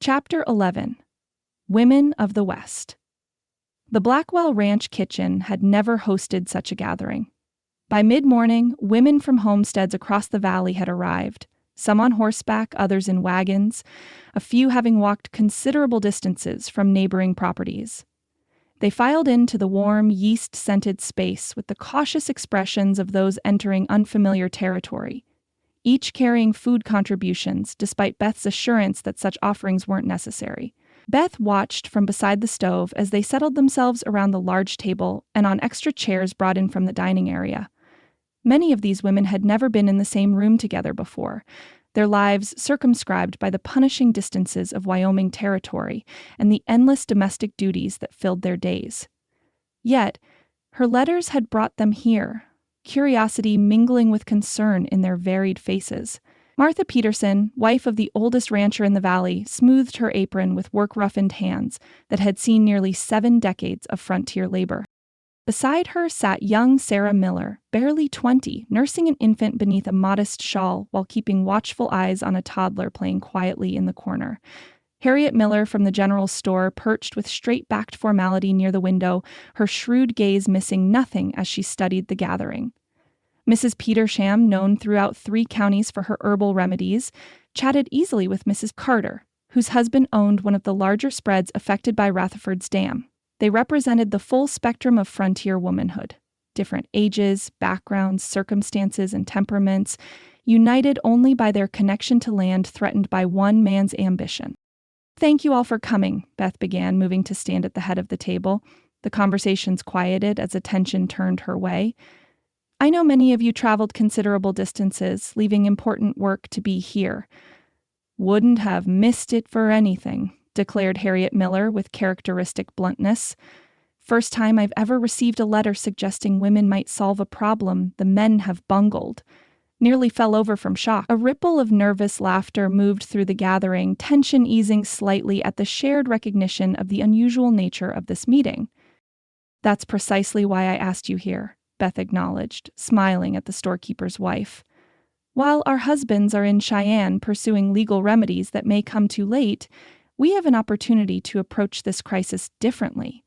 Chapter 11. Women of the West. The Blackwell Ranch kitchen had never hosted such a gathering. By mid-morning, women from homesteads across the valley had arrived, some on horseback, others in wagons, a few having walked considerable distances from neighboring properties. They filed into the warm, yeast-scented space with the cautious expressions of those entering unfamiliar territory, each carrying food contributions despite Beth's assurance that such offerings weren't necessary. Beth watched from beside the stove as they settled themselves around the large table and on extra chairs brought in from the dining area. Many of these women had never been in the same room together before, their lives circumscribed by the punishing distances of Wyoming territory and the endless domestic duties that filled their days. Yet, her letters had brought them here, curiosity mingling with concern in their varied faces. Martha Peterson, wife of the oldest rancher in the valley, smoothed her apron with work-roughened hands that had seen nearly 7 decades of frontier labor. Beside her sat young Sarah Miller, barely 20, nursing an infant beneath a modest shawl while keeping watchful eyes on a toddler playing quietly in the corner. Harriet Miller from the general store perched with straight-backed formality near the window, her shrewd gaze missing nothing as she studied the gathering. Mrs. Petersham, known throughout 3 counties for her herbal remedies, chatted easily with Mrs. Carter, whose husband owned one of the larger spreads affected by Rutherford's Dam. They represented the full spectrum of frontier womanhood, different ages, backgrounds, circumstances, and temperaments, united only by their connection to land threatened by one man's ambition. "Thank you all for coming," Beth began, moving to stand at the head of the table. The conversations quieted as attention turned her way. "I know many of you traveled considerable distances, leaving important work to be here." "Wouldn't have missed it for anything," declared Harriet Miller with characteristic bluntness. "First time I've ever received a letter suggesting women might solve a problem the men have bungled." Nearly fell over from shock. A ripple of nervous laughter moved through the gathering, tension easing slightly at the shared recognition of the unusual nature of this meeting. "That's precisely why I asked you here," Beth acknowledged, smiling at the storekeeper's wife. "While our husbands are in Cheyenne pursuing legal remedies that may come too late, we have an opportunity to approach this crisis differently."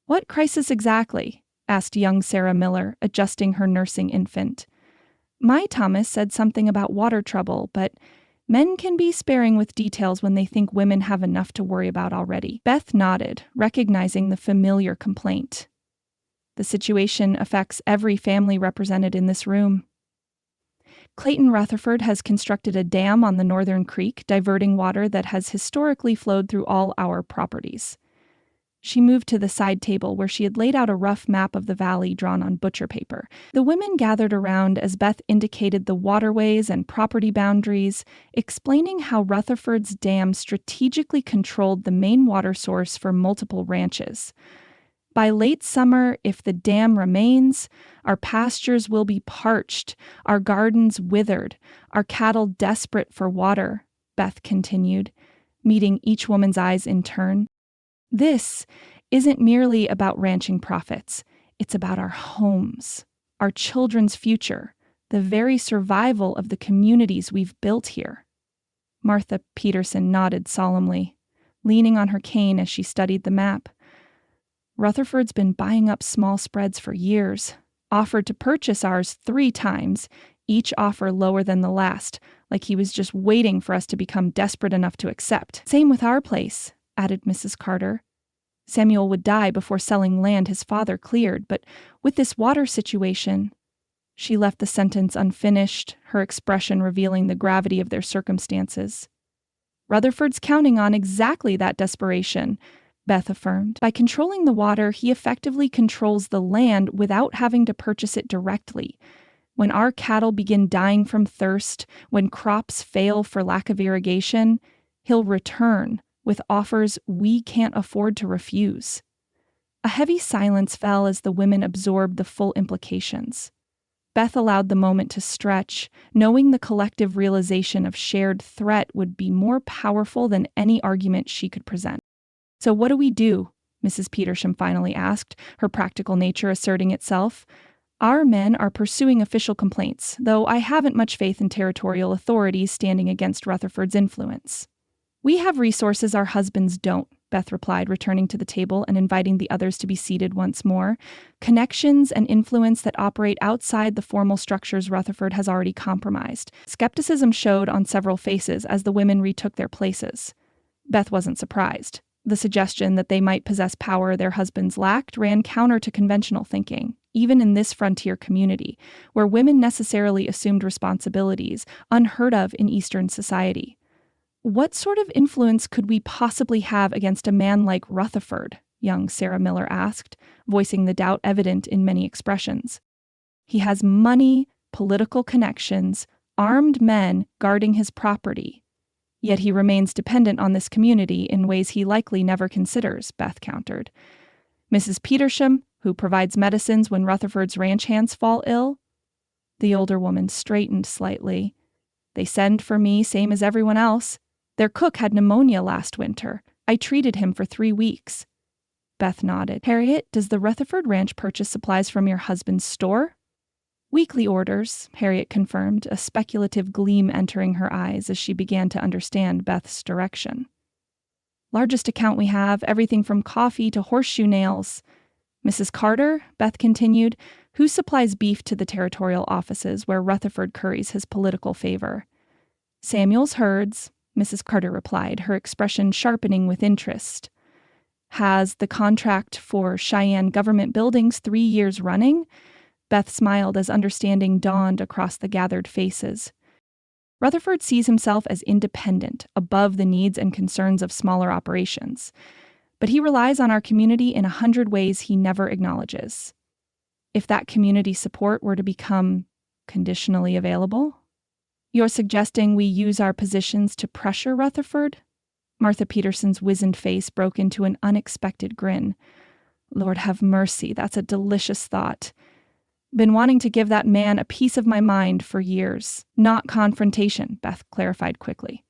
"What crisis exactly?" asked young Sarah Miller, adjusting her nursing infant. "My Thomas said something about water trouble, but men can be sparing with details when they think women have enough to worry about already." Beth nodded, recognizing the familiar complaint. "The situation affects every family represented in this room. Clayton Rutherford has constructed a dam on the northern creek, diverting water that has historically flowed through all our properties." She moved to the side table where she had laid out a rough map of the valley drawn on butcher paper. The women gathered around as Beth indicated the waterways and property boundaries, explaining how Rutherford's dam strategically controlled the main water source for multiple ranches. "By late summer, if the dam remains, our pastures will be parched, our gardens withered, our cattle desperate for water," Beth continued, meeting each woman's eyes in turn. "This isn't merely about ranching profits. It's about our homes, our children's future, the very survival of the communities we've built here." Martha Peterson nodded solemnly, leaning on her cane as she studied the map. "Rutherford's been buying up small spreads for years, offered to purchase ours 3 times, each offer lower than the last, like he was just waiting for us to become desperate enough to accept. Same with our place," added Mrs. Carter. "Samuel would die before selling land his father cleared, but with this water situation—" She left the sentence unfinished, her expression revealing the gravity of their circumstances. "Rutherford's counting on exactly that desperation," Beth affirmed. "By controlling the water, he effectively controls the land without having to purchase it directly. When our cattle begin dying from thirst, when crops fail for lack of irrigation, he'll return with offers we can't afford to refuse." A heavy silence fell as the women absorbed the full implications. Beth allowed the moment to stretch, knowing the collective realization of shared threat would be more powerful than any argument she could present. "So what do we do?" Mrs. Petersham finally asked, her practical nature asserting itself. "Our men are pursuing official complaints, though I haven't much faith in territorial authorities standing against Rutherford's influence." We have resources our husbands don't, Beth replied, returning to the table and inviting the others to be seated once more. Connections and influence that operate outside the formal structures Rutherford has already compromised. Skepticism showed on several faces as the women retook their places. Beth wasn't surprised. The suggestion that they might possess power their husbands lacked ran counter to conventional thinking, even in this frontier community, where women necessarily assumed responsibilities unheard of in Eastern society. What sort of influence could we possibly have against a man like Rutherford? Young Sarah Miller asked, voicing the doubt evident in many expressions. He has money, political connections, armed men guarding his property. Yet he remains dependent on this community in ways he likely never considers, Beth countered. Mrs. Petersham, who provides medicines when Rutherford's ranch hands fall ill? The older woman straightened slightly. They send for me, same as everyone else. Their cook had pneumonia last winter. I treated him for 3 weeks. Beth nodded. Harriet, does the Rutherford Ranch purchase supplies from your husband's store? Weekly orders, Harriet confirmed, a speculative gleam entering her eyes as she began to understand Beth's direction. Largest account we have, everything from coffee to horseshoe nails. Mrs. Carter, Beth continued, who supplies beef to the territorial offices where Rutherford curries his political favor? Samuel's herds, Mrs. Carter replied, her expression sharpening with interest. Has the contract for Cheyenne government buildings 3 years running? Beth smiled as understanding dawned across the gathered faces. Rutherford sees himself as independent, above the needs and concerns of smaller operations. But he relies on our community in 100 ways he never acknowledges. If that community support were to become conditionally available? You're suggesting we use our positions to pressure Rutherford? Martha Peterson's wizened face broke into an unexpected grin. Lord have mercy, that's a delicious thought. Been wanting to give that man a piece of my mind for years. Not confrontation, Beth clarified quickly.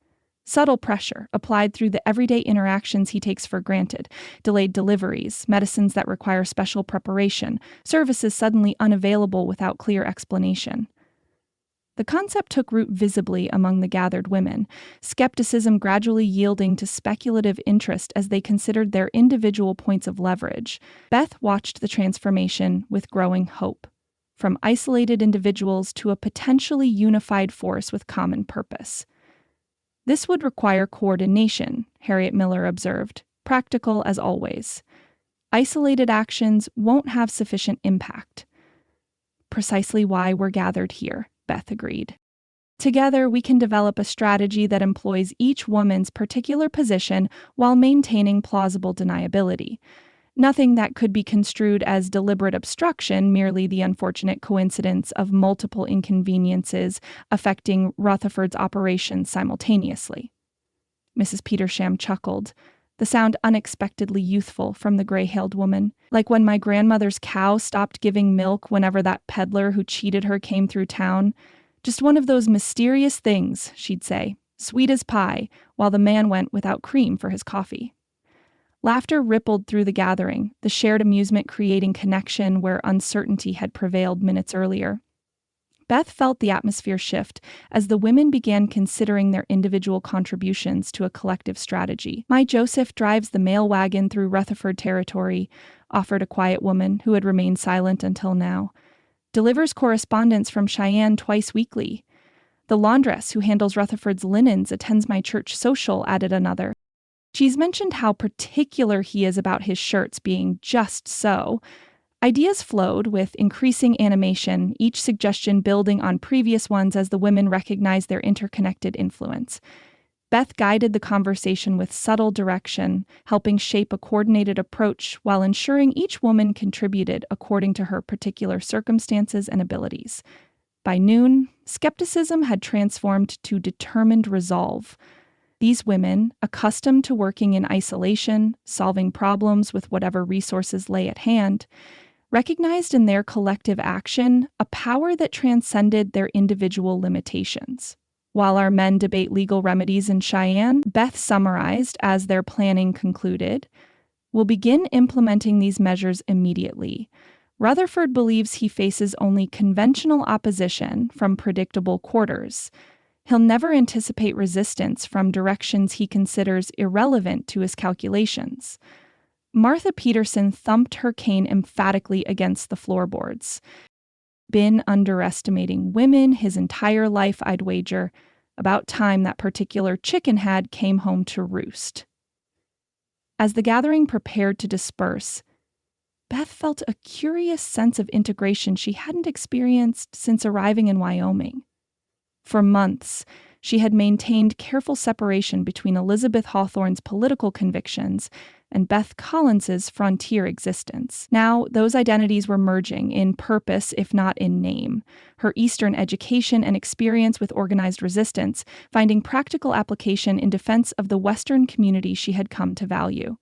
Subtle pressure, applied through the everyday interactions he takes for granted. Delayed deliveries, medicines that require special preparation, services suddenly unavailable without clear explanation. The concept took root visibly among the gathered women, skepticism gradually yielding to speculative interest as they considered their individual points of leverage. Beth watched the transformation with growing hope. From isolated individuals to a potentially unified force with common purpose. This would require coordination, Harriet Miller observed, practical as always. Isolated actions won't have sufficient impact. Precisely why we're gathered here, Beth agreed. Together, we can develop a strategy that employs each woman's particular position while maintaining plausible deniability. Nothing that could be construed as deliberate obstruction, merely the unfortunate coincidence of multiple inconveniences affecting Rutherford's operations simultaneously. Mrs. Petersham chuckled, the sound unexpectedly youthful from the gray-hailed woman, like when my grandmother's cow stopped giving milk whenever that peddler who cheated her came through town. Just one of those mysterious things, she'd say, sweet as pie, while the man went without cream for his coffee. Laughter rippled through the gathering, the shared amusement creating connection where uncertainty had prevailed minutes earlier. Beth felt the atmosphere shift as the women began considering their individual contributions to a collective strategy. My Joseph drives the mail wagon through Rutherford territory, offered a quiet woman who had remained silent until now. Delivers correspondence from Cheyenne twice weekly. The laundress who handles Rutherford's linens attends my church social, added another. She's mentioned how particular he is about his shirts being just so. Ideas flowed with increasing animation, each suggestion building on previous ones as the women recognized their interconnected influence. Beth guided the conversation with subtle direction, helping shape a coordinated approach while ensuring each woman contributed according to her particular circumstances and abilities. By noon, skepticism had transformed to determined resolve. These women, accustomed to working in isolation, solving problems with whatever resources lay at hand, recognized in their collective action a power that transcended their individual limitations. While our men debate legal remedies in Cheyenne, Beth summarized as their planning concluded, we'll begin implementing these measures immediately. Rutherford believes he faces only conventional opposition from predictable quarters. He'll never anticipate resistance from directions he considers irrelevant to his calculations. Martha Peterson thumped her cane emphatically against the floorboards. Been underestimating women his entire life, I'd wager. About time that particular chicken head came home to roost. As the gathering prepared to disperse, Beth felt a curious sense of integration she hadn't experienced since arriving in Wyoming. For months, she had maintained careful separation between Elizabeth Hawthorne's political convictions and Beth Collins's frontier existence. Now, those identities were merging in purpose, if not in name. Her Eastern education and experience with organized resistance finding practical application in defense of the Western community she had come to value.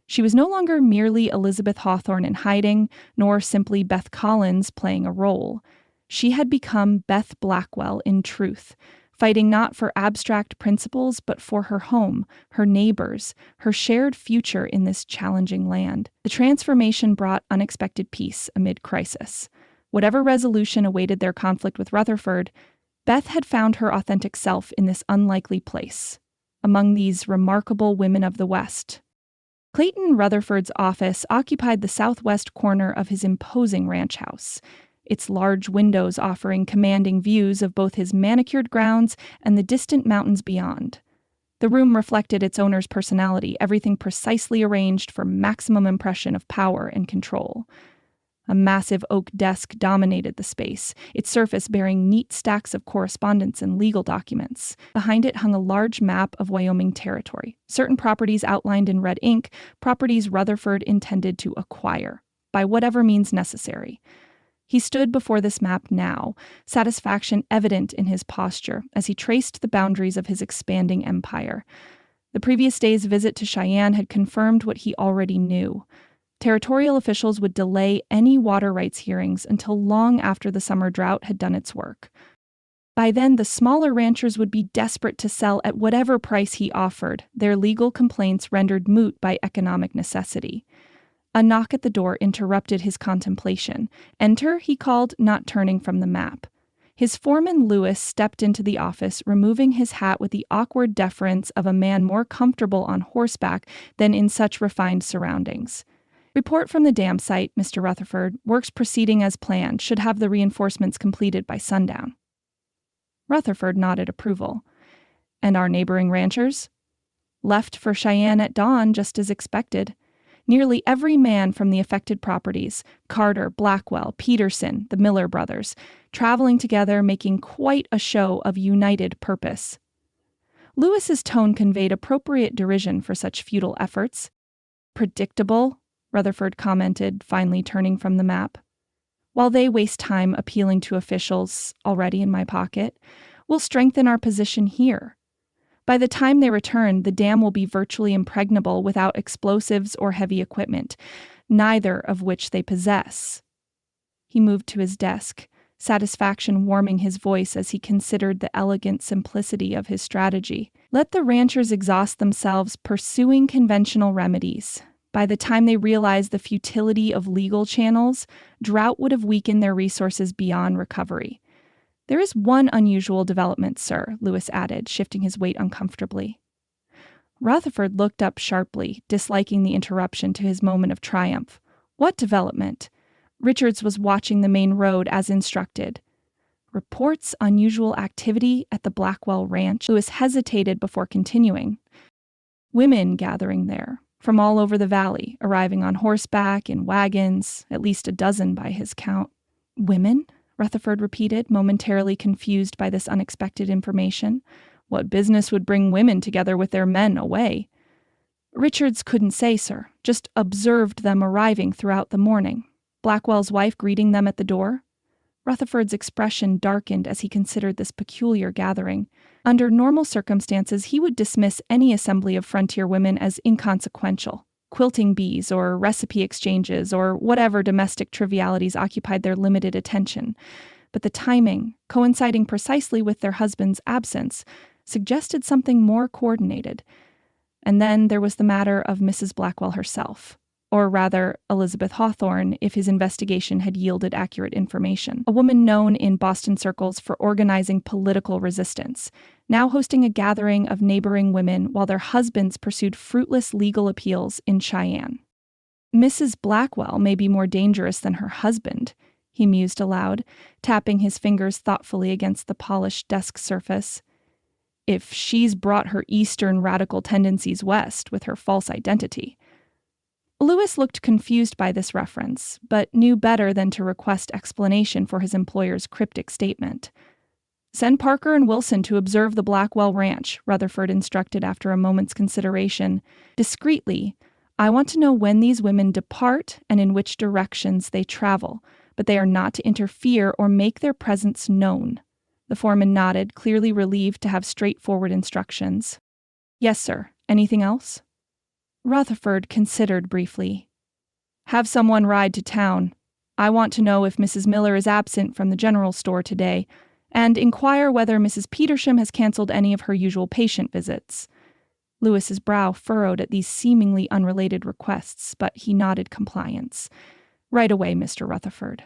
She was no longer merely Elizabeth Hawthorne in hiding, nor simply Beth Collins playing a role. She had become Beth Blackwell in truth, fighting not for abstract principles but for her home, her neighbors, her shared future in this challenging land. The transformation brought unexpected peace amid crisis. Whatever resolution awaited their conflict with Rutherford, Beth had found her authentic self in this unlikely place, among these remarkable women of the West. Clayton Rutherford's office occupied the southwest corner of his imposing ranch house, its large windows offering commanding views of both his manicured grounds and the distant mountains beyond. The room reflected its owner's personality, everything precisely arranged for maximum impression of power and control. A massive oak desk dominated the space, its surface bearing neat stacks of correspondence and legal documents. Behind it hung a large map of Wyoming territory, certain properties outlined in red ink, properties Rutherford intended to acquire, by whatever means necessary. He stood before this map now, satisfaction evident in his posture as he traced the boundaries of his expanding empire. The previous day's visit to Cheyenne had confirmed what he already knew. Territorial officials would delay any water rights hearings until long after the summer drought had done its work. By then, the smaller ranchers would be desperate to sell at whatever price he offered, their legal complaints rendered moot by economic necessity. A knock at the door interrupted his contemplation. "Enter," he called, not turning from the map. His foreman, Lewis, stepped into the office, removing his hat with the awkward deference of a man more comfortable on horseback than in such refined surroundings. "Report from the dam site, Mr. Rutherford. Works proceeding as planned. Should have the reinforcements completed by sundown." Rutherford nodded approval. "And our neighboring ranchers?" "Left for Cheyenne at dawn, just as expected. Nearly every man from the affected properties, Carter, Blackwell, Peterson, the Miller brothers, traveling together, making quite a show of united purpose." Lewis's tone conveyed appropriate derision for such futile efforts. "Predictable," Rutherford commented, finally turning from the map. "While they waste time appealing to officials, already in my pocket, we'll strengthen our position here. By the time they return, the dam will be virtually impregnable without explosives or heavy equipment, neither of which they possess." He moved to his desk, satisfaction warming his voice as he considered the elegant simplicity of his strategy. Let the ranchers exhaust themselves pursuing conventional remedies. By the time they realized the futility of legal channels, drought would have weakened their resources beyond recovery. "There is one unusual development, sir," Lewis added, shifting his weight uncomfortably. Rutherford looked up sharply, disliking the interruption to his moment of triumph. "What development?" Richards was watching the main road as instructed. "Reports unusual activity at the Blackwell Ranch." Lewis hesitated before continuing. "Women gathering there, from all over the valley, arriving on horseback, in wagons, at least a dozen by his count." "Women?" Rutherford repeated, momentarily confused by this unexpected information. "What business would bring women together with their men away?" "Richards couldn't say, sir. Just observed them arriving throughout the morning. Blackwell's wife greeting them at the door." Rutherford's expression darkened as he considered this peculiar gathering. Under normal circumstances, he would dismiss any assembly of frontier women as inconsequential. Quilting bees or recipe exchanges or whatever domestic trivialities occupied their limited attention. But the timing, coinciding precisely with their husband's absence, suggested something more coordinated. And then there was the matter of Mrs. Blackwell herself. or rather, Elizabeth Hawthorne, if his investigation had yielded accurate information. A woman known in Boston circles for organizing political resistance, now hosting a gathering of neighboring women while their husbands pursued fruitless legal appeals in Cheyenne. Mrs. Blackwell may be more dangerous than her husband, he mused aloud, tapping his fingers thoughtfully against the polished desk surface. If she's brought her Eastern radical tendencies west with her false identity. Lewis looked confused by this reference, but knew better than to request explanation for his employer's cryptic statement. Send Parker and Wilson to observe the Blackwell Ranch, Rutherford instructed after a moment's consideration. Discreetly, I want to know when these women depart and in which directions they travel, but they are not to interfere or make their presence known. The foreman nodded, clearly relieved to have straightforward instructions. Yes, sir. Anything else? Rutherford considered briefly. Have someone ride to town. I want to know if Mrs. Miller is absent from the general store today, and inquire whether Mrs. Petersham has canceled any of her usual patient visits. Lewis's brow furrowed at these seemingly unrelated requests, but he nodded compliance. Right away, Mr. Rutherford.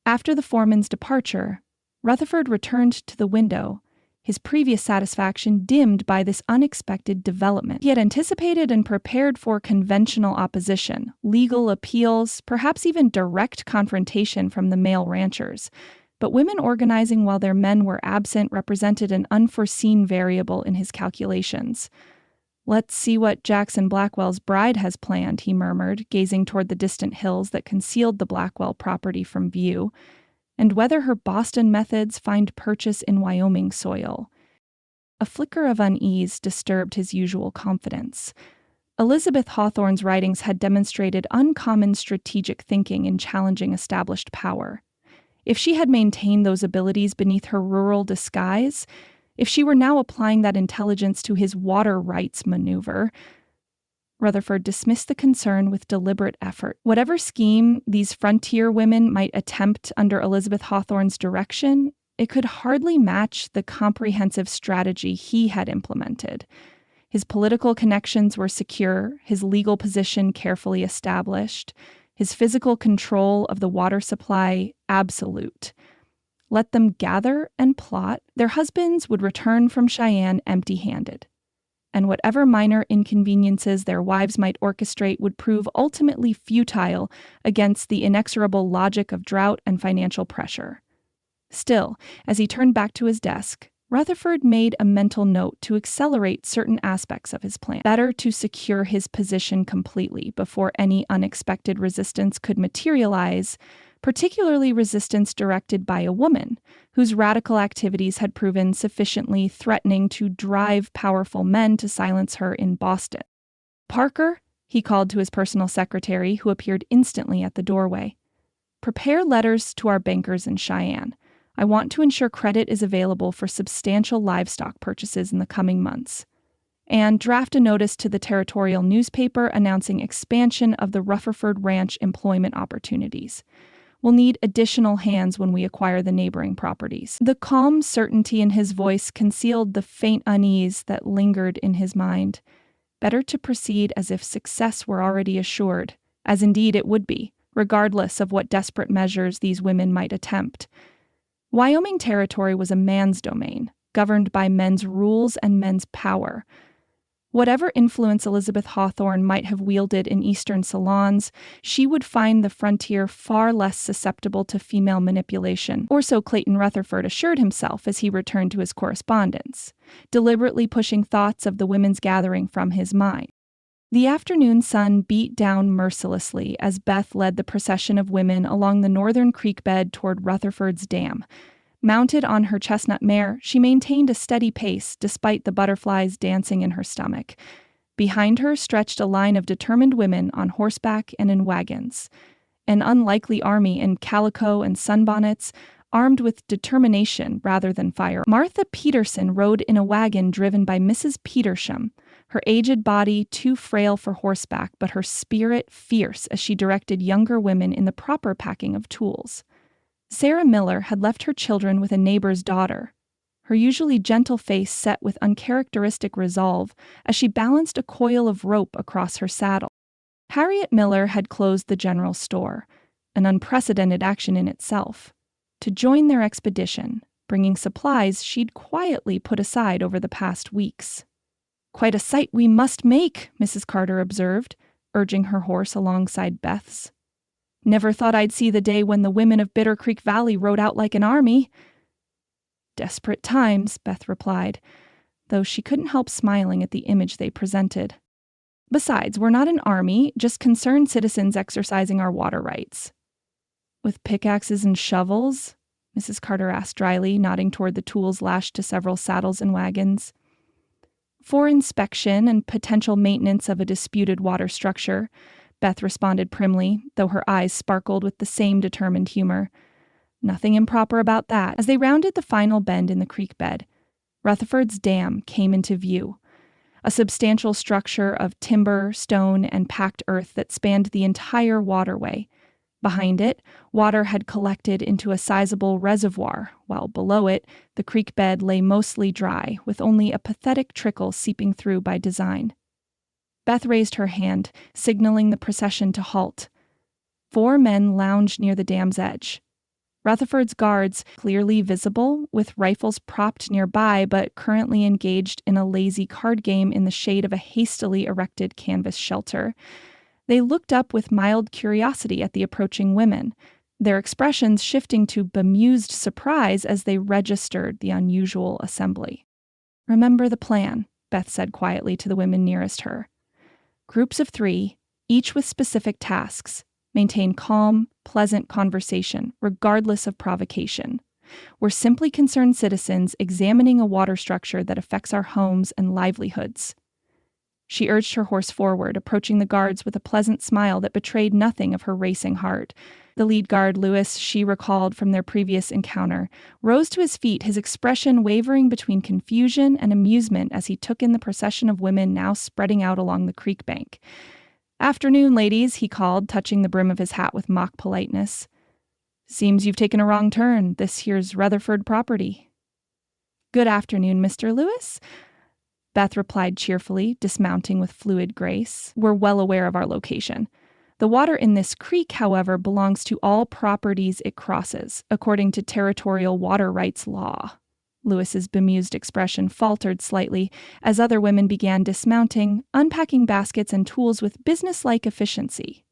After the foreman's departure, Rutherford returned to the window, his previous satisfaction dimmed by this unexpected development. He had anticipated and prepared for conventional opposition, legal appeals, perhaps even direct confrontation from the male ranchers. But women organizing while their men were absent represented an unforeseen variable in his calculations. Let's see what Jackson Blackwell's bride has planned, he murmured, gazing toward the distant hills that concealed the Blackwell property from view, and whether her Boston methods find purchase in Wyoming soil. A flicker of unease disturbed his usual confidence. Elizabeth Hawthorne's writings had demonstrated uncommon strategic thinking in challenging established power. If she had maintained those abilities beneath her rural disguise, if she were now applying that intelligence to his water rights maneuver, Rutherford dismissed the concern with deliberate effort. Whatever scheme these frontier women might attempt under Elizabeth Hawthorne's direction, it could hardly match the comprehensive strategy he had implemented. His political connections were secure, his legal position carefully established, his physical control of the water supply absolute. Let them gather and plot, their husbands would return from Cheyenne empty-handed. And whatever minor inconveniences their wives might orchestrate would prove ultimately futile against the inexorable logic of drought and financial pressure. Still, as he turned back to his desk, Rutherford made a mental note to accelerate certain aspects of his plan, better to secure his position completely before any unexpected resistance could materialize, particularly resistance directed by a woman, whose radical activities had proven sufficiently threatening to drive powerful men to silence her in Boston. Parker, he called to his personal secretary, who appeared instantly at the doorway. Prepare letters to our bankers in Cheyenne. I want to ensure credit is available for substantial livestock purchases in the coming months. And draft a notice to the territorial newspaper announcing expansion of the Rutherford Ranch employment opportunities. We'll need additional hands when we acquire the neighboring properties. The calm certainty in his voice concealed the faint unease that lingered in his mind. Better to proceed as if success were already assured, as indeed it would be, regardless of what desperate measures these women might attempt. Wyoming territory was a man's domain, governed by men's rules and men's power. Whatever influence Elizabeth Hawthorne might have wielded in Eastern salons, she would find the frontier far less susceptible to female manipulation, or so Clayton Rutherford assured himself as he returned to his correspondence, deliberately pushing thoughts of the women's gathering from his mind. The afternoon sun beat down mercilessly as Beth led the procession of women along the northern creek bed toward Rutherford's dam. Mounted on her chestnut mare, she maintained a steady pace despite the butterflies dancing in her stomach. Behind her stretched a line of determined women on horseback and in wagons. An unlikely army in calico and sunbonnets, armed with determination rather than fire. Martha Peterson rode in a wagon driven by Mrs. Petersham, her aged body too frail for horseback, but her spirit fierce as she directed younger women in the proper packing of tools. Sarah Miller had left her children with a neighbor's daughter, her usually gentle face set with uncharacteristic resolve as she balanced a coil of rope across her saddle. Harriet Miller had closed the general store, an unprecedented action in itself, to join their expedition, bringing supplies she'd quietly put aside over the past weeks. "Quite a sight we must make," Mrs. Carter observed, urging her horse alongside Beth's. "Never thought I'd see the day when the women of Bitter Creek Valley rode out like an army." "Desperate times," Beth replied, though she couldn't help smiling at the image they presented. "Besides, we're not an army, just concerned citizens exercising our water rights." "With pickaxes and shovels?" Mrs. Carter asked dryly, nodding toward the tools lashed to several saddles and wagons. "For inspection and potential maintenance of a disputed water structure," Beth responded primly, though her eyes sparkled with the same determined humor. "Nothing improper about that." As they rounded the final bend in the creek bed, Rutherford's Dam came into view, a substantial structure of timber, stone, and packed earth that spanned the entire waterway. Behind it, water had collected into a sizable reservoir, while below it, the creek bed lay mostly dry, with only a pathetic trickle seeping through by design. Beth raised her hand, signaling the procession to halt. 4 men lounged near the dam's edge. Rutherford's guards, clearly visible, with rifles propped nearby but currently engaged in a lazy card game in the shade of a hastily erected canvas shelter. They looked up with mild curiosity at the approaching women, their expressions shifting to bemused surprise as they registered the unusual assembly. "Remember the plan," Beth said quietly to the women nearest her. "Groups of 3, each with specific tasks. Maintain calm, pleasant conversation, regardless of provocation. We're simply concerned citizens examining a water structure that affects our homes and livelihoods." She urged her horse forward, approaching the guards with a pleasant smile that betrayed nothing of her racing heart. The lead guard, Lewis, she recalled from their previous encounter, rose to his feet, his expression wavering between confusion and amusement as he took in the procession of women now spreading out along the creek bank. "Afternoon, ladies," he called, touching the brim of his hat with mock politeness. "Seems you've taken a wrong turn. This here's Rutherford property." "Good afternoon, Mr. Lewis," Beth replied cheerfully, dismounting with fluid grace. "We're well aware of our location. The water in this creek, however, belongs to all properties it crosses, according to territorial water rights law." Lewis's bemused expression faltered slightly as other women began dismounting, unpacking baskets and tools with businesslike efficiency.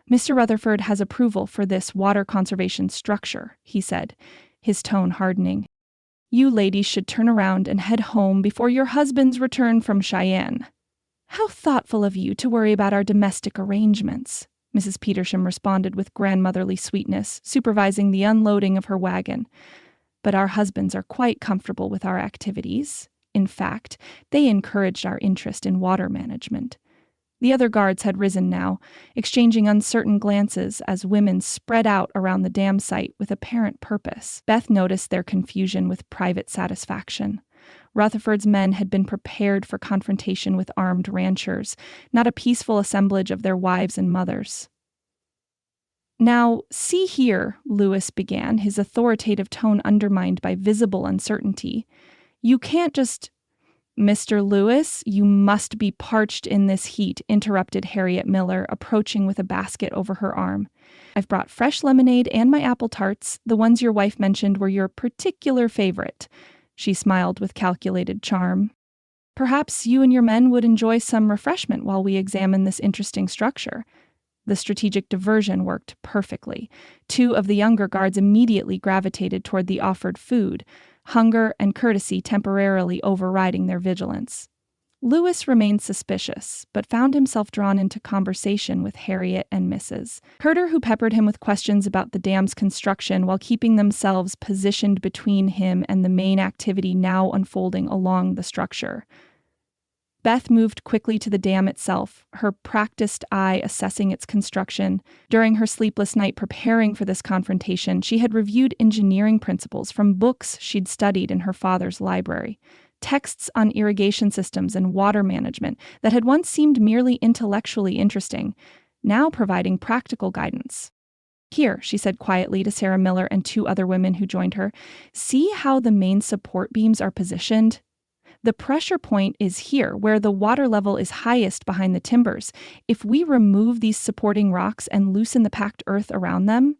"Mr. Rutherford has approval for this water conservation structure," he said, his tone hardening. "You ladies should turn around and head home before your husbands return from Cheyenne." "How thoughtful of you to worry about our domestic arrangements," Mrs. Petersham responded with grandmotherly sweetness, supervising the unloading of her wagon. "But our husbands are quite comfortable with our activities. In fact, they encouraged our interest in water management." The other guards had risen now, exchanging uncertain glances as women spread out around the dam site with apparent purpose. Beth noticed their confusion with private satisfaction. Rutherford's men had been prepared for confrontation with armed ranchers, not a peaceful assemblage of their wives and mothers. "Now, see here," Lewis began, his authoritative tone undermined by visible uncertainty. "You can't just—" "Mr. Lewis, you must be parched in this heat," interrupted Harriet Miller, approaching with a basket over her arm. "I've brought fresh lemonade and my apple tarts. The ones your wife mentioned were your particular favorite." She smiled with calculated charm. "Perhaps you and your men would enjoy some refreshment while we examine this interesting structure." The strategic diversion worked perfectly. 2 of the younger guards immediately gravitated toward the offered food, hunger and courtesy temporarily overriding their vigilance. Lewis remained suspicious, but found himself drawn into conversation with Harriet and Mrs. Carter, who peppered him with questions about the dam's construction while keeping themselves positioned between him and the main activity now unfolding along the structure. Beth moved quickly to the dam itself, her practiced eye assessing its construction. During her sleepless night preparing for this confrontation, she had reviewed engineering principles from books she'd studied in her father's library. Texts on irrigation systems and water management that had once seemed merely intellectually interesting, now providing practical guidance. "Here," she said quietly to Sarah Miller and 2 other women who joined her, "see how the main support beams are positioned? The pressure point is here, where the water level is highest behind the timbers. If we remove these supporting rocks and loosen the packed earth around them,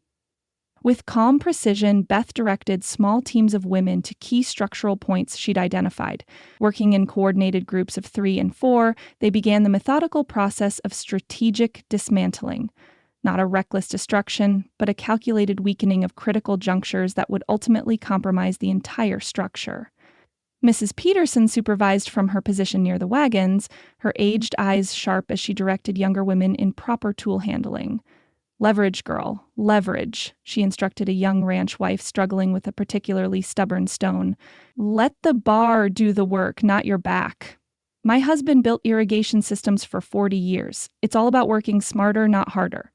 with calm precision, Beth directed small teams of women to key structural points she'd identified. Working in coordinated groups of 3 and 4, they began the methodical process of strategic dismantling. Not a reckless destruction, but a calculated weakening of critical junctures that would ultimately compromise the entire structure. Mrs. Peterson supervised from her position near the wagons, her aged eyes sharp as she directed younger women in proper tool handling. "Leverage, girl, leverage," she instructed a young ranch wife struggling with a particularly stubborn stone. "Let the bar do the work, not your back. My husband built irrigation systems for 40 years. It's all about working smarter, not harder."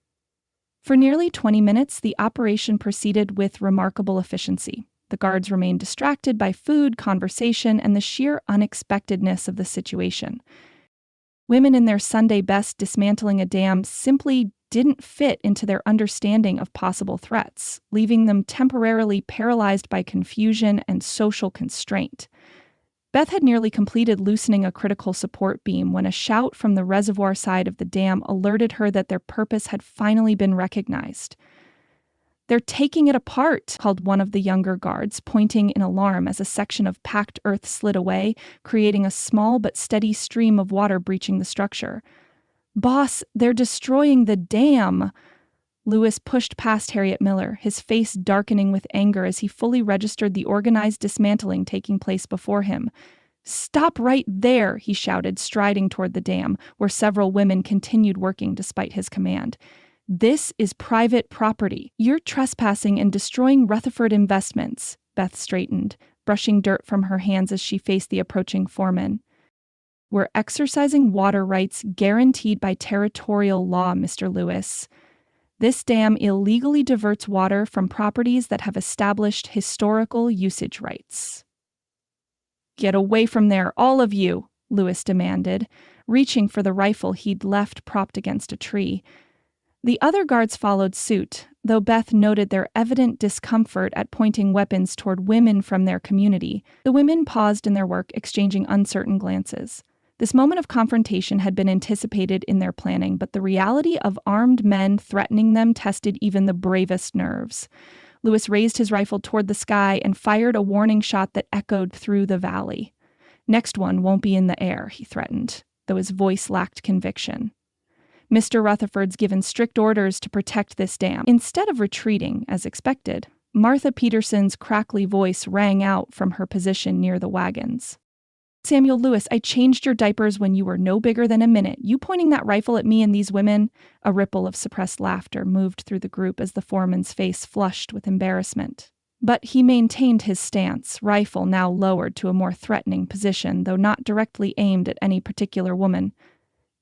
For nearly 20 minutes, the operation proceeded with remarkable efficiency. The guards remained distracted by food, conversation, and the sheer unexpectedness of the situation. Women in their Sunday best dismantling a dam simply didn't fit into their understanding of possible threats, leaving them temporarily paralyzed by confusion and social constraint. Beth had nearly completed loosening a critical support beam when a shout from the reservoir side of the dam alerted her that their purpose had finally been recognized. "They're taking it apart," called one of the younger guards, pointing in alarm as a section of packed earth slid away, creating a small but steady stream of water breaching the structure. "Boss, they're destroying the dam!" Lewis pushed past Harriet Miller, his face darkening with anger as he fully registered the organized dismantling taking place before him. "Stop right there," he shouted, striding toward the dam, where several women continued working despite his command. "This is private property. You're trespassing and destroying Rutherford investments." Beth straightened, brushing dirt from her hands as she faced the approaching foreman. "We're exercising water rights guaranteed by territorial law, Mr. Lewis. This dam illegally diverts water from properties that have established historical usage rights." "Get away from there, all of you," Lewis demanded, reaching for the rifle he'd left propped against a tree. The other guards followed suit, though Beth noted their evident discomfort at pointing weapons toward women from their community. The women paused in their work, exchanging uncertain glances. This moment of confrontation had been anticipated in their planning, but the reality of armed men threatening them tested even the bravest nerves. Lewis raised his rifle toward the sky and fired a warning shot that echoed through the valley. "Next one won't be in the air," he threatened, though his voice lacked conviction. "Mr. Rutherford's given strict orders to protect this dam." Instead of retreating, as expected, Martha Peterson's crackly voice rang out from her position near the wagons. "Samuel Lewis, I changed your diapers when you were no bigger than a minute. You pointing that rifle at me and these women?" A ripple of suppressed laughter moved through the group as the foreman's face flushed with embarrassment. But he maintained his stance, rifle now lowered to a more threatening position, though not directly aimed at any particular woman.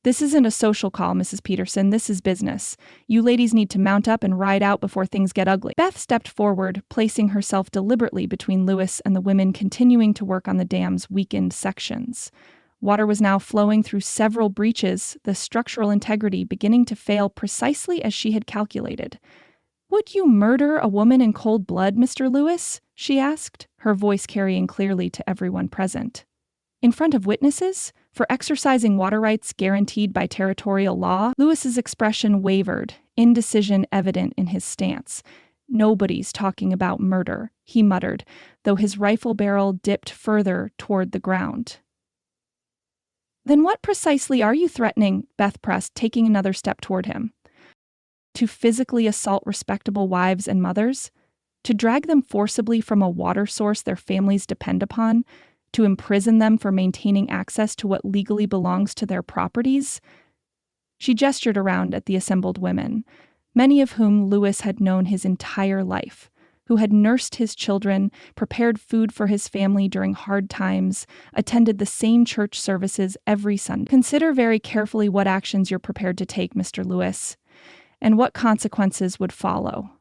"This isn't a social call, Mrs. Peterson. This is business. You ladies need to mount up and ride out before things get ugly." Beth stepped forward, placing herself deliberately between Lewis and the women continuing to work on the dam's weakened sections. Water was now flowing through several breaches, the structural integrity beginning to fail precisely as she had calculated. "Would you murder a woman in cold blood, Mr. Lewis?" she asked, her voice carrying clearly to everyone present. "In front of witnesses? For exercising water rights guaranteed by territorial law?" Lewis's expression wavered, indecision evident in his stance. "Nobody's talking about murder," he muttered, though his rifle barrel dipped further toward the ground. "Then what precisely are you threatening?" Beth pressed, taking another step toward him. "To physically assault respectable wives and mothers? To drag them forcibly from a water source their families depend upon? To imprison them for maintaining access to what legally belongs to their properties?" She gestured around at the assembled women, many of whom Lewis had known his entire life, who had nursed his children, prepared food for his family during hard times, attended the same church services every Sunday. "Consider very carefully what actions you're prepared to take, Mr. Lewis, and what consequences would follow."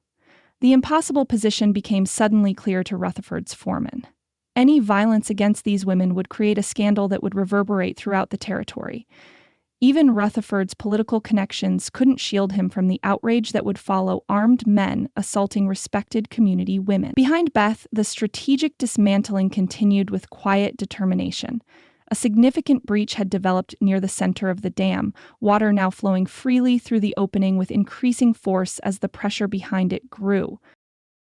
The impossible position became suddenly clear to Rutherford's foreman. Any violence against these women would create a scandal that would reverberate throughout the territory. Even Rutherford's political connections couldn't shield him from the outrage that would follow armed men assaulting respected community women. Behind Beth, the strategic dismantling continued with quiet determination. A significant breach had developed near the center of the dam, water now flowing freely through the opening with increasing force as the pressure behind it grew.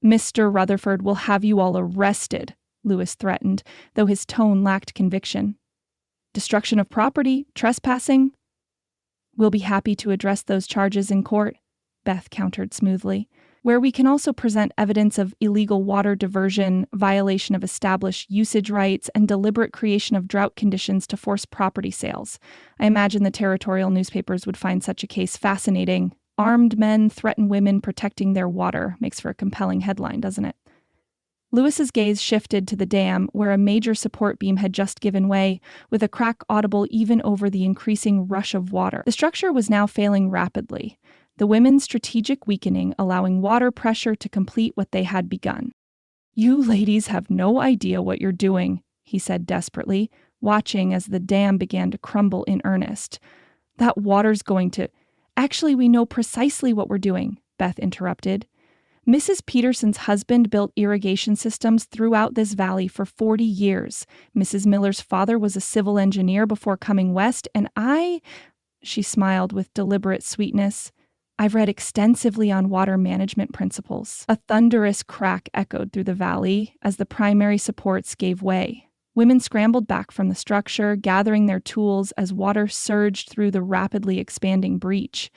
"Mr. Rutherford will have you all arrested," Lewis threatened, though his tone lacked conviction. "Destruction of property, trespassing?" "We'll be happy to address those charges in court," Beth countered smoothly, "where we can also present evidence of illegal water diversion, violation of established usage rights, and deliberate creation of drought conditions to force property sales. I imagine the territorial newspapers would find such a case fascinating. Armed men threaten women protecting their water. Makes for a compelling headline, doesn't it?" Lewis's gaze shifted to the dam, where a major support beam had just given way, with a crack audible even over the increasing rush of water. The structure was now failing rapidly, the women's strategic weakening allowing water pressure to complete what they had begun. "You ladies have no idea what you're doing," he said desperately, watching as the dam began to crumble in earnest. "That water's going to—" "Actually, we know precisely what we're doing," Beth interrupted. "Mrs. Peterson's husband built irrigation systems throughout this valley for 40 years. Mrs. Miller's father was a civil engineer before coming west, and she smiled with deliberate sweetness, "I've read extensively on water management principles." A thunderous crack echoed through the valley as the primary supports gave way. Women scrambled back from the structure, gathering their tools as water surged through the rapidly expanding breach.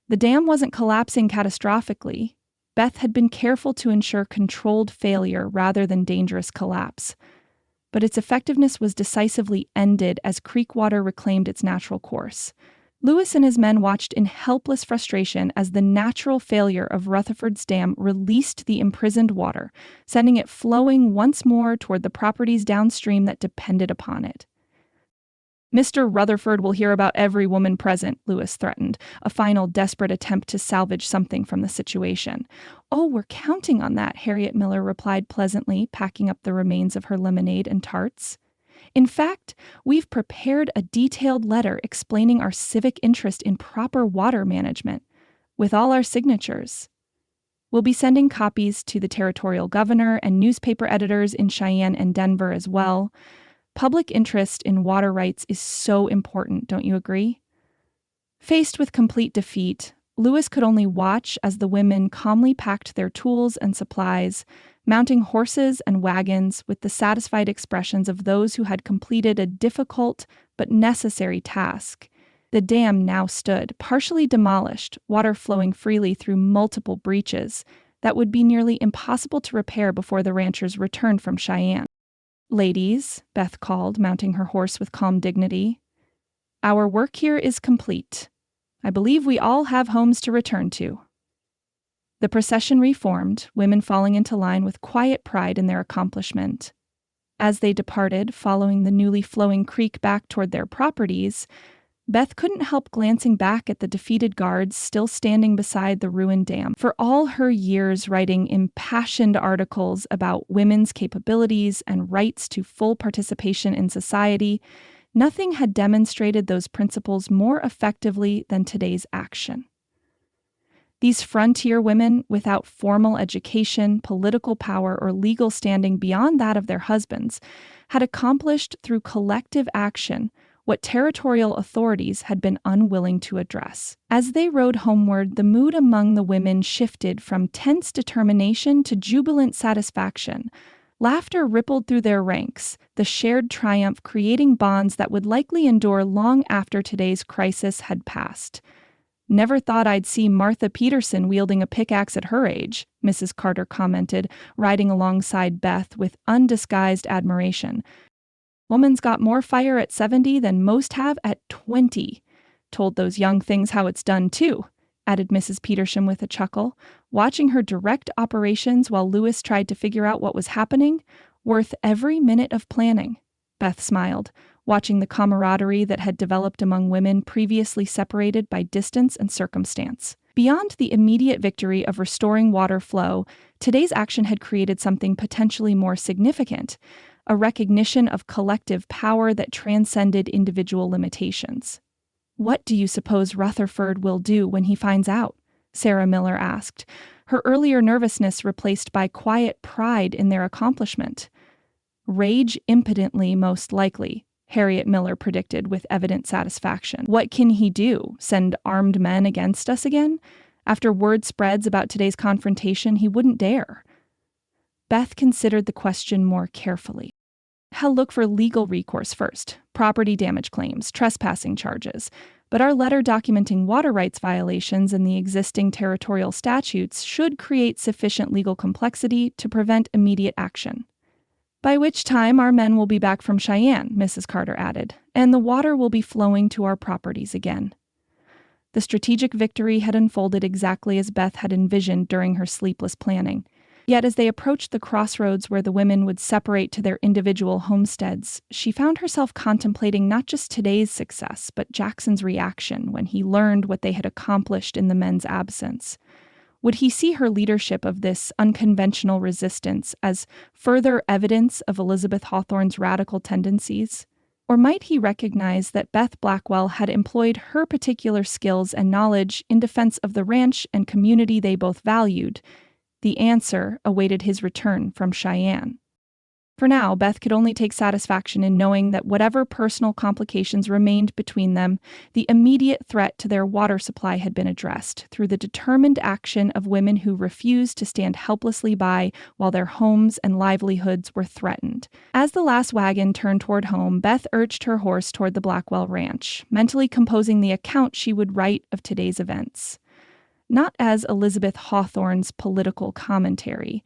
The dam wasn't collapsing catastrophically. Beth had been careful to ensure controlled failure rather than dangerous collapse. But its effectiveness was decisively ended as creek water reclaimed its natural course. Lewis and his men watched in helpless frustration as the natural failure of Rutherford's dam released the imprisoned water, sending it flowing once more toward the properties downstream that depended upon it. "Mr. Rutherford will hear about every woman present," Lewis threatened, a final desperate attempt to salvage something from the situation. "Oh, we're counting on that," Harriet Miller replied pleasantly, packing up the remains of her lemonade and tarts. "In fact, we've prepared a detailed letter explaining our civic interest in proper water management, with all our signatures. We'll be sending copies to the territorial governor and newspaper editors in Cheyenne and Denver as well. Public interest in water rights is so important, don't you agree?" Faced with complete defeat, Lewis could only watch as the women calmly packed their tools and supplies, mounting horses and wagons with the satisfied expressions of those who had completed a difficult but necessary task. The dam now stood, partially demolished, water flowing freely through multiple breaches that would be nearly impossible to repair before the ranchers returned from Cheyenne. "Ladies," Beth called, mounting her horse with calm dignity, "our work here is complete. I believe we all have homes to return to." The procession reformed, women falling into line with quiet pride in their accomplishment. As they departed, following the newly flowing creek back toward their properties, Beth couldn't help glancing back at the defeated guards still standing beside the ruined dam. For all her years writing impassioned articles about women's capabilities and rights to full participation in society, nothing had demonstrated those principles more effectively than today's action. These frontier women, without formal education, political power, or legal standing beyond that of their husbands, had accomplished through collective action what territorial authorities had been unwilling to address. As they rode homeward, the mood among the women shifted from tense determination to jubilant satisfaction. Laughter rippled through their ranks, the shared triumph creating bonds that would likely endure long after today's crisis had passed. "Never thought I'd see Martha Peterson wielding a pickaxe at her age," Mrs. Carter commented, riding alongside Beth with undisguised admiration. "Woman's got more fire at 70 than most have at 20. Told those young things how it's done, too," added Mrs. Peterson with a chuckle, watching her direct operations while Lewis tried to figure out what was happening. "Worth every minute of planning." Beth smiled, watching the camaraderie that had developed among women previously separated by distance and circumstance. Beyond the immediate victory of restoring water flow, today's action had created something potentially more significant, a recognition of collective power that transcended individual limitations. "What do you suppose Rutherford will do when he finds out?" Sarah Miller asked, her earlier nervousness replaced by quiet pride in their accomplishment. "Rage impotently, most likely," Harriet Miller predicted with evident satisfaction. "What can he do? Send armed men against us again? After word spreads about today's confrontation, he wouldn't dare." Beth considered the question more carefully. "He'll look for legal recourse first, property damage claims, trespassing charges. But our letter documenting water rights violations and the existing territorial statutes should create sufficient legal complexity to prevent immediate action. By which time our men will be back from Cheyenne," Mrs. Carter added, "and the water will be flowing to our properties again." The strategic victory had unfolded exactly as Beth had envisioned during her sleepless planning. Yet as they approached the crossroads where the women would separate to their individual homesteads, she found herself contemplating not just today's success, but Jackson's reaction when he learned what they had accomplished in the men's absence. Would he see her leadership of this unconventional resistance as further evidence of Elizabeth Hawthorne's radical tendencies? Or might he recognize that Beth Blackwell had employed her particular skills and knowledge in defense of the ranch and community they both valued? The answer awaited his return from Cheyenne. For now, Beth could only take satisfaction in knowing that whatever personal complications remained between them, the immediate threat to their water supply had been addressed through the determined action of women who refused to stand helplessly by while their homes and livelihoods were threatened. As the last wagon turned toward home, Beth urged her horse toward the Blackwell Ranch, mentally composing the account she would write of today's events. Not as Elizabeth Hawthorne's political commentary,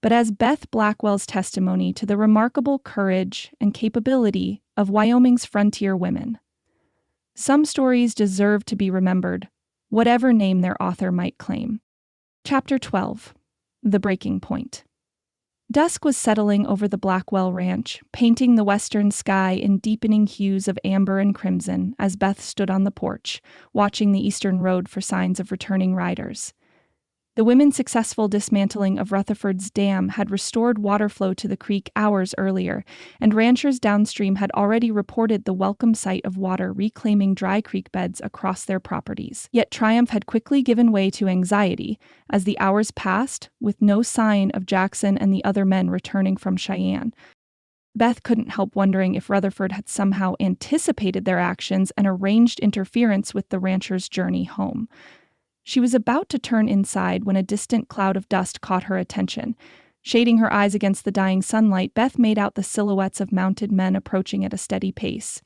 but as Beth Blackwell's testimony to the remarkable courage and capability of Wyoming's frontier women. Some stories deserve to be remembered, whatever name their author might claim. Chapter 12. The Breaking Point. Dusk was settling over the Blackwell Ranch, painting the western sky in deepening hues of amber and crimson as Beth stood on the porch, watching the eastern road for signs of returning riders. The women's successful dismantling of Rutherford's dam had restored water flow to the creek hours earlier, and ranchers downstream had already reported the welcome sight of water reclaiming dry creek beds across their properties. Yet triumph had quickly given way to anxiety as the hours passed, with no sign of Jackson and the other men returning from Cheyenne. Beth couldn't help wondering if Rutherford had somehow anticipated their actions and arranged interference with the ranchers' journey home. She was about to turn inside when a distant cloud of dust caught her attention. Shading her eyes against the dying sunlight, Beth made out the silhouettes of mounted men approaching at a steady pace.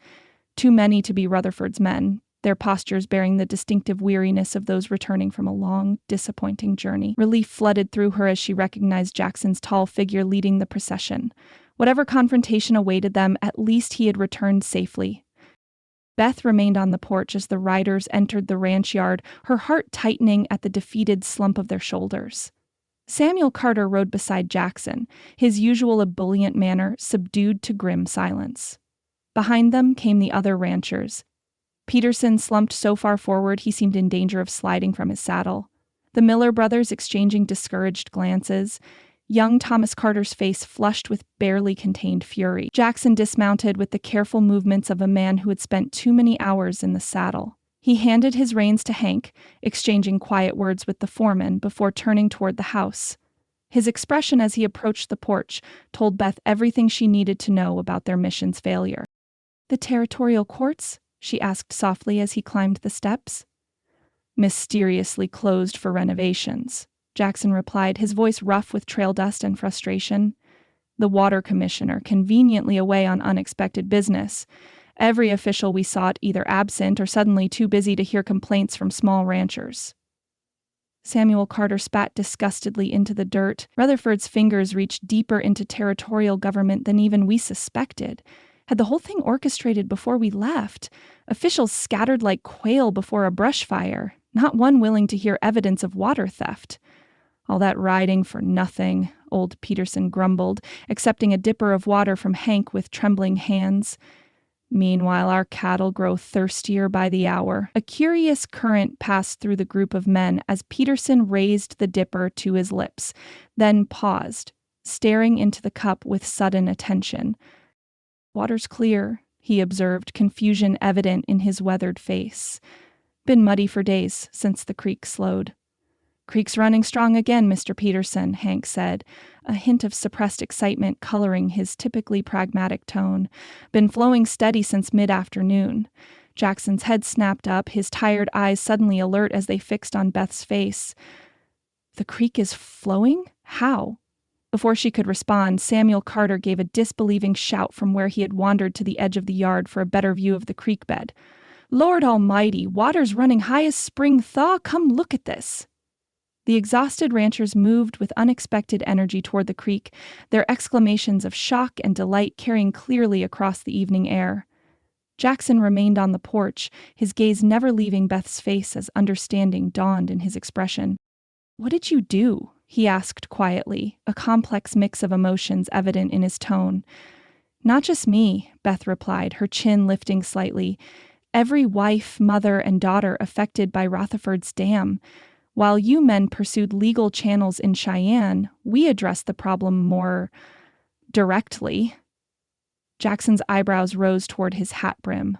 Too many to be Rutherford's men, their postures bearing the distinctive weariness of those returning from a long, disappointing journey. Relief flooded through her as she recognized Jackson's tall figure leading the procession. Whatever confrontation awaited them, at least he had returned safely. Beth remained on the porch as the riders entered the ranch yard, her heart tightening at the defeated slump of their shoulders. Samuel Carter rode beside Jackson, his usual ebullient manner subdued to grim silence. Behind them came the other ranchers. Peterson slumped so far forward he seemed in danger of sliding from his saddle. The Miller brothers exchanging discouraged glances. Young Thomas Carter's face flushed with barely contained fury. Jackson dismounted with the careful movements of a man who had spent too many hours in the saddle. He handed his reins to Hank, exchanging quiet words with the foreman before turning toward the house. His expression as he approached the porch told Beth everything she needed to know about their mission's failure. "The territorial courts?" she asked softly as he climbed the steps. "Mysteriously closed for renovations," Jackson replied, his voice rough with trail dust and frustration. "The water commissioner conveniently away on unexpected business. Every official we sought either absent or suddenly too busy to hear complaints from small ranchers." Samuel Carter spat disgustedly into the dirt. "Rutherford's fingers reached deeper into territorial government than even we suspected. Had the whole thing orchestrated before we left. Officials scattered like quail before a brush fire, not one willing to hear evidence of water theft. All that riding for nothing," old Peterson grumbled, accepting a dipper of water from Hank with trembling hands. "Meanwhile, our cattle grow thirstier by the hour." A curious current passed through the group of men as Peterson raised the dipper to his lips, then paused, staring into the cup with sudden attention. "Water's clear," he observed, confusion evident in his weathered face. Been muddy for days since the creek slowed. Creek's running strong again, Mr. Peterson, Hank said, a hint of suppressed excitement coloring his typically pragmatic tone. Been flowing steady since mid-afternoon. Jackson's head snapped up, his tired eyes suddenly alert as they fixed on Beth's face. The creek is flowing? How? Before she could respond, Samuel Carter gave a disbelieving shout from where he had wandered to the edge of the yard for a better view of the creek bed. Lord Almighty, water's running high as spring thaw. Come look at this. The exhausted ranchers moved with unexpected energy toward the creek, their exclamations of shock and delight carrying clearly across the evening air. Jackson remained on the porch, his gaze never leaving Beth's face as understanding dawned in his expression. "What did you do?" he asked quietly, a complex mix of emotions evident in his tone. "Not just me," Beth replied, her chin lifting slightly. "Every wife, mother, and daughter affected by Rutherford's dam. While you men pursued legal channels in Cheyenne, we addressed the problem more directly." Jackson's eyebrows rose toward his hat brim.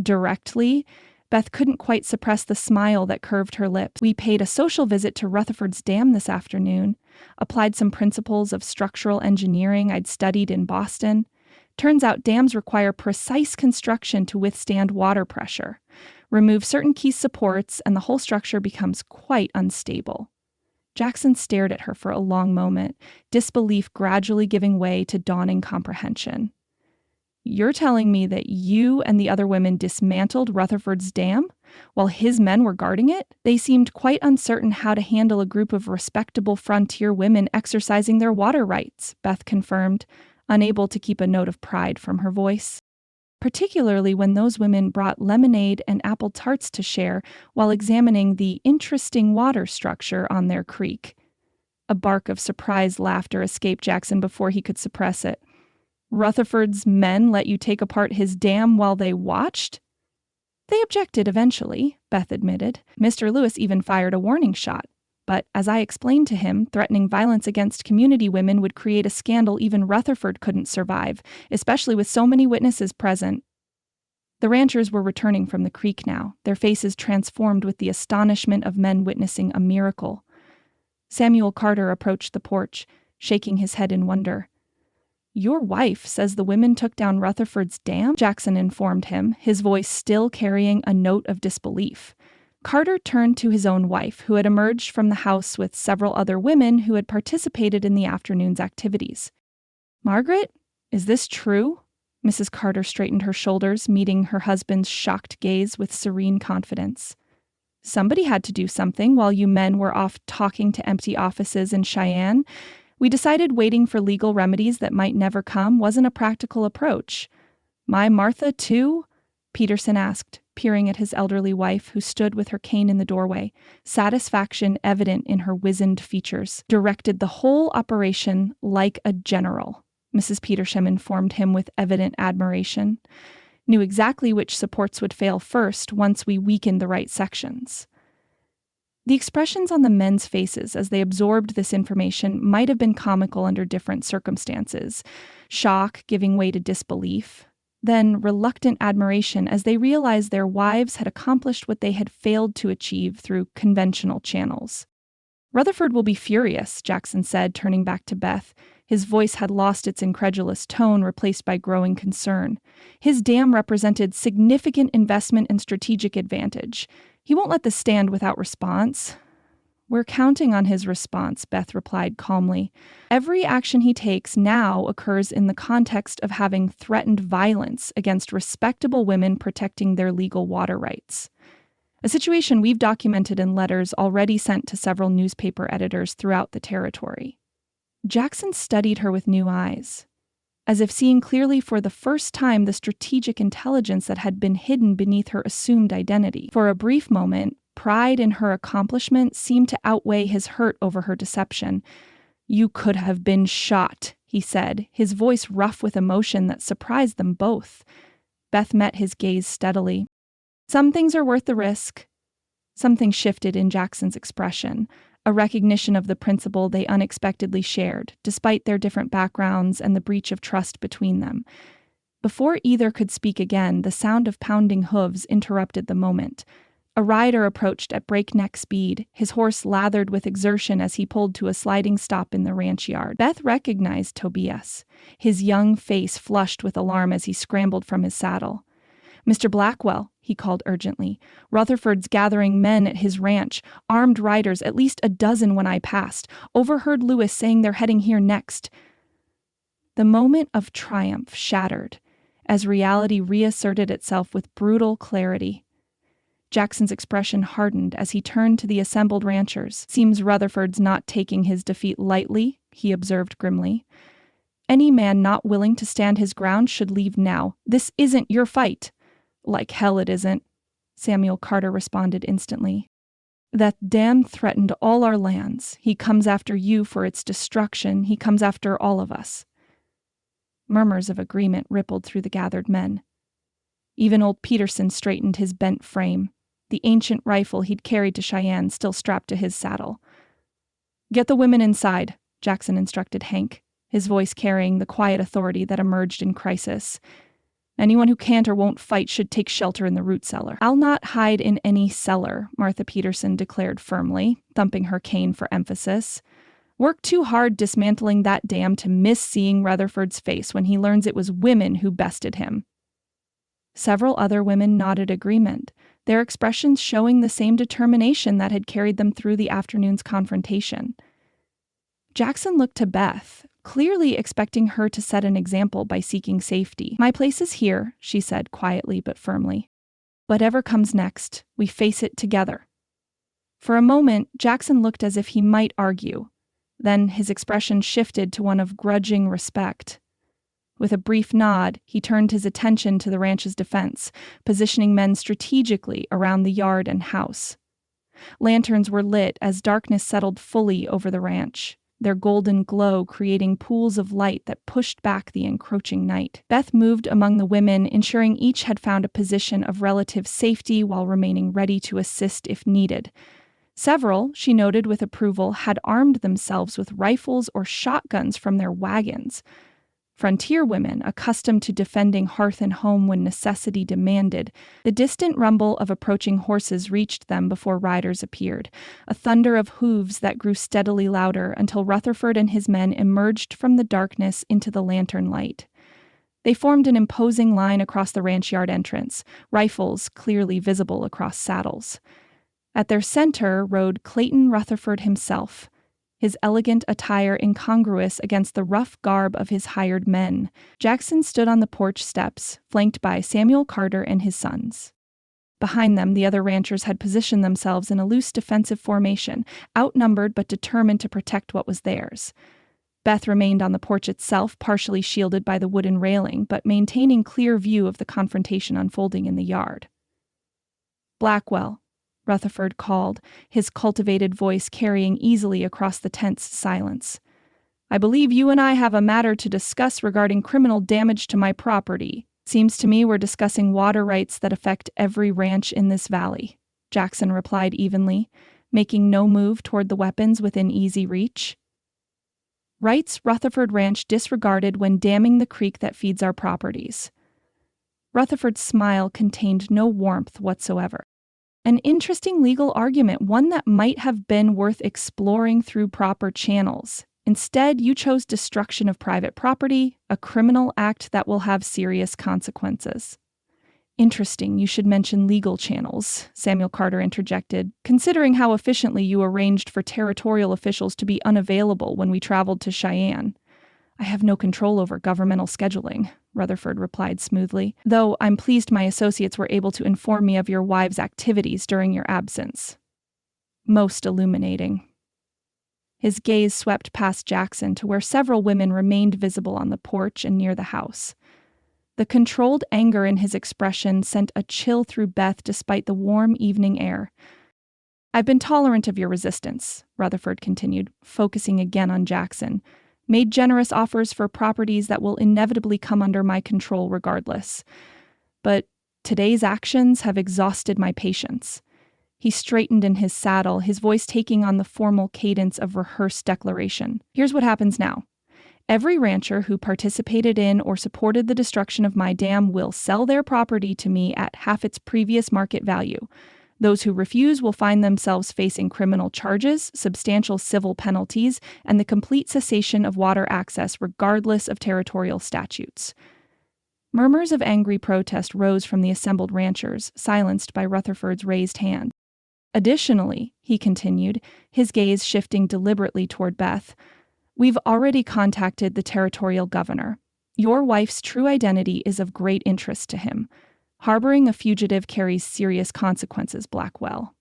Directly? Beth couldn't quite suppress the smile that curved her lips. "We paid a social visit to Rutherford's dam this afternoon, applied some principles of structural engineering I'd studied in Boston. Turns out dams require precise construction to withstand water pressure. Remove certain key supports, and the whole structure becomes quite unstable." Jackson stared at her for a long moment, disbelief gradually giving way to dawning comprehension. "You're telling me that you and the other women dismantled Rutherford's dam while his men were guarding it? They seemed quite uncertain how to handle a group of respectable frontier women exercising their water rights," Beth confirmed, unable to keep a note of pride from her voice. "Particularly when those women brought lemonade and apple tarts to share while examining the interesting water structure on their creek." A bark of surprised laughter escaped Jackson before he could suppress it. "Rutherford's men let you take apart his dam while they watched?" "They objected eventually," Beth admitted. "Mr. Lewis even fired a warning shot. But as I explained to him, threatening violence against community women would create a scandal even Rutherford couldn't survive, especially with so many witnesses present." The ranchers were returning from the creek now, their faces transformed with the astonishment of men witnessing a miracle. Samuel Carter approached the porch, shaking his head in wonder. "Your wife says the women took down Rutherford's dam?" Jackson informed him, his voice still carrying a note of disbelief. Carter turned to his own wife, who had emerged from the house with several other women who had participated in the afternoon's activities. "Margaret, is this true?" Mrs. Carter straightened her shoulders, meeting her husband's shocked gaze with serene confidence. "Somebody had to do something while you men were off talking to empty offices in Cheyenne. We decided waiting for legal remedies that might never come wasn't a practical approach." "My Martha, too?" Peterson asked, peering at his elderly wife, who stood with her cane in the doorway, satisfaction evident in her wizened features. "Directed the whole operation like a general," Mrs. Petersham informed him with evident admiration. "Knew exactly which supports would fail first once we weakened the right sections." The expressions on the men's faces as they absorbed this information might have been comical under different circumstances. Shock giving way to disbelief, then reluctant admiration as they realized their wives had accomplished what they had failed to achieve through conventional channels. "Rutherford will be furious," Jackson said, turning back to Beth. His voice had lost its incredulous tone, replaced by growing concern. "His dam represented significant investment and strategic advantage. He won't let this stand without response." "We're counting on his response," Beth replied calmly. "Every action he takes now occurs in the context of having threatened violence against respectable women protecting their legal water rights. A situation we've documented in letters already sent to several newspaper editors throughout the territory." Jackson studied her with new eyes, as if seeing clearly for the first time the strategic intelligence that had been hidden beneath her assumed identity. For a brief moment, pride in her accomplishment seemed to outweigh his hurt over her deception. "You could have been shot," he said, his voice rough with emotion that surprised them both. Beth met his gaze steadily. "Some things are worth the risk." Something shifted in Jackson's expression, a recognition of the principle they unexpectedly shared, despite their different backgrounds and the breach of trust between them. Before either could speak again, the sound of pounding hooves interrupted the moment. A rider approached at breakneck speed, his horse lathered with exertion as he pulled to a sliding stop in the ranch yard. Beth recognized Tobias, his young face flushed with alarm as he scrambled from his saddle. "Mr. Blackwell," he called urgently. "Rutherford's gathering men at his ranch, armed riders, at least a dozen when I passed. Overheard Lewis saying they're heading here next." The moment of triumph shattered as reality reasserted itself with brutal clarity. Jackson's expression hardened as he turned to the assembled ranchers. "Seems Rutherford's not taking his defeat lightly," he observed grimly. "Any man not willing to stand his ground should leave now. This isn't your fight." "Like hell it isn't," Samuel Carter responded instantly. "That damn threatened all our lands. He comes after you for its destruction. He comes after all of us." Murmurs of agreement rippled through the gathered men. Even old Peterson straightened his bent frame, the ancient rifle he'd carried to Cheyenne still strapped to his saddle. "Get the women inside," Jackson instructed Hank, his voice carrying the quiet authority that emerged in crisis. "Anyone who can't or won't fight should take shelter in the root cellar." "I'll not hide in any cellar," Martha Peterson declared firmly, thumping her cane for emphasis. "Work too hard dismantling that dam to miss seeing Rutherford's face when he learns it was women who bested him." Several other women nodded agreement, their expressions showing the same determination that had carried them through the afternoon's confrontation. Jackson looked to Beth, clearly expecting her to set an example by seeking safety. "My place is here," she said quietly but firmly. "Whatever comes next, we face it together." For a moment, Jackson looked as if he might argue. Then his expression shifted to one of grudging respect. With a brief nod, he turned his attention to the ranch's defense, positioning men strategically around the yard and house. Lanterns were lit as darkness settled fully over the ranch, their golden glow creating pools of light that pushed back the encroaching night. Beth moved among the women, ensuring each had found a position of relative safety while remaining ready to assist if needed. Several, she noted with approval, had armed themselves with rifles or shotguns from their wagons. Frontier women, accustomed to defending hearth and home when necessity demanded, the distant rumble of approaching horses reached them before riders appeared, a thunder of hooves that grew steadily louder until Rutherford and his men emerged from the darkness into the lantern light. They formed an imposing line across the ranch yard entrance, rifles clearly visible across saddles. At their center rode Clayton Rutherford himself, his elegant attire incongruous against the rough garb of his hired men. Jackson stood on the porch steps, flanked by Samuel Carter and his sons. Behind them, the other ranchers had positioned themselves in a loose defensive formation, outnumbered but determined to protect what was theirs. Beth remained on the porch itself, partially shielded by the wooden railing, but maintaining clear view of the confrontation unfolding in the yard. "Blackwell," Rutherford called, his cultivated voice carrying easily across the tense silence. "I believe you and I have a matter to discuss regarding criminal damage to my property. Seems to me we're discussing water rights that affect every ranch in this valley," Jackson replied evenly, making no move toward the weapons within easy reach. "Rights Rutherford Ranch disregarded when damming the creek that feeds our properties." Rutherford's smile contained no warmth whatsoever. An interesting legal argument, one that might have been worth exploring through proper channels. Instead, you chose destruction of private property, a criminal act that will have serious consequences. "Interesting, you should mention legal channels," Samuel Carter interjected, "considering how efficiently you arranged for territorial officials to be unavailable when we traveled to Cheyenne." "I have no control over governmental scheduling," Rutherford replied smoothly, "though I'm pleased my associates were able to inform me of your wives' activities during your absence." "Most illuminating." His gaze swept past Jackson to where several women remained visible on the porch and near the house. The controlled anger in his expression sent a chill through Beth despite the warm evening air. "I've been tolerant of your resistance," Rutherford continued, focusing again on Jackson. "Made generous offers for properties that will inevitably come under my control regardless. But today's actions have exhausted my patience." He straightened in his saddle, his voice taking on the formal cadence of rehearsed declaration. "Here's what happens now. Every rancher who participated in or supported the destruction of my dam will sell their property to me at half its previous market value. Those who refuse will find themselves facing criminal charges, substantial civil penalties, and the complete cessation of water access regardless of territorial statutes. Murmurs of angry protest rose from the assembled ranchers, silenced by Rutherford's raised hand. Additionally, he continued, his gaze shifting deliberately toward Beth, we've already contacted the territorial governor. Your wife's true identity is of great interest to him. Harboring a fugitive carries serious consequences, Blackwell.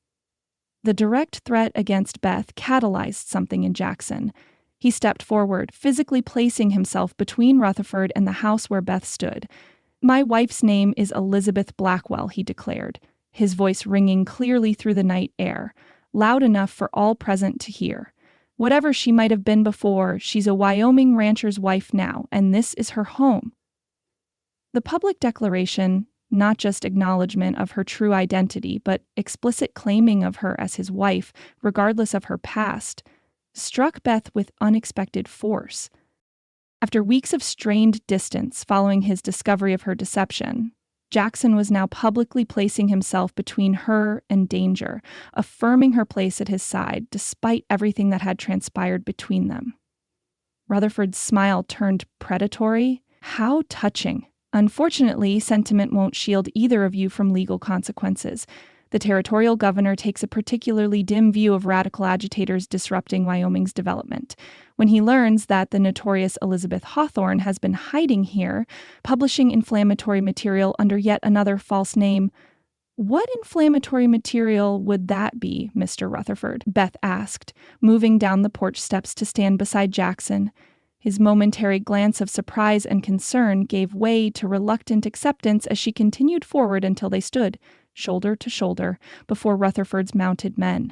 The direct threat against Beth catalyzed something in Jackson. He stepped forward, physically placing himself between Rutherford and the house where Beth stood. My wife's name is Elizabeth Blackwell, he declared, his voice ringing clearly through the night air, loud enough for all present to hear. Whatever she might have been before, she's a Wyoming rancher's wife now, and this is her home. The public declaration, not just acknowledgement of her true identity, but explicit claiming of her as his wife, regardless of her past, struck Beth with unexpected force. After weeks of strained distance following his discovery of her deception, Jackson was now publicly placing himself between her and danger, affirming her place at his side despite everything that had transpired between them. Rutherford's smile turned predatory. How touching. Unfortunately, sentiment won't shield either of you from legal consequences. The territorial governor takes a particularly dim view of radical agitators disrupting Wyoming's development. When he learns that the notorious Elizabeth Hawthorne has been hiding here, publishing inflammatory material under yet another false name, what inflammatory material would that be, Mr. Rutherford? Beth asked, moving down the porch steps to stand beside Jackson. His momentary glance of surprise and concern gave way to reluctant acceptance as she continued forward until they stood, shoulder to shoulder, before Rutherford's mounted men.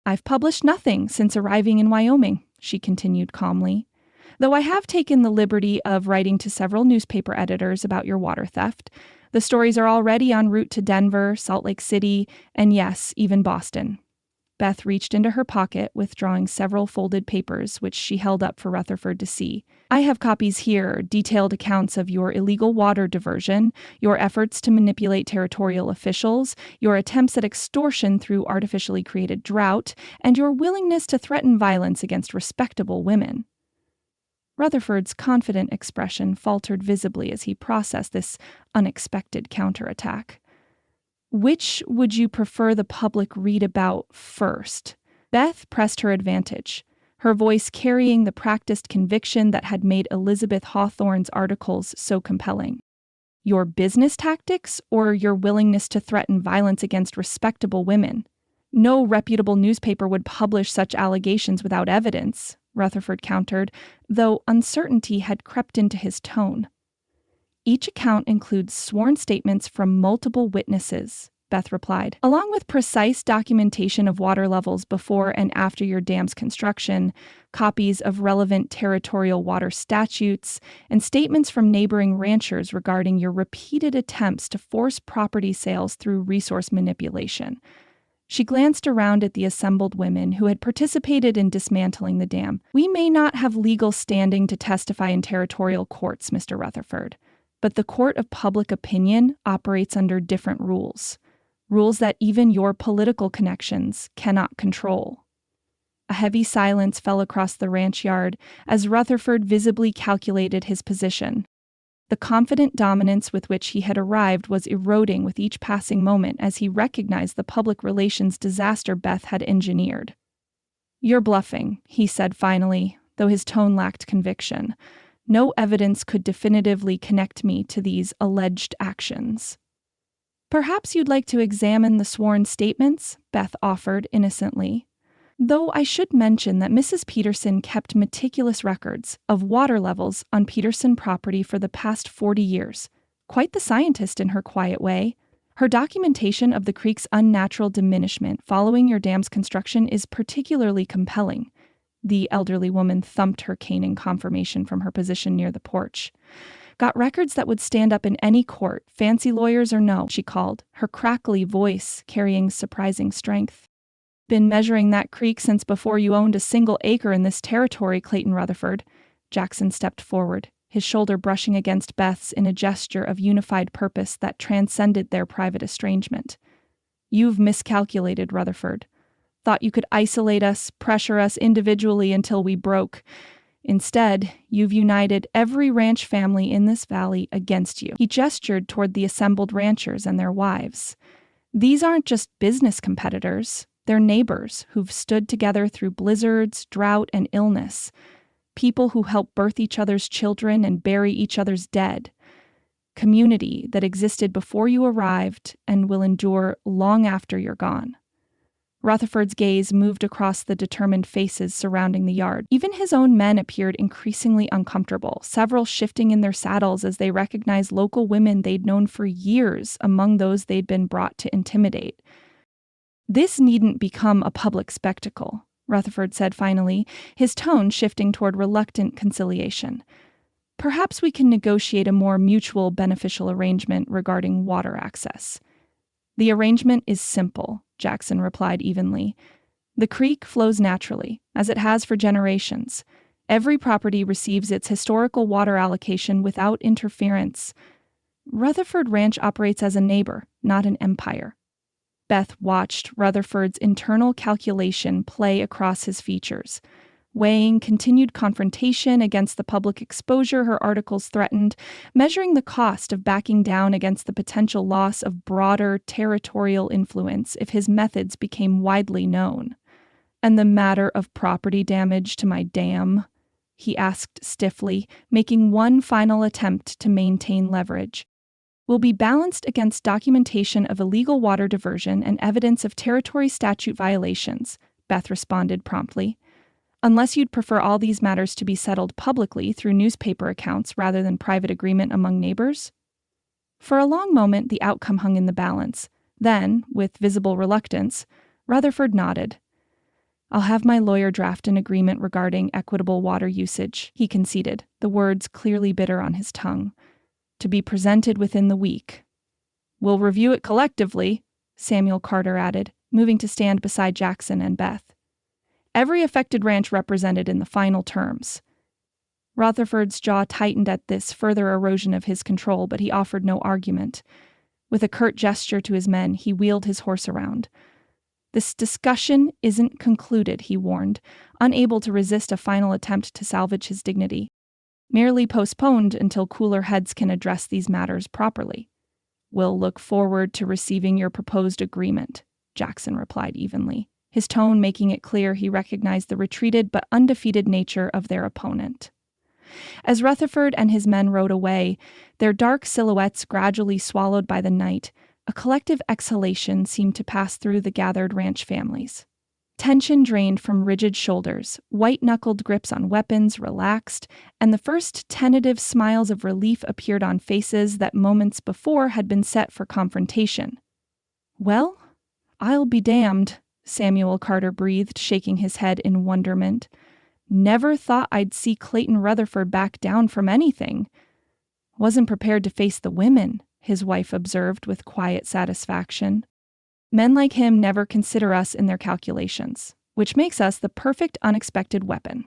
I've published nothing since arriving in Wyoming, she continued calmly, though I have taken the liberty of writing to several newspaper editors about your water theft. The stories are already en route to Denver, Salt Lake City, and yes, even Boston. Beth reached into her pocket, withdrawing several folded papers, which she held up for Rutherford to see. I have copies here, detailed accounts of your illegal water diversion, your efforts to manipulate territorial officials, your attempts at extortion through artificially created drought, and your willingness to threaten violence against respectable women. Rutherford's confident expression faltered visibly as he processed this unexpected counterattack. Which would you prefer the public read about first? Beth pressed her advantage, her voice carrying the practiced conviction that had made Elizabeth Hawthorne's articles so compelling. Your business tactics or your willingness to threaten violence against respectable women? No reputable newspaper would publish such allegations without evidence, Rutherford countered, though uncertainty had crept into his tone. Each account includes sworn statements from multiple witnesses, Beth replied, along with precise documentation of water levels before and after your dam's construction, copies of relevant territorial water statutes, and statements from neighboring ranchers regarding your repeated attempts to force property sales through resource manipulation. She glanced around at the assembled women who had participated in dismantling the dam. We may not have legal standing to testify in territorial courts, Mr. Rutherford, but the court of public opinion operates under different rules that even your political connections cannot control. A heavy silence fell across the ranch yard as Rutherford visibly calculated his position. The confident dominance with which he had arrived was eroding with each passing moment as he recognized the public relations disaster Beth had engineered. You're bluffing, he said finally, though his tone lacked conviction. No evidence could definitively connect me to these alleged actions. Perhaps you'd like to examine the sworn statements, Beth offered innocently. Though I should mention that Mrs. Peterson kept meticulous records of water levels on Peterson property for the past 40 years. Quite the scientist in her quiet way. Her documentation of the creek's unnatural diminishment following your dam's construction is particularly compelling. The elderly woman thumped her cane in confirmation from her position near the porch. Got records that would stand up in any court, fancy lawyers or no, she called, her crackly voice carrying surprising strength. Been measuring that creek since before you owned a single acre in this territory, Clayton Rutherford. Jackson stepped forward, his shoulder brushing against Beth's in a gesture of unified purpose that transcended their private estrangement. "You've miscalculated, Rutherford. Thought you could isolate us, pressure us individually until we broke. Instead, you've united every ranch family in this valley against you." He gestured toward the assembled ranchers and their wives. "These aren't just business competitors. They're neighbors who've stood together through blizzards, drought, and illness. People who help birth each other's children and bury each other's dead. Community that existed before you arrived and will endure long after you're gone." Rutherford's gaze moved across the determined faces surrounding the yard. Even his own men appeared increasingly uncomfortable, several shifting in their saddles as they recognized local women they'd known for years among those they'd been brought to intimidate. "This needn't become a public spectacle," Rutherford said finally, his tone shifting toward reluctant conciliation. "Perhaps we can negotiate a more mutual beneficial arrangement regarding water access." "The arrangement is simple," Jackson replied evenly. "The creek flows naturally, as it has for generations. Every property receives its historical water allocation without interference. Rutherford Ranch operates as a neighbor, not an empire." Beth watched Rutherford's internal calculation play across his features, weighing continued confrontation against the public exposure her articles threatened, measuring the cost of backing down against the potential loss of broader territorial influence if his methods became widely known. "And the matter of property damage to my dam?" he asked stiffly, making one final attempt to maintain leverage. "Will be balanced against documentation of illegal water diversion and evidence of territory statute violations," Beth responded promptly. "Unless you'd prefer all these matters to be settled publicly through newspaper accounts rather than private agreement among neighbors?" For a long moment, the outcome hung in the balance. Then, with visible reluctance, Rutherford nodded. "I'll have my lawyer draft an agreement regarding equitable water usage," he conceded, the words clearly bitter on his tongue. "To be presented within the week." "We'll review it collectively," Samuel Carter added, moving to stand beside Jackson and Beth. "Every affected ranch represented in the final terms." Rutherford's jaw tightened at this further erosion of his control, but he offered no argument. With a curt gesture to his men, he wheeled his horse around. "This discussion isn't concluded," he warned, unable to resist a final attempt to salvage his dignity. "Merely postponed until cooler heads can address these matters properly." "We'll look forward to receiving your proposed agreement," Jackson replied evenly, his tone making it clear he recognized the retreated but undefeated nature of their opponent. As Rutherford and his men rode away, their dark silhouettes gradually swallowed by the night, a collective exhalation seemed to pass through the gathered ranch families. Tension drained from rigid shoulders, white-knuckled grips on weapons relaxed, and the first tentative smiles of relief appeared on faces that moments before had been set for confrontation. "Well, I'll be damned," Samuel Carter breathed, shaking his head in wonderment. "Never thought I'd see Clayton Rutherford back down from anything." "Wasn't prepared to face the women," his wife observed with quiet satisfaction. "Men like him never consider us in their calculations, which makes us the perfect unexpected weapon."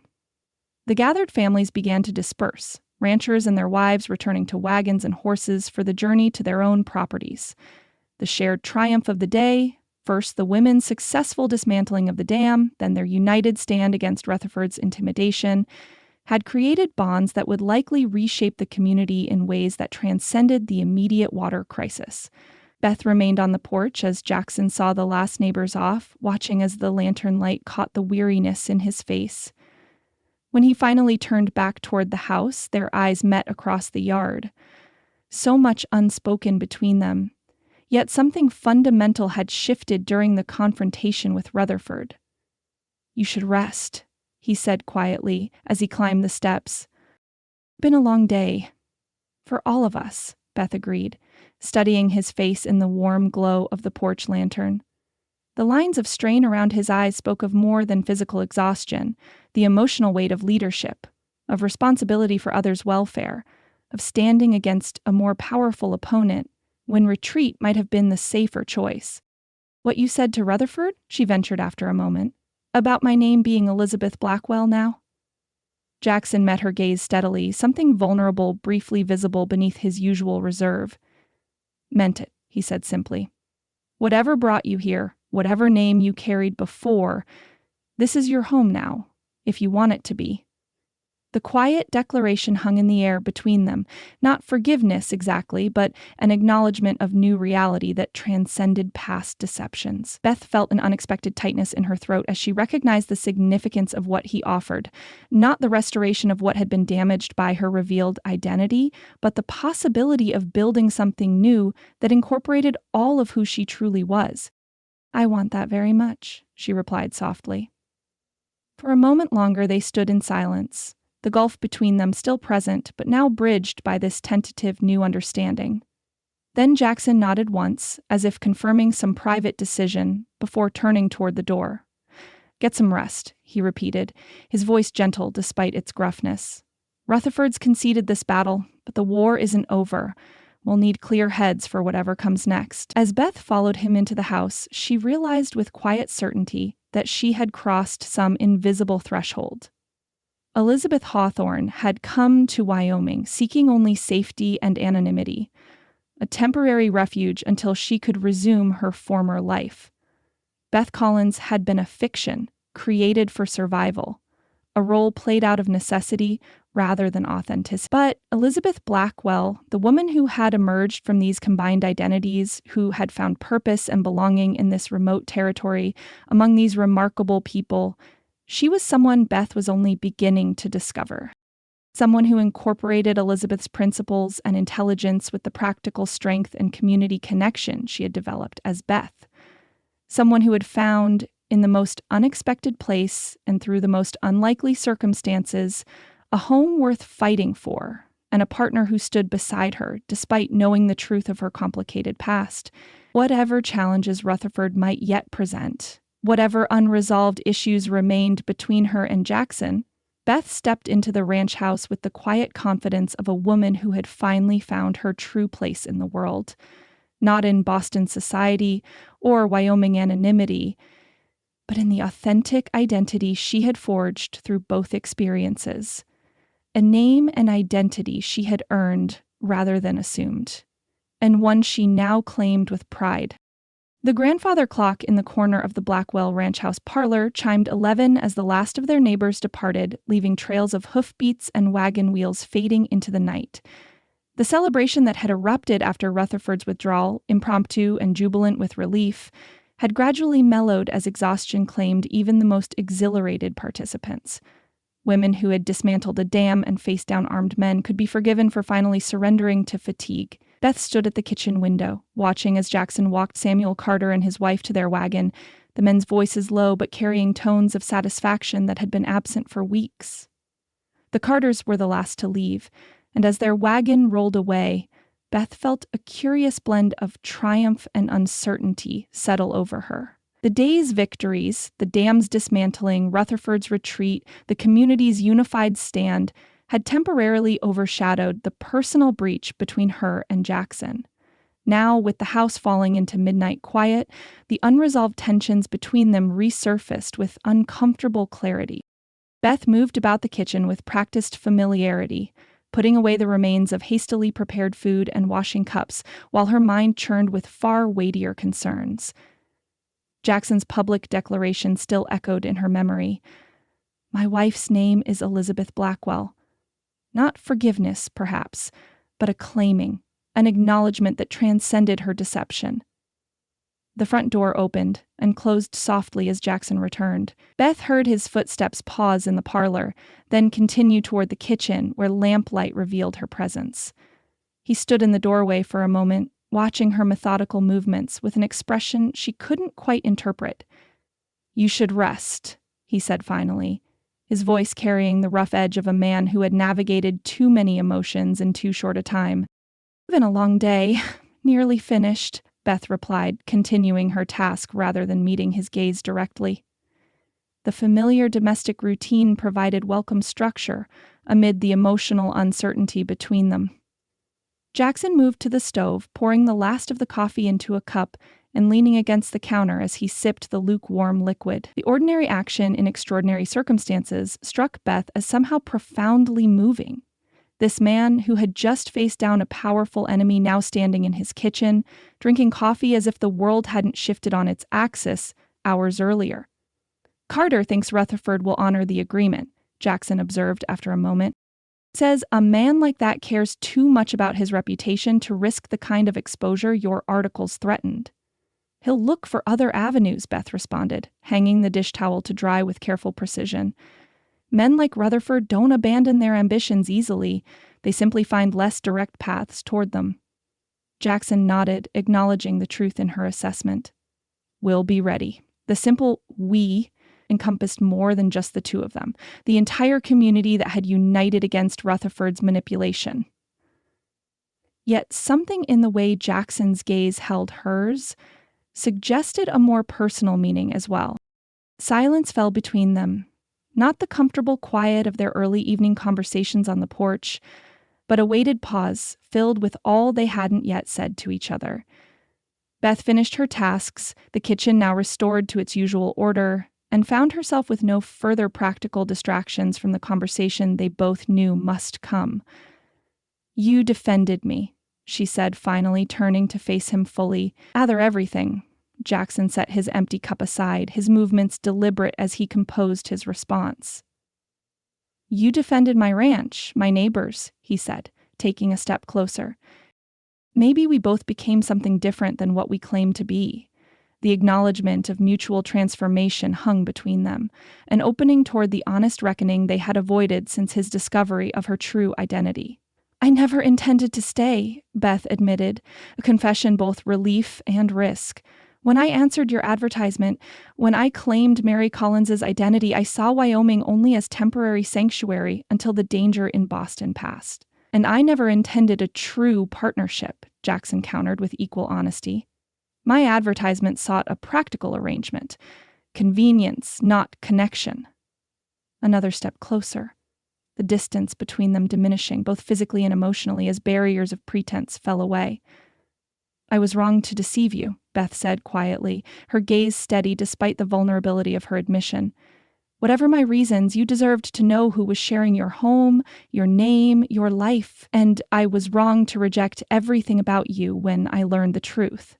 The gathered families began to disperse, ranchers and their wives returning to wagons and horses for the journey to their own properties. The shared triumph of the day, first the women's successful dismantling of the dam, then their united stand against Rutherford's intimidation, had created bonds that would likely reshape the community in ways that transcended the immediate water crisis. Beth remained on the porch as Jackson saw the last neighbors off, watching as the lantern light caught the weariness in his face. When he finally turned back toward the house, their eyes met across the yard. So much unspoken between them. Yet something fundamental had shifted during the confrontation with Rutherford. "You should rest," he said quietly as he climbed the steps. "Been a long day." "For all of us," Beth agreed, studying his face in the warm glow of the porch lantern. The lines of strain around his eyes spoke of more than physical exhaustion, the emotional weight of leadership, of responsibility for others' welfare, of standing against a more powerful opponent when retreat might have been the safer choice. "What you said to Rutherford?" she ventured after a moment. "About my name being Elizabeth Blackwell now?" Jackson met her gaze steadily, something vulnerable briefly visible beneath his usual reserve. "Meant it," he said simply. "Whatever brought you here, whatever name you carried before, this is your home now, if you want it to be." The quiet declaration hung in the air between them, not forgiveness exactly, but an acknowledgement of new reality that transcended past deceptions. Beth felt an unexpected tightness in her throat as she recognized the significance of what he offered, not the restoration of what had been damaged by her revealed identity, but the possibility of building something new that incorporated all of who she truly was. "I want that very much," she replied softly. For a moment longer they stood in silence, the gulf between them still present, but now bridged by this tentative new understanding. Then Jackson nodded once, as if confirming some private decision, before turning toward the door. "Get some rest," he repeated, his voice gentle despite its gruffness. "Rutherford's conceded this battle, but the war isn't over. We'll need clear heads for whatever comes next." As Beth followed him into the house, she realized with quiet certainty that she had crossed some invisible threshold. Elizabeth Hawthorne had come to Wyoming seeking only safety and anonymity, a temporary refuge until she could resume her former life. Beth Collins had been a fiction created for survival, a role played out of necessity rather than authenticity. But Elizabeth Blackwell, the woman who had emerged from these combined identities, who had found purpose and belonging in this remote territory among these remarkable people, she was someone Beth was only beginning to discover. Someone who incorporated Elizabeth's principles and intelligence with the practical strength and community connection she had developed as Beth. Someone who had found, in the most unexpected place and through the most unlikely circumstances, a home worth fighting for, and a partner who stood beside her despite knowing the truth of her complicated past. Whatever challenges Rutherford might yet present, whatever unresolved issues remained between her and Jackson, Beth stepped into the ranch house with the quiet confidence of a woman who had finally found her true place in the world. Not in Boston society or Wyoming anonymity, but in the authentic identity she had forged through both experiences. A name and identity she had earned rather than assumed, and one she now claimed with pride. The grandfather clock in the corner of the Blackwell Ranch House parlor chimed 11 as the last of their neighbors departed, leaving trails of hoofbeats and wagon wheels fading into the night. The celebration that had erupted after Rutherford's withdrawal, impromptu and jubilant with relief, had gradually mellowed as exhaustion claimed even the most exhilarated participants. Women who had dismantled a dam and faced down armed men could be forgiven for finally surrendering to fatigue. Beth stood at the kitchen window, watching as Jackson walked Samuel Carter and his wife to their wagon, the men's voices low but carrying tones of satisfaction that had been absent for weeks. The Carters were the last to leave, and as their wagon rolled away, Beth felt a curious blend of triumph and uncertainty settle over her. The day's victories, the dam's dismantling, Rutherford's retreat, the community's unified stand, had temporarily overshadowed the personal breach between her and Jackson. Now, with the house falling into midnight quiet, the unresolved tensions between them resurfaced with uncomfortable clarity. Beth moved about the kitchen with practiced familiarity, putting away the remains of hastily prepared food and washing cups, while her mind churned with far weightier concerns. Jackson's public declaration still echoed in her memory. "My wife's name is Elizabeth Blackwell." Not forgiveness, perhaps, but a claiming, an acknowledgement that transcended her deception. The front door opened and closed softly as Jackson returned. Beth heard his footsteps pause in the parlor, then continue toward the kitchen where lamplight revealed her presence. He stood in the doorway for a moment, watching her methodical movements with an expression she couldn't quite interpret. "You should rest," he said finally, his voice carrying the rough edge of a man who had navigated too many emotions in too short a time. "Been a long day, nearly finished," Beth replied, continuing her task rather than meeting his gaze directly. The familiar domestic routine provided welcome structure amid the emotional uncertainty between them. Jackson moved to the stove, pouring the last of the coffee into a cup and leaning against the counter as he sipped the lukewarm liquid. The ordinary action in extraordinary circumstances struck Beth as somehow profoundly moving. This man, who had just faced down a powerful enemy, now standing in his kitchen, drinking coffee as if the world hadn't shifted on its axis hours earlier. "Carter thinks Rutherford will honor the agreement," Jackson observed after a moment. "Says a man like that cares too much about his reputation to risk the kind of exposure your articles threatened." "He'll look for other avenues," Beth responded, hanging the dish towel to dry with careful precision. "Men like Rutherford don't abandon their ambitions easily. They simply find less direct paths toward them." Jackson nodded, acknowledging the truth in her assessment. "We'll be ready." The simple "we" encompassed more than just the two of them, the entire community that had united against Rutherford's manipulation. Yet something in the way Jackson's gaze held hers suggested a more personal meaning as well. Silence fell between them, not the comfortable quiet of their early evening conversations on the porch, but a weighted pause filled with all they hadn't yet said to each other. Beth finished her tasks, the kitchen now restored to its usual order, and found herself with no further practical distractions from the conversation they both knew must come. "You defended me," she said, finally turning to face him fully. "Rather everything." Jackson set his empty cup aside, his movements deliberate as he composed his response. "You defended my ranch, my neighbors," he said, taking a step closer. "Maybe we both became something different than what we claimed to be." The acknowledgement of mutual transformation hung between them, an opening toward the honest reckoning they had avoided since his discovery of her true identity. "I never intended to stay," Beth admitted, a confession both relief and risk. "When I answered your advertisement, when I claimed Mary Collins's identity, I saw Wyoming only as temporary sanctuary until the danger in Boston passed. And I never intended a true partnership," Jackson countered with equal honesty. "My advertisement sought a practical arrangement. Convenience, not connection." Another step closer, the distance between them diminishing, both physically and emotionally, as barriers of pretense fell away. "I was wrong to deceive you," Beth said quietly, her gaze steady despite the vulnerability of her admission. "Whatever my reasons, you deserved to know who was sharing your home, your name, your life, and I was wrong to reject everything about you when I learned the truth,"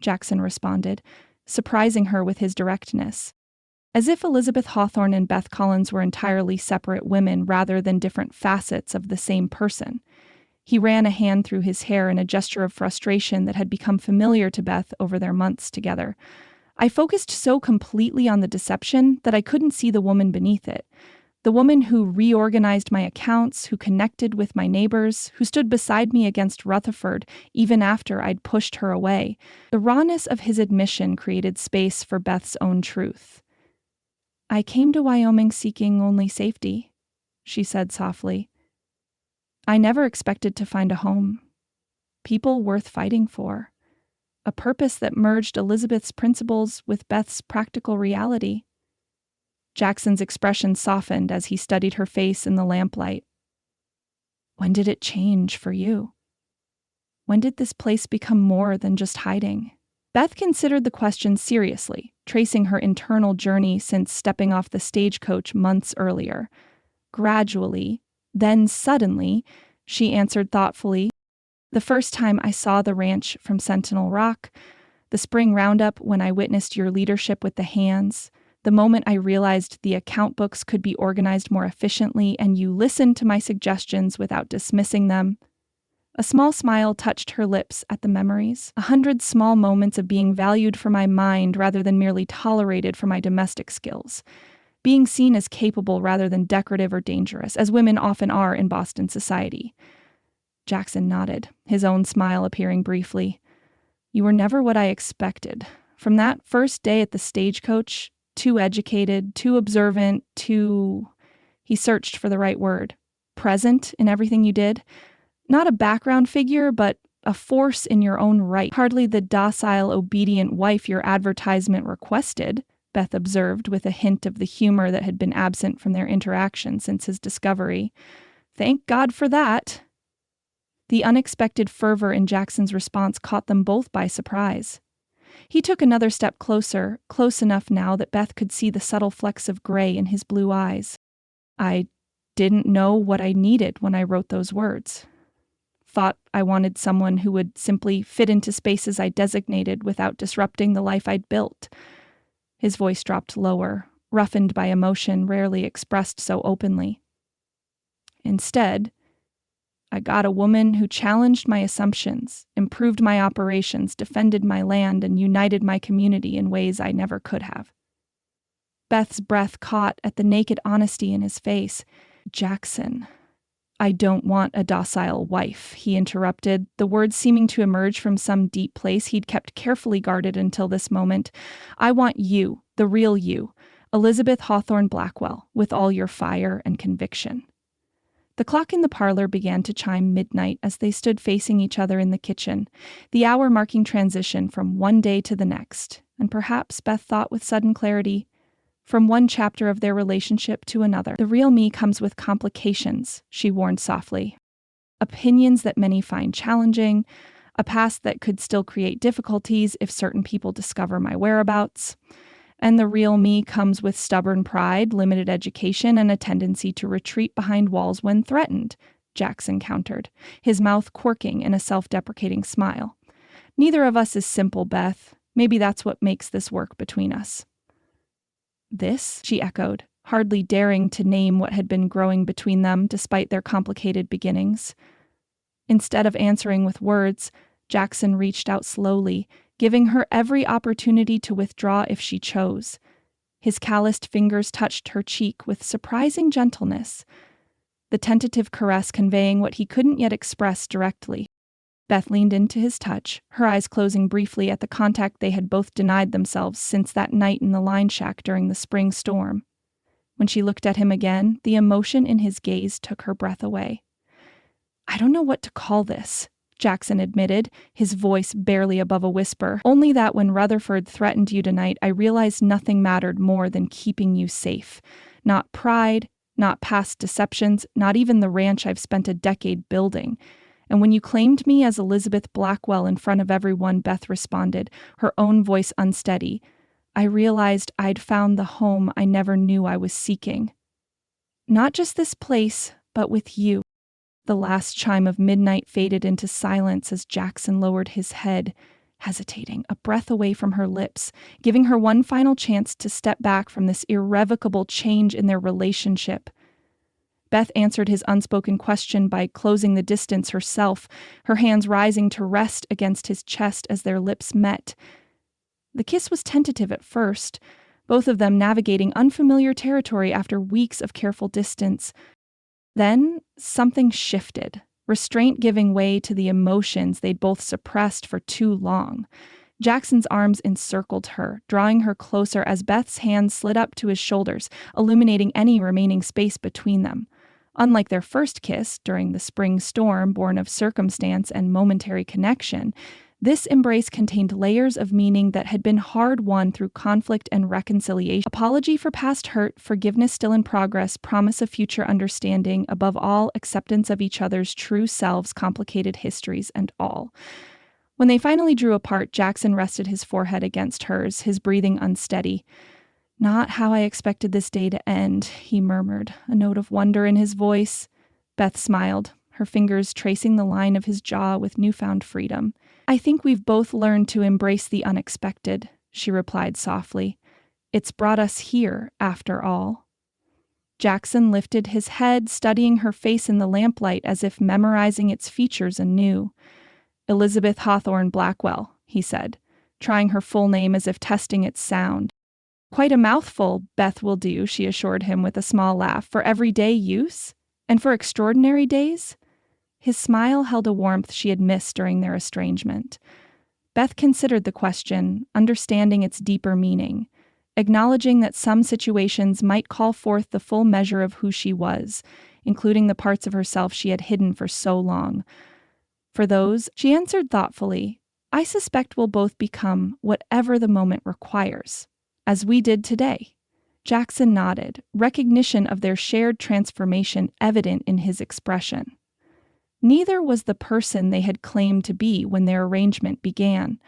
Jackson responded, surprising her with his directness. As if Elizabeth Hawthorne and Beth Collins were entirely separate women rather than different facets of the same person. He ran a hand through his hair in a gesture of frustration that had become familiar to Beth over their months together. "I focused so completely on the deception that I couldn't see the woman beneath it. The woman who reorganized my accounts, who connected with my neighbors, who stood beside me against Rutherford even after I'd pushed her away." The rawness of his admission created space for Beth's own truth. "I came to Wyoming seeking only safety," she said softly. "I never expected to find a home. People worth fighting for. A purpose that merged Elizabeth's principles with Beth's practical reality." Jackson's expression softened as he studied her face in the lamplight. "When did it change for you? When did this place become more than just hiding?" Beth considered the question seriously, tracing her internal journey since stepping off the stagecoach months earlier. "Gradually, then suddenly," she answered thoughtfully. "The first time I saw the ranch from Sentinel Rock, the spring roundup when I witnessed your leadership with the hands, the moment I realized the account books could be organized more efficiently and you listened to my suggestions without dismissing them." A small smile touched her lips at the memories. 100 small moments of being valued for my mind rather than merely tolerated for my domestic skills. Being seen as capable rather than decorative or dangerous, as women often are in Boston society. Jackson nodded, his own smile appearing briefly. "You were never what I expected. From that first day at the stagecoach, too educated, too observant, too..." He searched for the right word. "Present in everything you did. Not a background figure, but a force in your own right. Hardly the docile, obedient wife your advertisement requested," Beth observed with a hint of the humor that had been absent from their interaction since his discovery. "Thank God for that." The unexpected fervor in Jackson's response caught them both by surprise. He took another step closer, close enough now that Beth could see the subtle flecks of gray in his blue eyes. I didn't know what I needed when I wrote those words. Thought I wanted someone who would simply fit into spaces I designated without disrupting the life I'd built. His voice dropped lower, roughened by emotion rarely expressed so openly. Instead, I got a woman who challenged my assumptions, improved my operations, defended my land, and united my community in ways I never could have. Beth's breath caught at the naked honesty in his face. Jackson. I don't want a docile wife, he interrupted, the words seeming to emerge from some deep place he'd kept carefully guarded until this moment. I want you, the real you, Elizabeth Hawthorne Blackwell, with all your fire and conviction. The clock in the parlor began to chime midnight as they stood facing each other in the kitchen, the hour marking transition from one day to the next, and perhaps, Beth thought with sudden clarity, from one chapter of their relationship to another. The real me comes with complications, she warned softly. Opinions that many find challenging, a past that could still create difficulties if certain people discover my whereabouts. And the real me comes with stubborn pride, limited education, and a tendency to retreat behind walls when threatened, Jackson countered, his mouth quirking in a self-deprecating smile. Neither of us is simple, Beth. Maybe that's what makes this work between us. This, she echoed, hardly daring to name what had been growing between them despite their complicated beginnings. Instead of answering with words, Jackson reached out slowly, giving her every opportunity to withdraw if she chose. His calloused fingers touched her cheek with surprising gentleness, the tentative caress conveying what he couldn't yet express directly. Beth leaned into his touch, her eyes closing briefly at the contact they had both denied themselves since that night in the line shack during the spring storm. When she looked at him again, the emotion in his gaze took her breath away. I don't know what to call this, Jackson admitted, his voice barely above a whisper. Only that when Rutherford threatened you tonight, I realized nothing mattered more than keeping you safe. Not pride, not past deceptions, not even the ranch I've spent a decade building. And when you claimed me as Elizabeth Blackwell in front of everyone, Beth responded, her own voice unsteady, I realized I'd found the home I never knew I was seeking. Not just this place, but with you. The last chime of midnight faded into silence as Jackson lowered his head, hesitating, a breath away from her lips, giving her one final chance to step back from this irrevocable change in their relationship. Beth answered his unspoken question by closing the distance herself, her hands rising to rest against his chest as their lips met. The kiss was tentative at first, both of them navigating unfamiliar territory after weeks of careful distance. Then something shifted, restraint giving way to the emotions they'd both suppressed for too long. Jackson's arms encircled her, drawing her closer as Beth's hands slid up to his shoulders, illuminating any remaining space between them. Unlike their first kiss during the spring storm born of circumstance and momentary connection, this embrace contained layers of meaning that had been hard-won through conflict and reconciliation. Apology for past hurt, forgiveness still in progress, promise of future understanding, above all, acceptance of each other's true selves, complicated histories, and all. When they finally drew apart, Jackson rested his forehead against hers, his breathing unsteady. Not how I expected this day to end, he murmured, a note of wonder in his voice. Beth smiled, her fingers tracing the line of his jaw with newfound freedom. I think we've both learned to embrace the unexpected, she replied softly. It's brought us here, after all. Jackson lifted his head, studying her face in the lamplight as if memorizing its features anew. Elizabeth Hawthorne Blackwell, he said, trying her full name as if testing its sound. Quite a mouthful, Beth will do, she assured him with a small laugh. For everyday use? And for extraordinary days? His smile held a warmth she had missed during their estrangement. Beth considered the question, understanding its deeper meaning, acknowledging that some situations might call forth the full measure of who she was, including the parts of herself she had hidden for so long. For those, she answered thoughtfully, I suspect we'll both become whatever the moment requires. As we did today. Jackson nodded, recognition of their shared transformation evident in his expression. Neither was the person they had claimed to be when their arrangement began.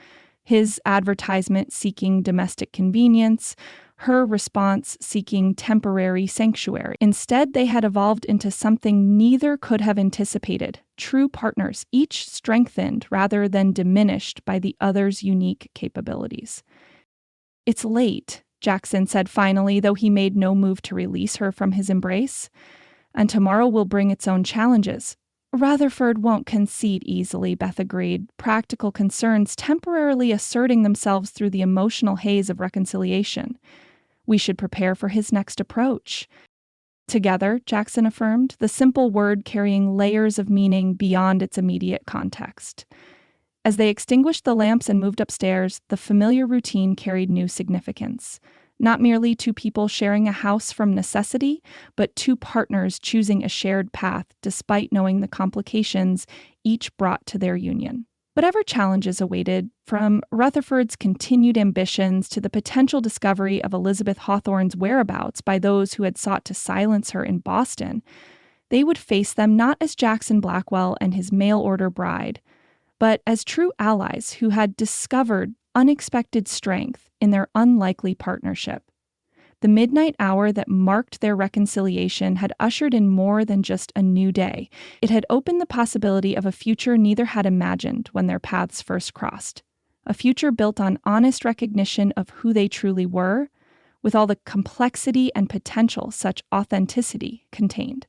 His advertisement seeking domestic convenience, her response seeking temporary sanctuary. Instead, they had evolved into something neither could have anticipated: true partners, each strengthened rather than diminished by the other's unique capabilities. "It's late," Jackson said finally, though he made no move to release her from his embrace. "And tomorrow will bring its own challenges." "Rutherford won't concede easily," Beth agreed, practical concerns temporarily asserting themselves through the emotional haze of reconciliation. "We should prepare for his next approach." "Together," Jackson affirmed, the simple word carrying layers of meaning beyond its immediate context. As they extinguished the lamps and moved upstairs, the familiar routine carried new significance. Not merely two people sharing a house from necessity, but two partners choosing a shared path despite knowing the complications each brought to their union. Whatever challenges awaited, from Rutherford's continued ambitions to the potential discovery of Elizabeth Hawthorne's whereabouts by those who had sought to silence her in Boston, they would face them not as Jackson Blackwell and his mail-order bride, but as true allies who had discovered unexpected strength in their unlikely partnership. The midnight hour that marked their reconciliation had ushered in more than just a new day. It had opened the possibility of a future neither had imagined when their paths first crossed. A future built on honest recognition of who they truly were, with all the complexity and potential such authenticity contained.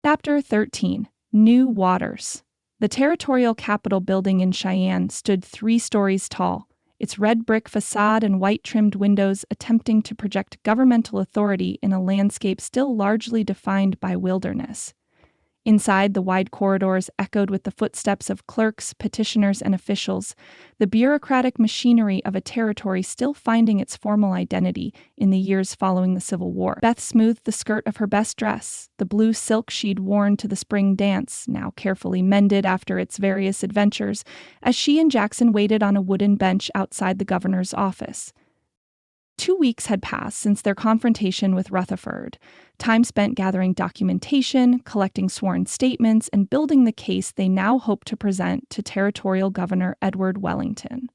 Chapter 13. New Waters. The territorial capitol building in Cheyenne stood 3 stories tall, its red brick facade and white-trimmed windows attempting to project governmental authority in a landscape still largely defined by wilderness. Inside, the wide corridors echoed with the footsteps of clerks, petitioners, and officials, the bureaucratic machinery of a territory still finding its formal identity in the years following the Civil War. Beth smoothed the skirt of her best dress, the blue silk she'd worn to the spring dance, now carefully mended after its various adventures, as she and Jackson waited on a wooden bench outside the governor's office. 2 weeks had passed since their confrontation with Rutherford, time spent gathering documentation, collecting sworn statements, and building the case they now hoped to present to Territorial Governor Edward Wellington.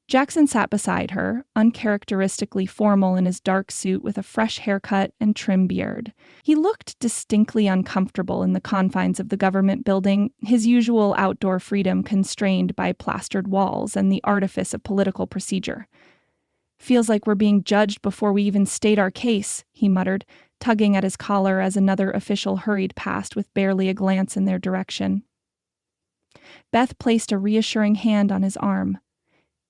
Jackson sat beside her, uncharacteristically formal in his dark suit with a fresh haircut and trim beard. He looked distinctly uncomfortable in the confines of the government building, his usual outdoor freedom constrained by plastered walls and the artifice of political procedure. "Feels like we're being judged before we even state our case," he muttered, tugging at his collar as another official hurried past with barely a glance in their direction. Beth placed a reassuring hand on his arm.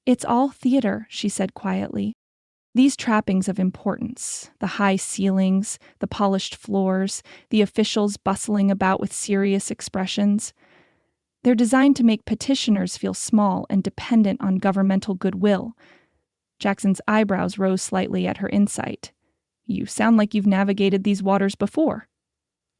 "It's all theater," she said quietly. "These trappings of importance, the high ceilings, the polished floors, the officials bustling about with serious expressions, they're designed to make petitioners feel small and dependent on governmental goodwill." Jackson's eyebrows rose slightly at her insight. "You sound like you've navigated these waters before."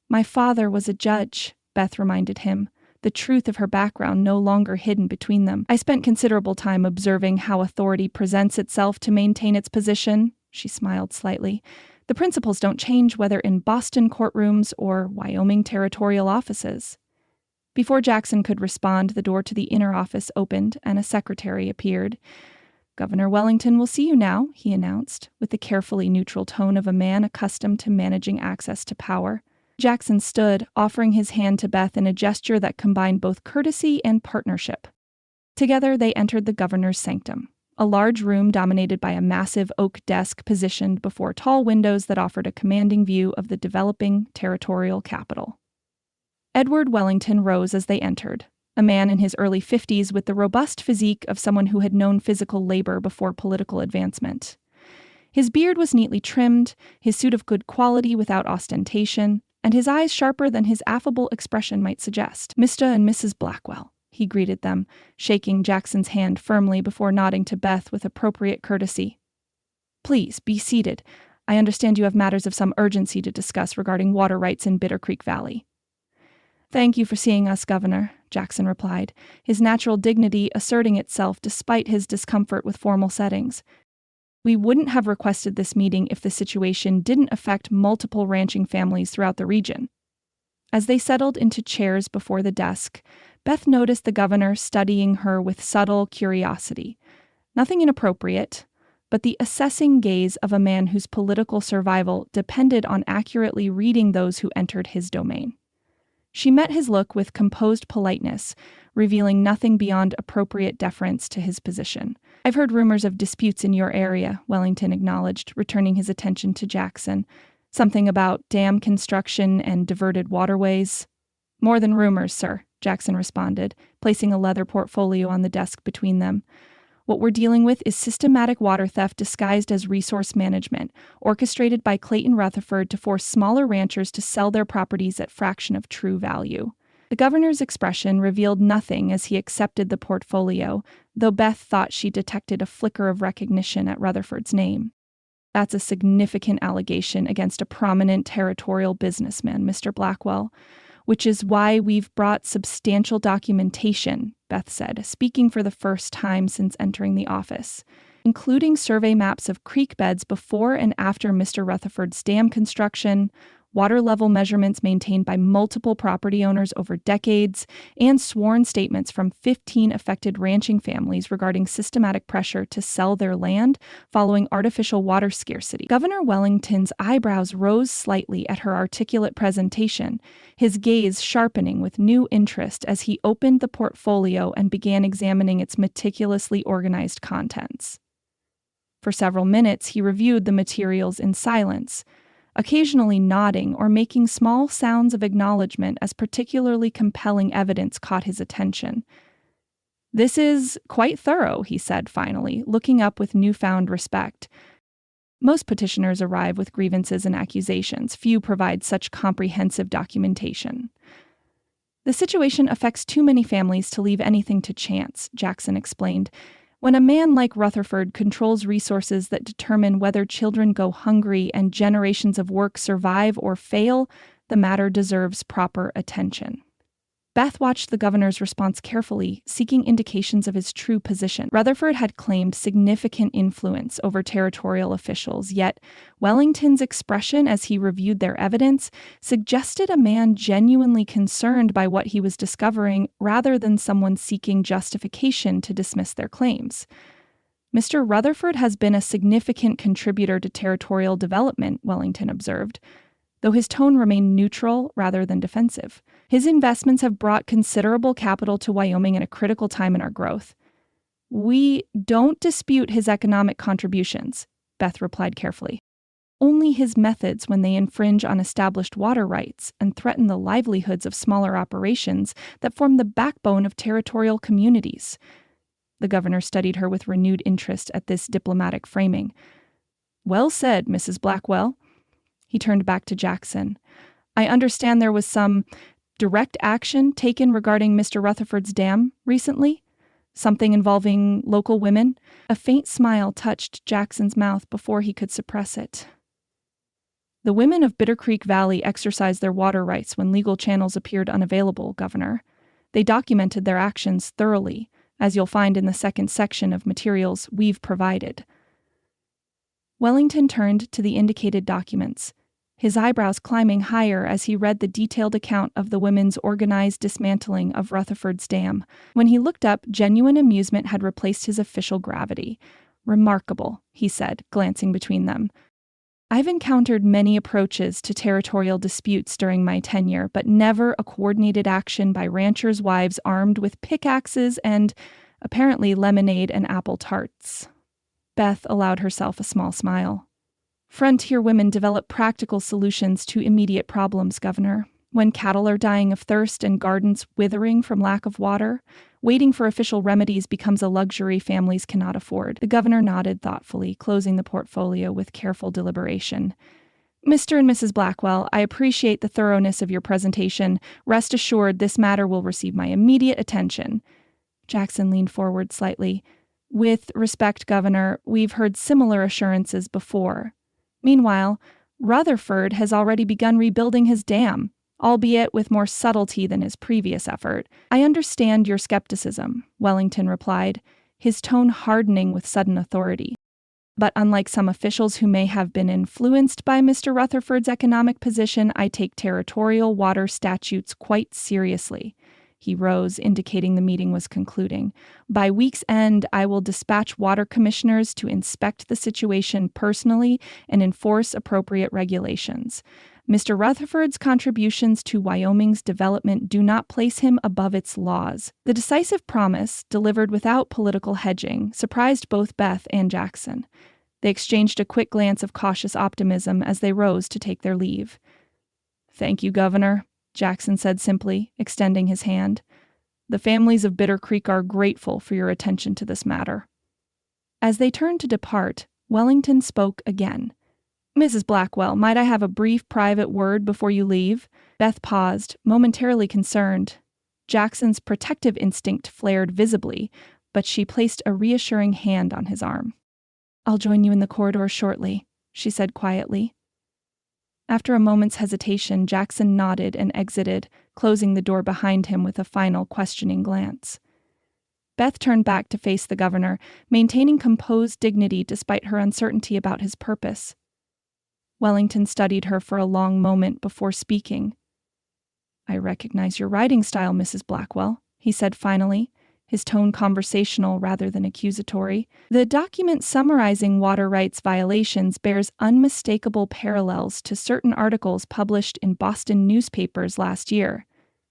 "My father was a judge," Beth reminded him, the truth of her background no longer hidden between them. "I spent considerable time observing how authority presents itself to maintain its position," she smiled slightly. "The principles don't change whether in Boston courtrooms or Wyoming territorial offices." Before Jackson could respond, the door to the inner office opened and a secretary appeared. "Governor Wellington will see you now," he announced, with the carefully neutral tone of a man accustomed to managing access to power. Jackson stood, offering his hand to Beth in a gesture that combined both courtesy and partnership. Together, they entered the governor's sanctum, a large room dominated by a massive oak desk positioned before tall windows that offered a commanding view of the developing territorial capital. Edward Wellington rose as they entered, a man in his early 50s with the robust physique of someone who had known physical labor before political advancement. His beard was neatly trimmed, his suit of good quality without ostentation, and his eyes sharper than his affable expression might suggest. "Mr. and Mrs. Blackwell," he greeted them, shaking Jackson's hand firmly before nodding to Beth with appropriate courtesy. "Please, be seated. I understand you have matters of some urgency to discuss regarding water rights in Bitter Creek Valley." "Thank you for seeing us, Governor," Jackson replied, his natural dignity asserting itself despite his discomfort with formal settings. "We wouldn't have requested this meeting if the situation didn't affect multiple ranching families throughout the region." As they settled into chairs before the desk, Beth noticed the governor studying her with subtle curiosity. Nothing inappropriate, but the assessing gaze of a man whose political survival depended on accurately reading those who entered his domain. She met his look with composed politeness, revealing nothing beyond appropriate deference to his position. "I've heard rumors of disputes in your area," Wellington acknowledged, returning his attention to Jackson. "Something about dam construction and diverted waterways." "More than rumors, sir," Jackson responded, placing a leather portfolio on the desk between them. "What we're dealing with is systematic water theft disguised as resource management, orchestrated by Clayton Rutherford to force smaller ranchers to sell their properties at fraction of true value." The governor's expression revealed nothing as he accepted the portfolio, though Beth thought she detected a flicker of recognition at Rutherford's name. "That's a significant allegation against a prominent territorial businessman, Mr. Blackwell, which is why we've brought substantial documentation," Beth said, speaking for the first time since entering the office, "including survey maps of creek beds before and after Mr. Rutherford's dam construction, water level measurements maintained by multiple property owners over decades, and sworn statements from 15 affected ranching families regarding systematic pressure to sell their land following artificial water scarcity." Governor Wellington's eyebrows rose slightly at her articulate presentation, his gaze sharpening with new interest as he opened the portfolio and began examining its meticulously organized contents. For several minutes, he reviewed the materials in silence, occasionally nodding or making small sounds of acknowledgement as particularly compelling evidence caught his attention. "This is quite thorough," he said finally, looking up with newfound respect. "Most petitioners arrive with grievances and accusations. Few provide such comprehensive documentation." "The situation affects too many families to leave anything to chance," Jackson explained. "When a man like Rutherford controls resources that determine whether children go hungry and generations of work survive or fail, the matter deserves proper attention." Beth watched the governor's response carefully, seeking indications of his true position. Rutherford had claimed significant influence over territorial officials, yet Wellington's expression as he reviewed their evidence suggested a man genuinely concerned by what he was discovering rather than someone seeking justification to dismiss their claims. "Mr. Rutherford has been a significant contributor to territorial development," Wellington observed, though his tone remained neutral rather than defensive. "His investments have brought considerable capital to Wyoming at a critical time in our growth." "We don't dispute his economic contributions," Beth replied carefully. "Only his methods when they infringe on established water rights and threaten the livelihoods of smaller operations that form the backbone of territorial communities." The governor studied her with renewed interest at this diplomatic framing. "Well said, Mrs. Blackwell." He turned back to Jackson. "I understand there was some direct action taken regarding Mr. Rutherford's dam recently? Something involving local women?" A faint smile touched Jackson's mouth before he could suppress it. "The women of Bitter Creek Valley exercised their water rights when legal channels appeared unavailable, Governor. They documented their actions thoroughly, as you'll find in the second section of materials we've provided." Wellington turned to the indicated documents, his eyebrows climbing higher as he read the detailed account of the women's organized dismantling of Rutherford's dam. When he looked up, genuine amusement had replaced his official gravity. "Remarkable," he said, glancing between them. "I've encountered many approaches to territorial disputes during my tenure, but never a coordinated action by ranchers' wives armed with pickaxes and, apparently, lemonade and apple tarts." Beth allowed herself a small smile. "Frontier women develop practical solutions to immediate problems, Governor. When cattle are dying of thirst and gardens withering from lack of water, waiting for official remedies becomes a luxury families cannot afford." The governor nodded thoughtfully, closing the portfolio with careful deliberation. "Mr. and Mrs. Blackwell, I appreciate the thoroughness of your presentation. Rest assured this matter will receive my immediate attention." Jackson leaned forward slightly. "With respect, Governor, we've heard similar assurances before. Meanwhile, Rutherford has already begun rebuilding his dam, albeit with more subtlety than his previous effort." "I understand your skepticism," Wellington replied, his tone hardening with sudden authority. "But unlike some officials who may have been influenced by Mr. Rutherford's economic position, I take territorial water statutes quite seriously. He rose, indicating the meeting was concluding. By week's end, I will dispatch water commissioners to inspect the situation personally and enforce appropriate regulations. Mr. Rutherford's contributions to Wyoming's development do not place him above its laws. The decisive promise, delivered without political hedging, surprised both Beth and Jackson. They exchanged a quick glance of cautious optimism as they rose to take their leave. "Thank you, Governor," Jackson said simply, extending his hand. "The families of Bitter Creek are grateful for your attention to this matter." As they turned to depart, Wellington spoke again. "Mrs. Blackwell, might I have a brief private word before you leave?" Beth paused, momentarily concerned. Jackson's protective instinct flared visibly, but she placed a reassuring hand on his arm. "I'll join you in the corridor shortly," she said quietly. After a moment's hesitation, Jackson nodded and exited, closing the door behind him with a final questioning glance. Beth turned back to face the governor, maintaining composed dignity despite her uncertainty about his purpose. Wellington studied her for a long moment before speaking. "I recognize your writing style, Mrs. Blackwell," he said finally, his tone conversational rather than accusatory. "The document summarizing water rights violations bears unmistakable parallels to certain articles published in Boston newspapers last year."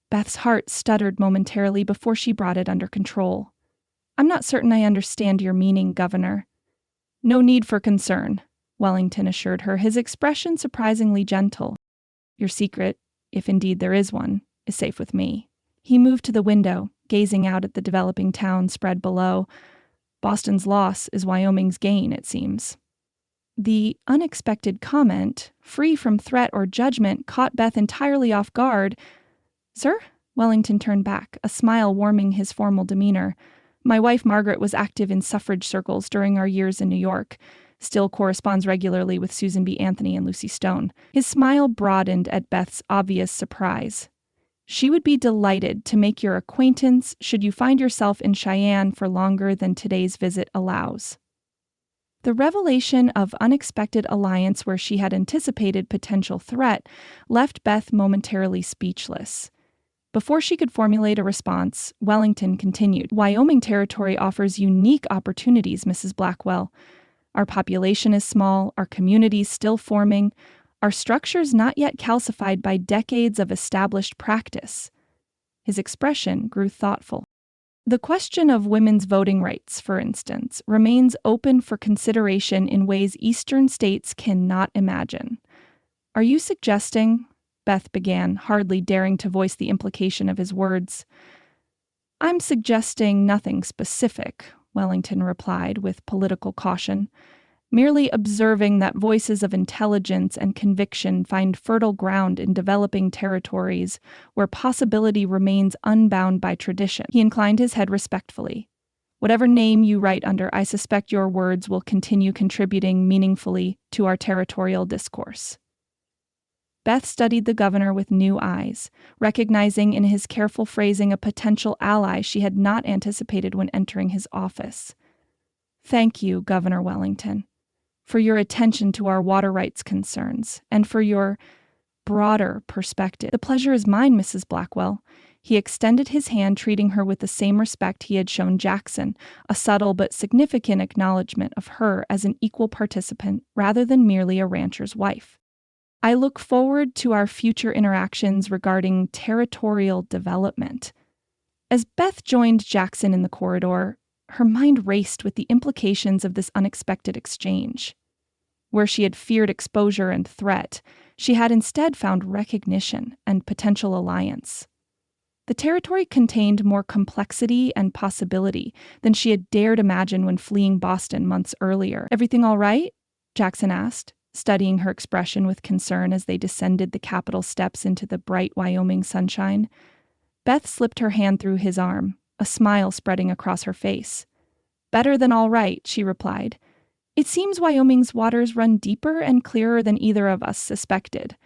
Beth's heart stuttered momentarily before she brought it under control. "I'm not certain I understand your meaning, Governor." "No need for concern," Wellington assured her, his expression surprisingly gentle. "Your secret, if indeed there is one, is safe with me." He moved to the window, gazing out at the developing town spread below. "Boston's loss is Wyoming's gain, it seems." The unexpected comment, free from threat or judgment, caught Beth entirely off guard. "Sir?" Wellington turned back, a smile warming his formal demeanor. "My wife Margaret was active in suffrage circles during our years in New York. Still corresponds regularly with Susan B. Anthony and Lucy Stone." His smile broadened at Beth's obvious surprise. "She would be delighted to make your acquaintance should you find yourself in Cheyenne for longer than today's visit allows." The revelation of unexpected alliance where she had anticipated potential threat left Beth momentarily speechless. Before she could formulate a response, Wellington continued. "Wyoming territory offers unique opportunities, Mrs. Blackwell. Our population is small, our communities still forming, our structures not yet calcified by decades of established practice." His expression grew thoughtful. "The question of women's voting rights, for instance, remains open for consideration in ways Eastern states cannot imagine. Are you suggesting—" Beth began, hardly daring to voice the implication of his words. "I'm suggesting nothing specific," Wellington replied with political caution, "merely observing that voices of intelligence and conviction find fertile ground in developing territories where possibility remains unbound by tradition." He inclined his head respectfully. "Whatever name you write under, I suspect your words will continue contributing meaningfully to our territorial discourse." Beth studied the governor with new eyes, recognizing in his careful phrasing a potential ally she had not anticipated when entering his office. "Thank you, Governor Wellington, for your attention to our water rights concerns, and for your broader perspective." "The pleasure is mine, Mrs. Blackwell." He extended his hand, treating her with the same respect he had shown Jackson, a subtle but significant acknowledgement of her as an equal participant rather than merely a rancher's wife. "I look forward to our future interactions regarding territorial development." As Beth joined Jackson in the corridor, her mind raced with the implications of this unexpected exchange. Where she had feared exposure and threat, she had instead found recognition and potential alliance. The territory contained more complexity and possibility than she had dared imagine when fleeing Boston months earlier. "Everything all right?" Jackson asked, studying her expression with concern as they descended the Capitol steps into the bright Wyoming sunshine. Beth slipped her hand through his arm, a smile spreading across her face. "Better than all right," she replied. "It seems Wyoming's waters run deeper and clearer than either of us suspected."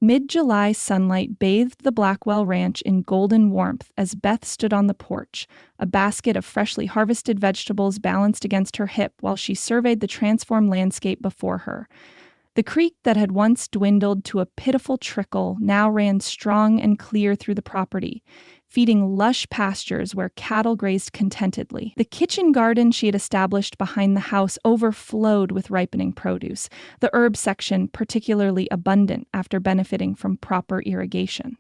Mid-July sunlight bathed the Blackwell Ranch in golden warmth as Beth stood on the porch, a basket of freshly harvested vegetables balanced against her hip while she surveyed the transformed landscape before her. The creek that had once dwindled to a pitiful trickle now ran strong and clear through the property, feeding lush pastures where cattle grazed contentedly. The kitchen garden she had established behind the house overflowed with ripening produce, the herb section particularly abundant after benefiting from proper irrigation.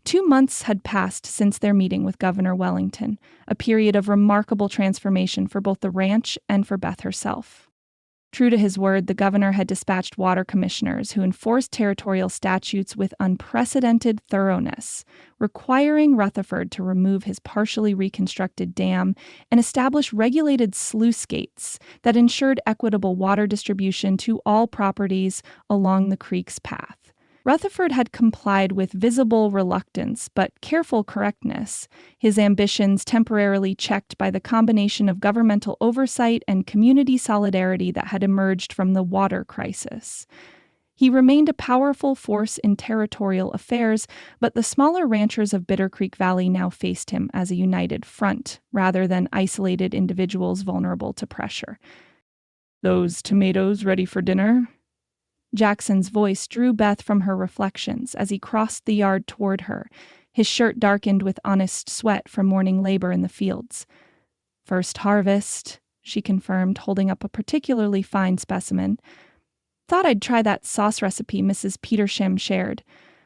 2 months had passed since their meeting with Governor Wellington, a period of remarkable transformation for both the ranch and for Beth herself. True to his word, the governor had dispatched water commissioners who enforced territorial statutes with unprecedented thoroughness, requiring Rutherford to remove his partially reconstructed dam and establish regulated sluice gates that ensured equitable water distribution to all properties along the creek's path. Rutherford had complied with visible reluctance but careful correctness, his ambitions temporarily checked by the combination of governmental oversight and community solidarity that had emerged from the water crisis. He remained a powerful force in territorial affairs, but the smaller ranchers of Bitter Creek Valley now faced him as a united front, rather than isolated individuals vulnerable to pressure. "Those tomatoes ready for dinner?" Jackson's voice drew Beth from her reflections as he crossed the yard toward her, his shirt darkened with honest sweat from morning labor in the fields. "First harvest," she confirmed, holding up a particularly fine specimen. "Thought I'd try that sauce recipe Mrs. Petersham shared,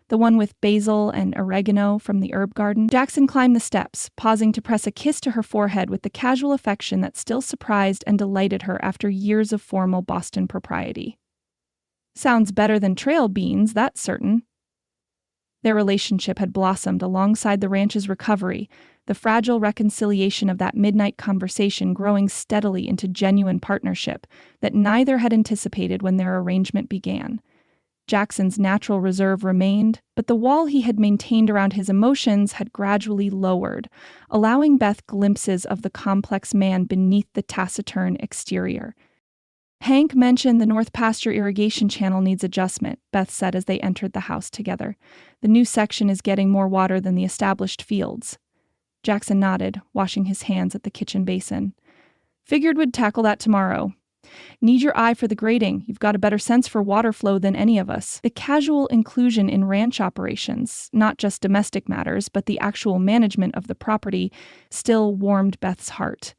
the one with basil and oregano from the herb garden." Jackson climbed the steps, pausing to press a kiss to her forehead with the casual affection that still surprised and delighted her after years of formal Boston propriety. "Sounds better than trail beans, that's certain." Their relationship had blossomed alongside the ranch's recovery, the fragile reconciliation of that midnight conversation growing steadily into genuine partnership that neither had anticipated when their arrangement began. Jackson's natural reserve remained, but the wall he had maintained around his emotions had gradually lowered, allowing Beth glimpses of the complex man beneath the taciturn exterior. "Hank mentioned the North Pasture irrigation channel needs adjustment," Beth said as they entered the house together. "The new section is getting more water than the established fields." Jackson nodded, washing his hands at the kitchen basin. "Figured we'd tackle that tomorrow. Need your eye for the grading. You've got a better sense for water flow than any of us." The casual inclusion in ranch operations, not just domestic matters, but the actual management of the property, still warmed Beth's heart.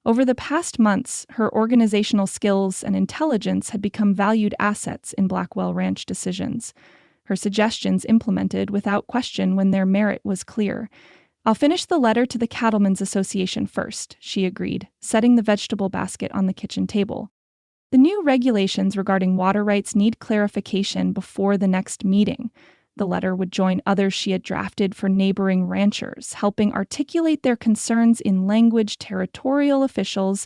Over the past months, her organizational skills and intelligence had become valued assets in Blackwell Ranch decisions, her suggestions implemented without question when their merit was clear. "I'll finish the letter to the Cattlemen's Association first," she agreed, setting the vegetable basket on the kitchen table. "The new regulations regarding water rights need clarification before the next meeting." The letter would join others she had drafted for neighboring ranchers, helping articulate their concerns in language territorial officials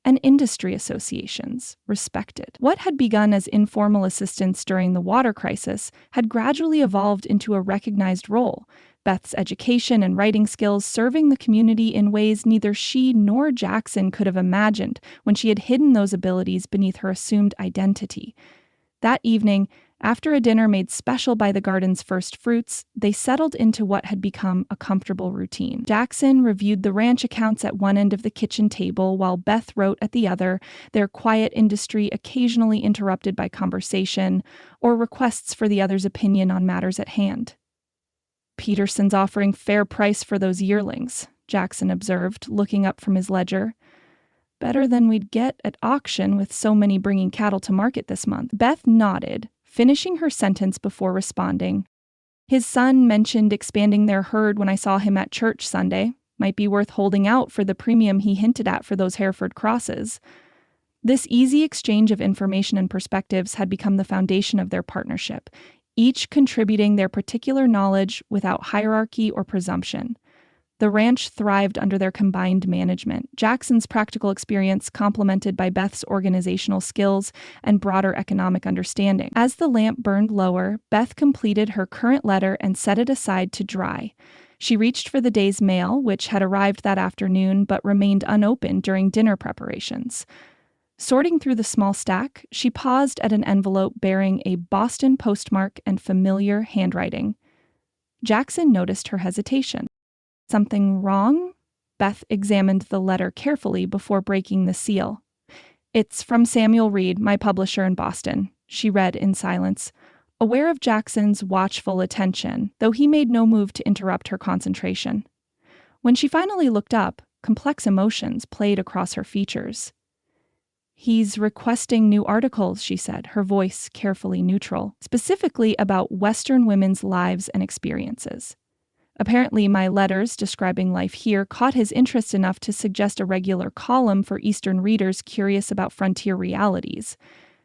and industry associations respected. What had begun as informal assistance during the water crisis had gradually evolved into a recognized role, Beth's education and writing skills serving the community in ways neither she nor Jackson could have imagined when she had hidden those abilities beneath her assumed identity. That evening, after a dinner made special by the garden's first fruits, they settled into what had become a comfortable routine. Jackson reviewed the ranch accounts at one end of the kitchen table while Beth wrote at the other, their quiet industry occasionally interrupted by conversation or requests for the other's opinion on matters at hand. "Peterson's offering fair price for those yearlings," Jackson observed, looking up from his ledger. "Better than we'd get at auction with so many bringing cattle to market this month." Beth nodded, finishing her sentence before responding. "His son mentioned expanding their herd when I saw him at church Sunday. Might be worth holding out for the premium he hinted at for those Hereford crosses." This easy exchange of information and perspectives had become the foundation of their partnership, each contributing their particular knowledge without hierarchy or presumption. The ranch thrived under their combined management, Jackson's practical experience complemented by Beth's organizational skills and broader economic understanding. As the lamp burned lower, Beth completed her current letter and set it aside to dry. She reached for the day's mail, which had arrived that afternoon but remained unopened during dinner preparations. Sorting through the small stack, she paused at an envelope bearing a Boston postmark and familiar handwriting. Jackson noticed her hesitation. "Something wrong?" Beth examined the letter carefully before breaking the seal. "It's from Samuel Reed, my publisher in Boston. she read in silence, aware of Jackson's watchful attention, though he made no move to interrupt her concentration. When she finally looked up, complex emotions played across her features. "He's requesting new articles," she said, her voice carefully neutral, specifically about Western women's lives and experiences. Apparently, my letters describing life here caught his interest enough to suggest a regular column for Eastern readers curious about frontier realities.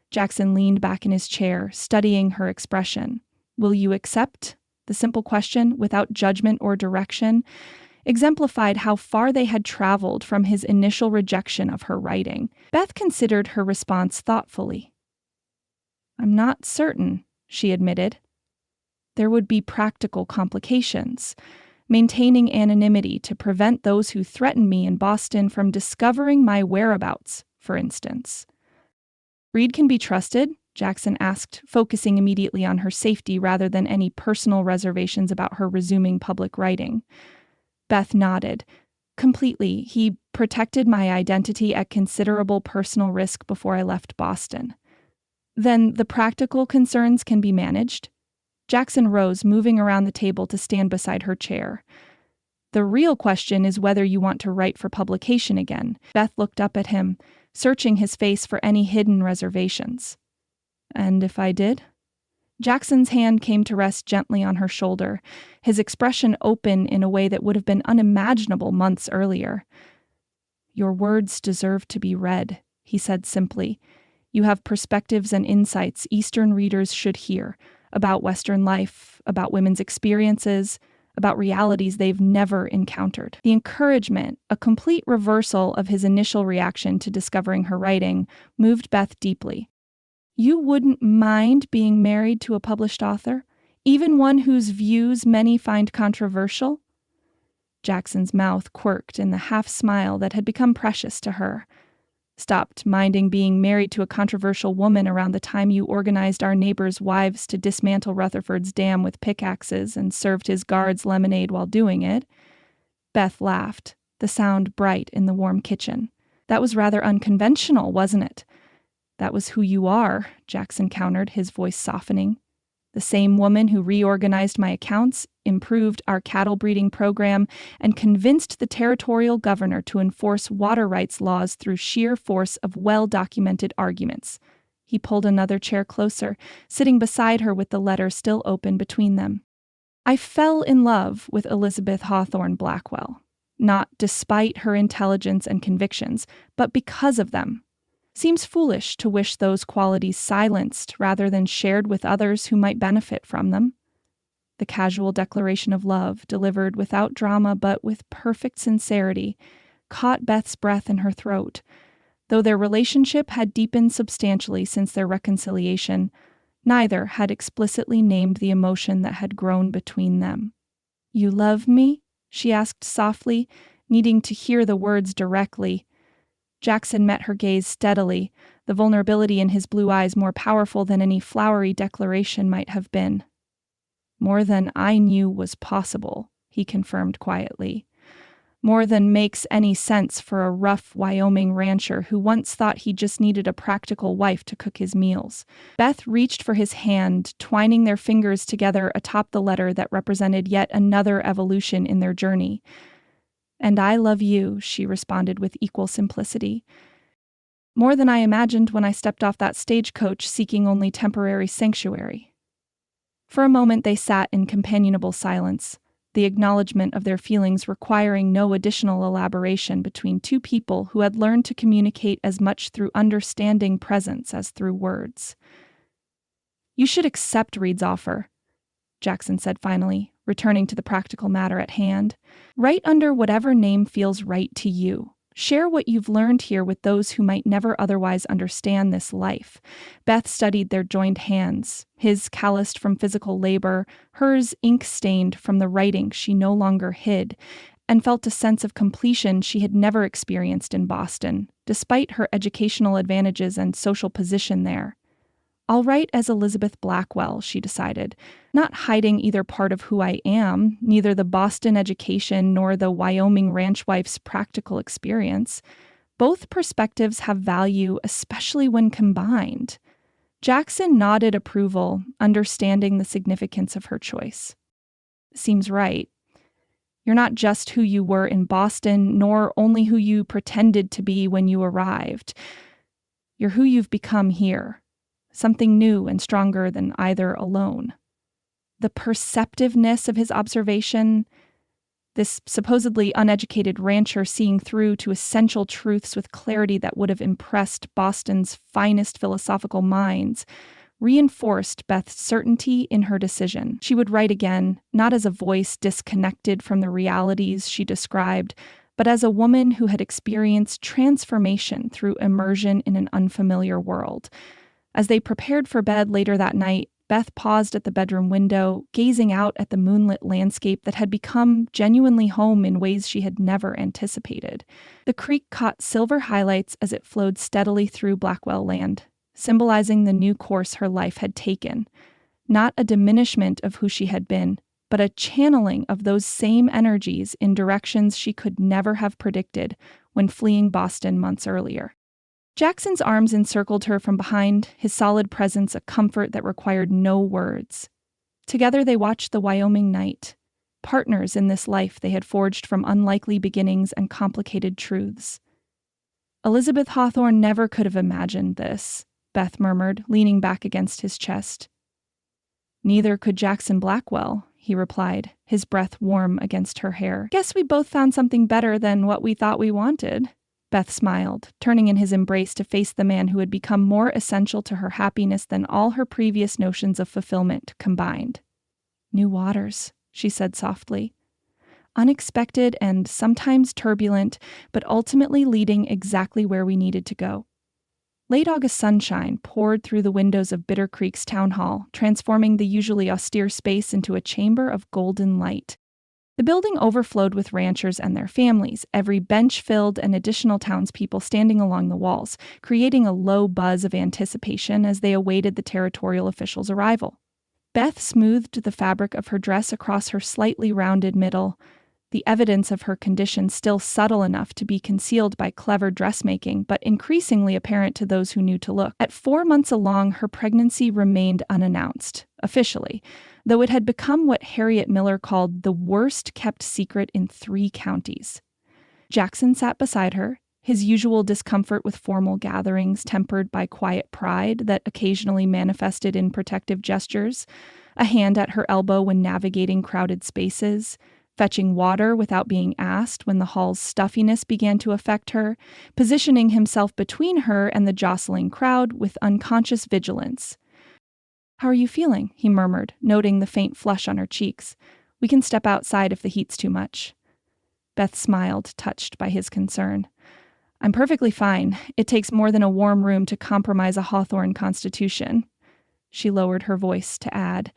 Jackson leaned back in his chair, studying her expression. "Will you accept?" The simple question, without judgment or direction, exemplified how far they had traveled from his initial rejection of her writing. Beth considered her response thoughtfully. "I'm not certain," she admitted. There would be practical complications. Maintaining anonymity to prevent those who threatened me in Boston from discovering my whereabouts, for instance. "Reed can be trusted?" Jackson asked, focusing immediately on her safety rather than any personal reservations about her resuming public writing. Beth nodded. "Completely. He protected my identity at considerable personal risk before I left Boston." "Then the practical concerns can be managed?" Jackson rose, moving around the table to stand beside her chair. "The real question is whether you want to write for publication again." Beth looked up at him, searching his face for any hidden reservations. "And if I did?" Jackson's hand came to rest gently on her shoulder, his expression open in a way that would have been unimaginable months earlier. "Your words deserve to be read," he said simply. "You have perspectives and insights Eastern readers should hear, about Western life, about women's experiences, about realities they've never encountered." The encouragement, a complete reversal of his initial reaction to discovering her writing, moved Beth deeply. "You wouldn't mind being married to a published author, even one whose views many find controversial?" Jackson's mouth quirked in the half-smile that had become precious to her. "Stopped minding being married to a controversial woman around the time you organized our neighbors' wives to dismantle Rutherford's dam with pickaxes and served his guards lemonade while doing it." Beth laughed, the sound bright in the warm kitchen. "That was rather unconventional, wasn't it?" "That was who you are," Jackson countered, his voice softening. "The same woman who reorganized my accounts, improved our cattle breeding program, and convinced the territorial governor to enforce water rights laws through sheer force of well-documented arguments." He pulled another chair closer, sitting beside her with the letter still open between them. "I fell in love with Elizabeth Hawthorne Blackwell, not despite her intelligence and convictions, but because of them. Seems foolish to wish those qualities silenced rather than shared with others who might benefit from them." The casual declaration of love, delivered without drama but with perfect sincerity, caught Beth's breath in her throat. Though their relationship had deepened substantially since their reconciliation, neither had explicitly named the emotion that had grown between them. "You love me?" she asked softly, needing to hear the words directly. Jackson met her gaze steadily, the vulnerability in his blue eyes more powerful than any flowery declaration might have been. "More than I knew was possible," he confirmed quietly. "More than makes any sense for a rough Wyoming rancher who once thought he just needed a practical wife to cook his meals." Beth reached for his hand, twining their fingers together atop the letter that represented yet another evolution in their journey. "And I love you," she responded with equal simplicity. "More than I imagined when I stepped off that stagecoach seeking only temporary sanctuary." For a moment they sat in companionable silence, the acknowledgement of their feelings requiring no additional elaboration between two people who had learned to communicate as much through understanding presence as through words. "You should accept Reed's offer," Jackson said finally, returning to the practical matter at hand. "Write under whatever name feels right to you. Share what you've learned here with those who might never otherwise understand this life." Beth studied their joined hands, his calloused from physical labor, hers ink-stained from the writing she no longer hid, and felt a sense of completion she had never experienced in Boston, despite her educational advantages and social position there. "I'll write as Elizabeth Blackwell," she decided, not hiding either part of who I am, neither the Boston education nor the Wyoming ranch wife's practical experience. Both perspectives have value, especially when combined. Jackson nodded approval, understanding the significance of her choice. Seems right. You're not just who you were in Boston, nor only who you pretended to be when you arrived. You're who you've become here, something new and stronger than either alone. The perceptiveness of his observation, this supposedly uneducated rancher seeing through to essential truths with clarity that would have impressed Boston's finest philosophical minds, reinforced Beth's certainty in her decision. She would write again, not as a voice disconnected from the realities she described, but as a woman who had experienced transformation through immersion in an unfamiliar world. As they prepared for bed later that night, Beth paused at the bedroom window, gazing out at the moonlit landscape that had become genuinely home in ways she had never anticipated. The creek caught silver highlights as it flowed steadily through Blackwell land, symbolizing the new course her life had taken. Not a diminishment of who she had been, but a channeling of those same energies in directions she could never have predicted when fleeing Boston months earlier. Jackson's arms encircled her from behind, his solid presence a comfort that required no words. Together they watched the Wyoming night, partners in this life they had forged from unlikely beginnings and complicated truths. Elizabeth Hawthorne never could have imagined this, Beth murmured, leaning back against his chest. Neither could Jackson Blackwell, he replied, his breath warm against her hair. Guess we both found something better than what we thought we wanted. Beth smiled, turning in his embrace to face the man who had become more essential to her happiness than all her previous notions of fulfillment combined. New waters, she said softly. Unexpected and sometimes turbulent, but ultimately leading exactly where we needed to go. Late August sunshine poured through the windows of Bitter Creek's town hall, transforming the usually austere space into a chamber of golden light. The building overflowed with ranchers and their families, every bench filled and additional townspeople standing along the walls, creating a low buzz of anticipation as they awaited the territorial officials' arrival. Beth smoothed the fabric of her dress across her slightly rounded middle, the evidence of her condition still subtle enough to be concealed by clever dressmaking, but increasingly apparent to those who knew to look. At 4 months along, her pregnancy remained unannounced, officially, though it had become what Harriet Miller called the worst-kept secret in 3 counties. Jackson sat beside her, his usual discomfort with formal gatherings tempered by quiet pride that occasionally manifested in protective gestures, a hand at her elbow when navigating crowded spaces, fetching water without being asked when the hall's stuffiness began to affect her, positioning himself between her and the jostling crowd with unconscious vigilance. "How are you feeling?" he murmured, noting the faint flush on her cheeks. "We can step outside if the heat's too much." Beth smiled, touched by his concern. "I'm perfectly fine. It takes more than a warm room to compromise a Hawthorne constitution." She lowered her voice to add,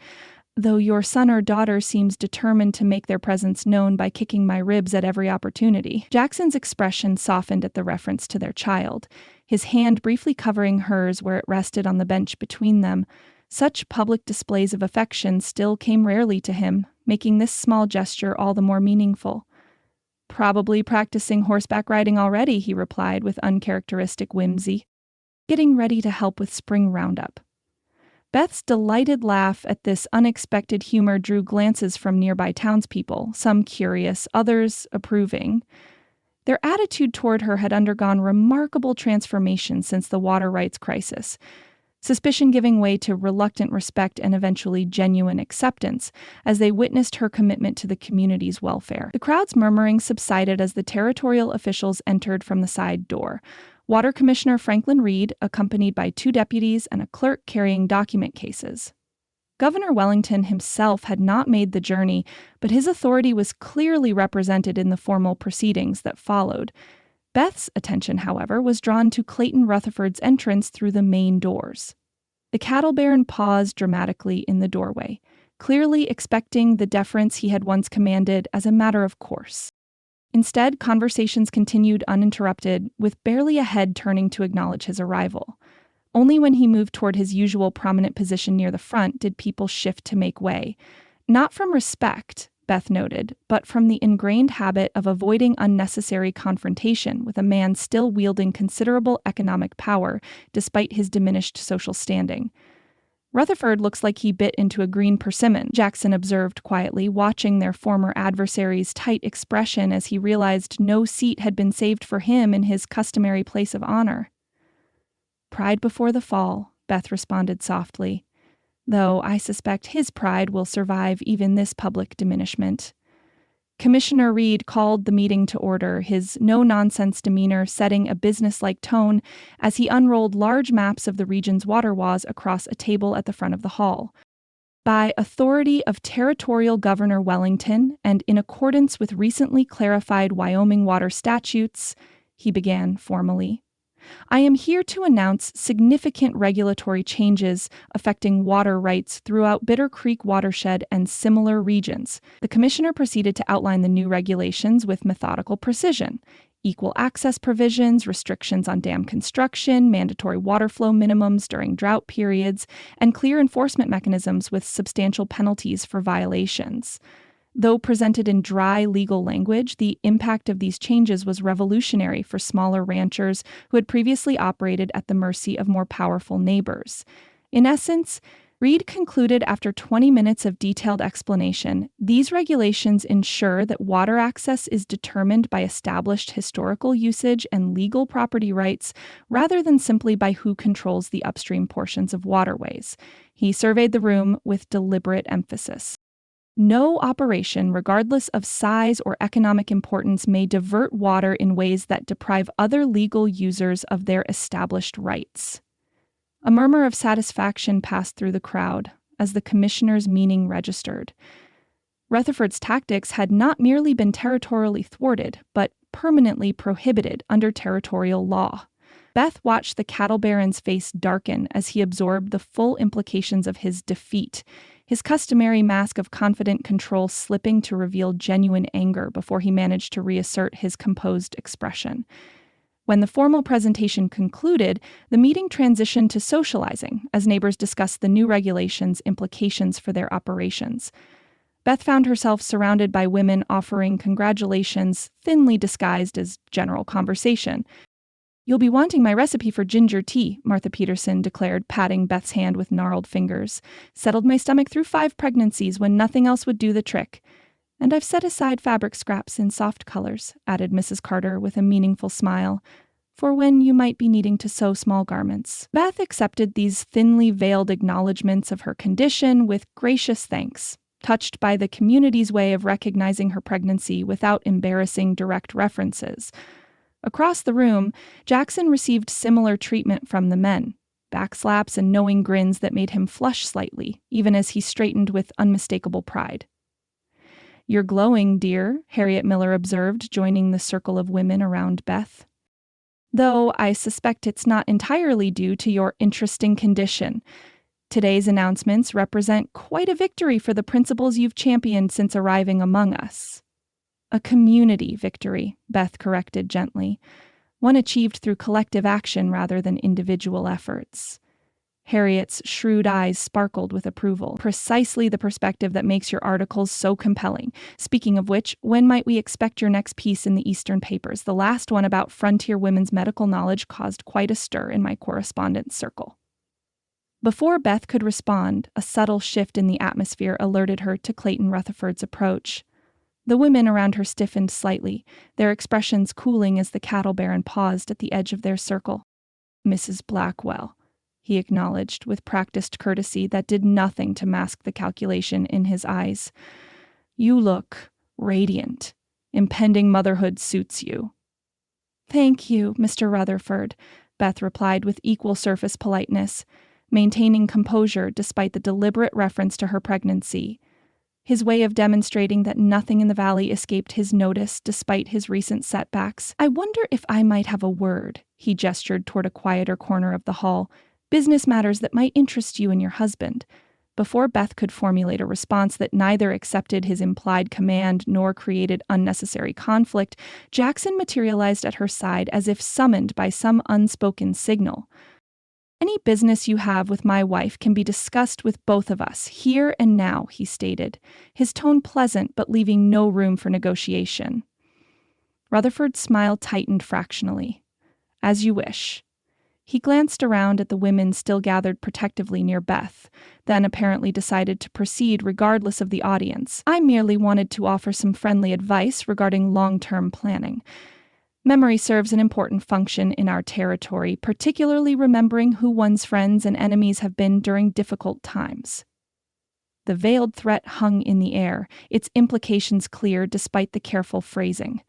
"Though your son or daughter seems determined to make their presence known by kicking my ribs at every opportunity." Jackson's expression softened at the reference to their child, his hand briefly covering hers where it rested on the bench between them. Such public displays of affection still came rarely to him, making this small gesture all the more meaningful. "Probably practicing horseback riding already," he replied with uncharacteristic whimsy. "Getting ready to help with spring roundup." Beth's delighted laugh at this unexpected humor drew glances from nearby townspeople, some curious, others approving. Their attitude toward her had undergone remarkable transformation since the water rights crisis, suspicion giving way to reluctant respect and eventually genuine acceptance as they witnessed her commitment to the community's welfare. The crowd's murmuring subsided as the territorial officials entered from the side door. Water Commissioner Franklin Reed, accompanied by 2 deputies and a clerk carrying document cases. Governor Wellington himself had not made the journey, but his authority was clearly represented in the formal proceedings that followed. Beth's attention, however, was drawn to Clayton Rutherford's entrance through the main doors. The cattle baron paused dramatically in the doorway, clearly expecting the deference he had once commanded as a matter of course. Instead, conversations continued uninterrupted, with barely a head turning to acknowledge his arrival. Only when he moved toward his usual prominent position near the front did people shift to make way, not from respect, Beth noted, but from the ingrained habit of avoiding unnecessary confrontation with a man still wielding considerable economic power despite his diminished social standing. Rutherford looks like he bit into a green persimmon, Jackson observed quietly, watching their former adversary's tight expression as he realized no seat had been saved for him in his customary place of honor. Pride before the fall, Beth responded softly, though I suspect his pride will survive even this public diminishment. Commissioner Reed called the meeting to order, his no-nonsense demeanor setting a businesslike tone as he unrolled large maps of the region's water laws across a table at the front of the hall. By authority of Territorial Governor Wellington and in accordance with recently clarified Wyoming water statutes, he began formally, I am here to announce significant regulatory changes affecting water rights throughout Bitter Creek watershed and similar regions. The commissioner proceeded to outline the new regulations with methodical precision. Equal access provisions, restrictions on dam construction, mandatory water flow minimums during drought periods, and clear enforcement mechanisms with substantial penalties for violations. Though presented in dry legal language, the impact of these changes was revolutionary for smaller ranchers who had previously operated at the mercy of more powerful neighbors. In essence, Reed concluded after 20 minutes of detailed explanation, these regulations ensure that water access is determined by established historical usage and legal property rights rather than simply by who controls the upstream portions of waterways. He surveyed the room with deliberate emphasis. No operation, regardless of size or economic importance, may divert water in ways that deprive other legal users of their established rights. A murmur of satisfaction passed through the crowd as the commissioner's meaning registered. Rutherford's tactics had not merely been territorially thwarted, but permanently prohibited under territorial law. Beth watched the cattle baron's face darken as he absorbed the full implications of his defeat, his customary mask of confident control slipping to reveal genuine anger before he managed to reassert his composed expression. When the formal presentation concluded, the meeting transitioned to socializing as neighbors discussed the new regulations' implications for their operations. Beth found herself surrounded by women offering congratulations, thinly disguised as general conversation. You'll be wanting my recipe for ginger tea, Martha Peterson declared, patting Beth's hand with gnarled fingers. Settled my stomach through 5 pregnancies when nothing else would do the trick. And I've set aside fabric scraps in soft colors, added Mrs. Carter with a meaningful smile, for when you might be needing to sew small garments. Beth accepted these thinly veiled acknowledgments of her condition with gracious thanks, touched by the community's way of recognizing her pregnancy without embarrassing direct references. Across the room, Jackson received similar treatment from the men, backslaps and knowing grins that made him flush slightly, even as he straightened with unmistakable pride. You're glowing, dear, Harriet Miller observed, joining the circle of women around Beth. Though I suspect it's not entirely due to your interesting condition. Today's announcements represent quite a victory for the principles you've championed since arriving among us. A community victory, Beth corrected gently, one achieved through collective action rather than individual efforts. Harriet's shrewd eyes sparkled with approval. Precisely the perspective that makes your articles so compelling. Speaking of which, when might we expect your next piece in the Eastern papers? The last one about frontier women's medical knowledge caused quite a stir in my correspondence circle. Before Beth could respond, a subtle shift in the atmosphere alerted her to Clayton Rutherford's approach. The women around her stiffened slightly, their expressions cooling as the cattle baron paused at the edge of their circle. Mrs. Blackwell, he acknowledged with practiced courtesy that did nothing to mask the calculation in his eyes. You look radiant. Impending motherhood suits you. Thank you, Mr. Rutherford, Beth replied with equal surface politeness, maintaining composure despite the deliberate reference to her pregnancy. His way of demonstrating that nothing in the valley escaped his notice despite his recent setbacks. I wonder if I might have a word, he gestured toward a quieter corner of the hall. Business matters that might interest you and your husband. Before Beth could formulate a response that neither accepted his implied command nor created unnecessary conflict, Jackson materialized at her side as if summoned by some unspoken signal. Any business you have with my wife can be discussed with both of us, here and now, he stated, his tone pleasant but leaving no room for negotiation. Rutherford's smile tightened fractionally. As you wish. He glanced around at the women still gathered protectively near Beth, then apparently decided to proceed regardless of the audience. I merely wanted to offer some friendly advice regarding long-term planning. Memory serves an important function in our territory, particularly remembering who one's friends and enemies have been during difficult times. The veiled threat hung in the air, its implications clear despite the careful phrasing.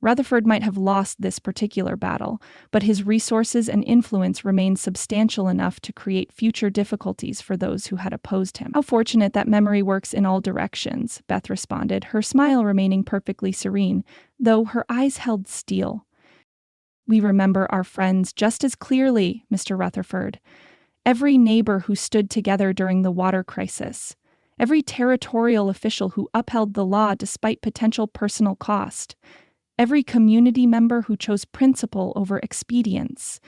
Rutherford might have lost this particular battle, but his resources and influence remained substantial enough to create future difficulties for those who had opposed him. How fortunate that memory works in all directions, Beth responded, her smile remaining perfectly serene, though her eyes held steel. We remember our friends just as clearly, Mr. Rutherford. Every neighbor who stood together during the water crisis. Every territorial official who upheld the law despite potential personal cost. Every community member who chose principle over expedience.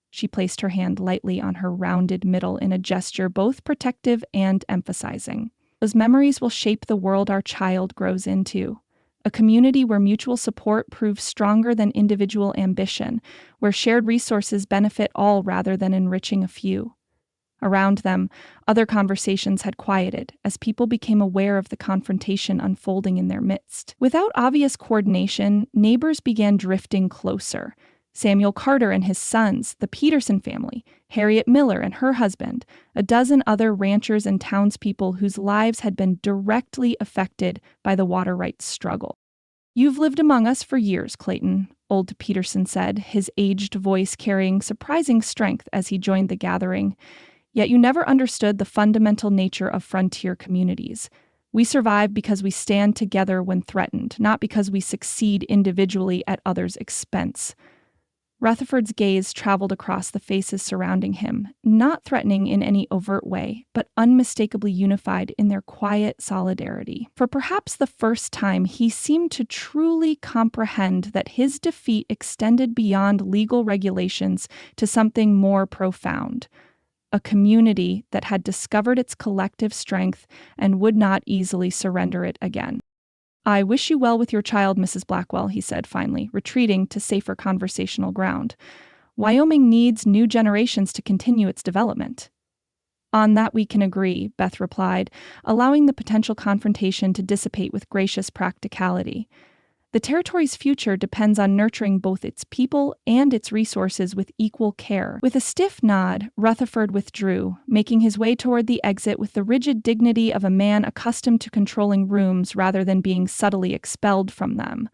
She placed her hand lightly on her rounded middle in a gesture both protective and emphasizing. Those memories will shape the world our child grows into. A community where mutual support proves stronger than individual ambition, where shared resources benefit all rather than enriching a few. Around them, other conversations had quieted as people became aware of the confrontation unfolding in their midst. Without obvious coordination, neighbors began drifting closer. Samuel Carter and his sons, the Peterson family, Harriet Miller and her husband, a dozen other ranchers and townspeople whose lives had been directly affected by the water rights struggle. You've lived among us for years, Clayton, old Peterson said, his aged voice carrying surprising strength as he joined the gathering. Yet you never understood the fundamental nature of frontier communities. We survive because we stand together when threatened, not because we succeed individually at others' expense. Rutherford's gaze traveled across the faces surrounding him, not threatening in any overt way, but unmistakably unified in their quiet solidarity. For perhaps the first time, he seemed to truly comprehend that his defeat extended beyond legal regulations to something more profound. A community that had discovered its collective strength and would not easily surrender it again. I wish you well with your child, Mrs. Blackwell, he said finally, retreating to safer conversational ground. Wyoming needs new generations to continue its development. On that we can agree, Beth replied, allowing the potential confrontation to dissipate with gracious practicality. The territory's future depends on nurturing both its people and its resources with equal care. With a stiff nod, Rutherford withdrew, making his way toward the exit with the rigid dignity of a man accustomed to controlling rooms rather than being subtly expelled from them.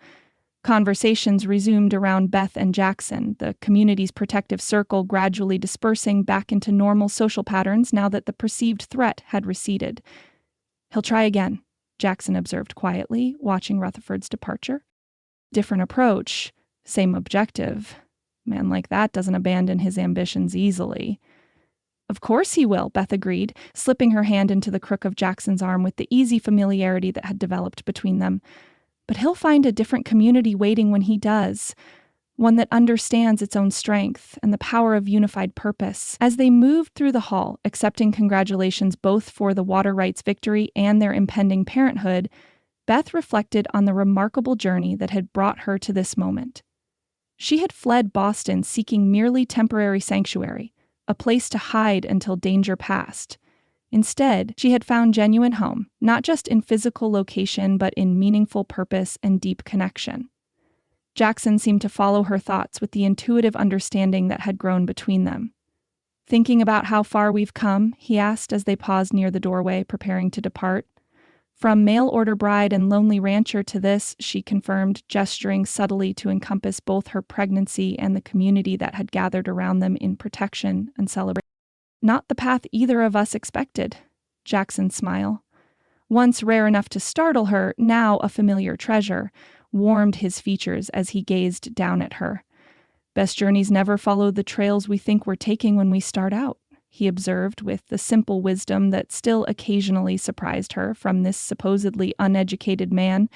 Conversations resumed around Beth and Jackson, the community's protective circle gradually dispersing back into normal social patterns now that the perceived threat had receded. He'll try again, Jackson observed quietly, watching Rutherford's departure. Different approach, same objective. A man like that doesn't abandon his ambitions easily. Of course he will, Beth agreed, slipping her hand into the crook of Jackson's arm with the easy familiarity that had developed between them. But he'll find a different community waiting when he does. One that understands its own strength and the power of unified purpose. As they moved through the hall, accepting congratulations both for the water rights victory and their impending parenthood, Beth reflected on the remarkable journey that had brought her to this moment. She had fled Boston seeking merely temporary sanctuary, a place to hide until danger passed. Instead, she had found genuine home, not just in physical location, but in meaningful purpose and deep connection. Jackson seemed to follow her thoughts with the intuitive understanding that had grown between them. Thinking about how far we've come, he asked as they paused near the doorway, preparing to depart. From mail-order bride and lonely rancher to this, she confirmed, gesturing subtly to encompass both her pregnancy and the community that had gathered around them in protection and celebration. Not the path either of us expected, Jackson's smile. Once rare enough to startle her, now a familiar treasure, warmed his features as he gazed down at her. Best journeys never follow the trails we think we're taking when we start out, he observed with the simple wisdom that still occasionally surprised her from this supposedly uneducated man.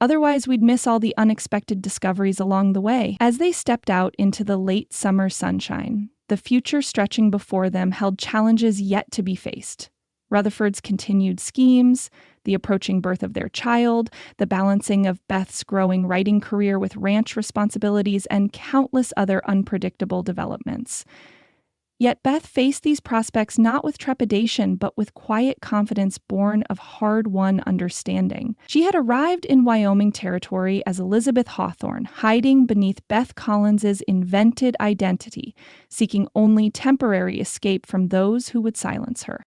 Otherwise, we'd miss all the unexpected discoveries along the way. As they stepped out into the late summer sunshine, The future stretching before them held challenges yet to be faced. Rutherford's continued schemes, the approaching birth of their child, the balancing of Beth's growing writing career with ranch responsibilities, and countless other unpredictable developments. Yet Beth faced these prospects not with trepidation, but with quiet confidence born of hard-won understanding. She had arrived in Wyoming territory as Elizabeth Hawthorne, hiding beneath Beth Collins's invented identity, seeking only temporary escape from those who would silence her.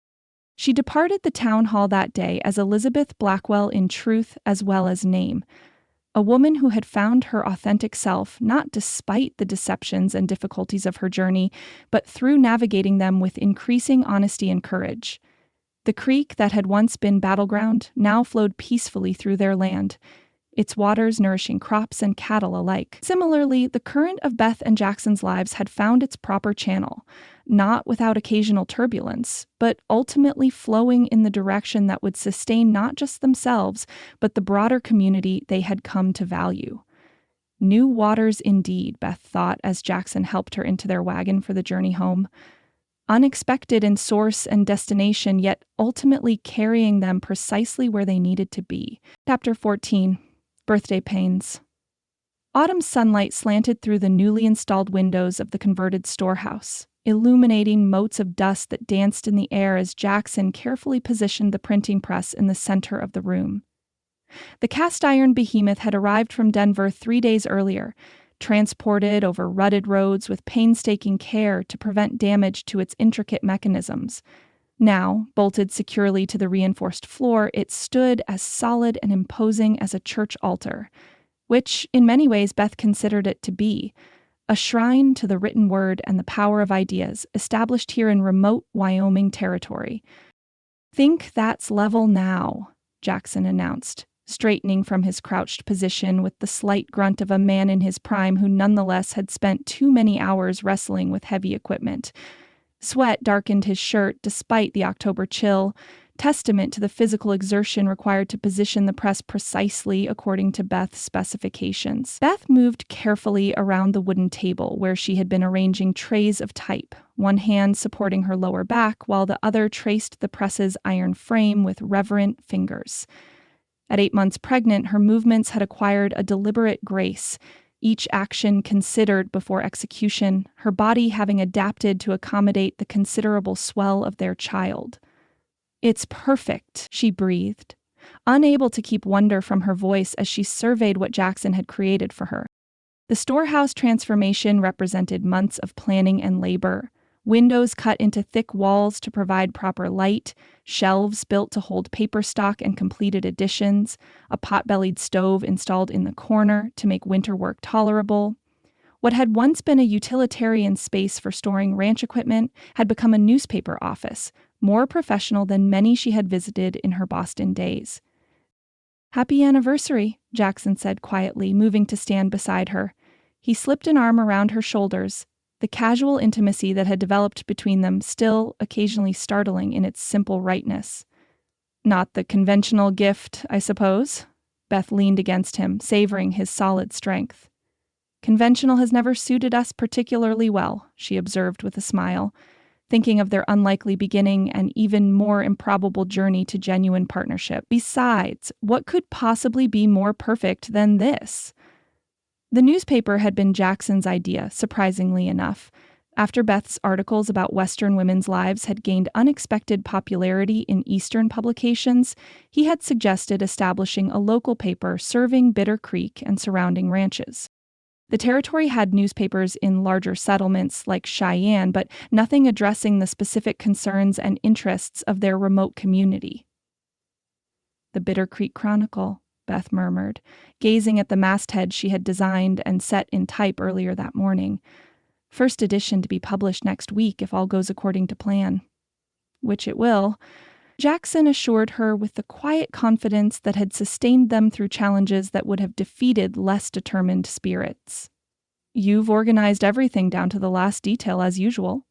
She departed the town hall that day as Elizabeth Blackwell in truth as well as name, a woman who had found her authentic self not despite the deceptions and difficulties of her journey, but through navigating them with increasing honesty and courage. The creek that had once been battleground now flowed peacefully through their land, its waters nourishing crops and cattle alike. Similarly, the current of Beth and Jackson's lives had found its proper channel, not without occasional turbulence, but ultimately flowing in the direction that would sustain not just themselves, but the broader community they had come to value. New waters indeed, Beth thought as Jackson helped her into their wagon for the journey home. Unexpected in source and destination, yet ultimately carrying them precisely where they needed to be. Chapter 14. Birthday Pains. Autumn sunlight slanted through the newly installed windows of the converted storehouse, illuminating motes of dust that danced in the air as Jackson carefully positioned the printing press in the center of the room. The cast-iron behemoth had arrived from Denver 3 days earlier, transported over rutted roads with painstaking care to prevent damage to its intricate mechanisms. Now, bolted securely to the reinforced floor, it stood as solid and imposing as a church altar, which, in many ways, Beth considered it to be, a shrine to the written word and the power of ideas, established here in remote Wyoming territory. "Think that's level now," Jackson announced, straightening from his crouched position with the slight grunt of a man in his prime who nonetheless had spent too many hours wrestling with heavy equipment. Sweat darkened his shirt despite the October chill, testament to the physical exertion required to position the press precisely according to Beth's specifications. Beth moved carefully around the wooden table where she had been arranging trays of type, one hand supporting her lower back while the other traced the press's iron frame with reverent fingers. At 8 months pregnant, her movements had acquired a deliberate grace, each action considered before execution, her body having adapted to accommodate the considerable swell of their child. "It's perfect," she breathed, unable to keep wonder from her voice as she surveyed what Jackson had created for her. The storehouse transformation represented months of planning and labor. Windows cut into thick walls to provide proper light, shelves built to hold paper stock and completed editions, a pot-bellied stove installed in the corner to make winter work tolerable. What had once been a utilitarian space for storing ranch equipment had become a newspaper office, more professional than many she had visited in her Boston days. "Happy anniversary," Jackson said quietly, moving to stand beside her. He slipped an arm around her shoulders, the casual intimacy that had developed between them still occasionally startling in its simple rightness. "Not the conventional gift, I suppose?" Beth leaned against him, savoring his solid strength. "Conventional has never suited us particularly well," she observed with a smile, thinking of their unlikely beginning and even more improbable journey to genuine partnership. Besides, what could possibly be more perfect than this? The newspaper had been Jackson's idea, surprisingly enough. After Beth's articles about Western women's lives had gained unexpected popularity in Eastern publications, he had suggested establishing a local paper serving Bitter Creek and surrounding ranches. The territory had newspapers in larger settlements like Cheyenne, but nothing addressing the specific concerns and interests of their remote community. "The Bitter Creek Chronicle," Beth murmured, gazing at the masthead she had designed and set in type earlier that morning. "First edition to be published next week if all goes according to plan." "Which it will," Jackson assured her with the quiet confidence that had sustained them through challenges that would have defeated less determined spirits. "You've organized everything down to the last detail as usual."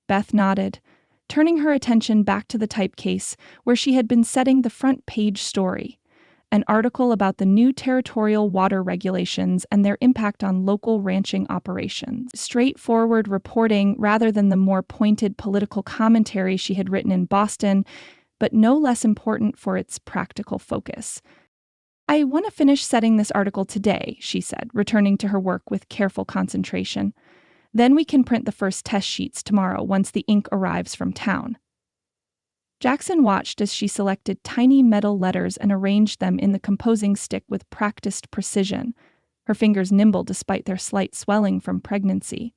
Beth nodded, turning her attention back to the type case where she had been setting the front page story. an article about the new territorial water regulations and their impact on local ranching operations. Straightforward reporting rather than the more pointed political commentary she had written in Boston, but no less important for its practical focus. "I want to finish setting this article today," she said, returning to her work with careful concentration. "Then we can print the first test sheets tomorrow once the ink arrives from town." Jackson watched as she selected tiny metal letters and arranged them in the composing stick with practiced precision, her fingers nimble despite their slight swelling from pregnancy.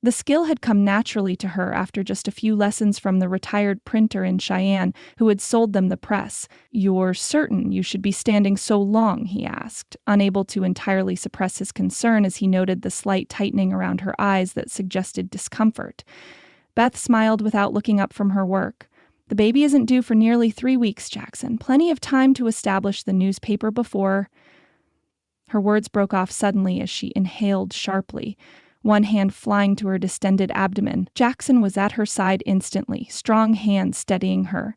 The skill had come naturally to her after just a few lessons from the retired printer in Cheyenne who had sold them the press. "You're certain you should be standing so long?" he asked, unable to entirely suppress his concern as he noted the slight tightening around her eyes that suggested discomfort. Beth smiled without looking up from her work. "The baby isn't due for nearly 3 weeks, Jackson. Plenty of time to establish the newspaper before—" Her words broke off suddenly as she inhaled sharply, one hand flying to her distended abdomen. Jackson was at her side instantly, strong hands steadying her.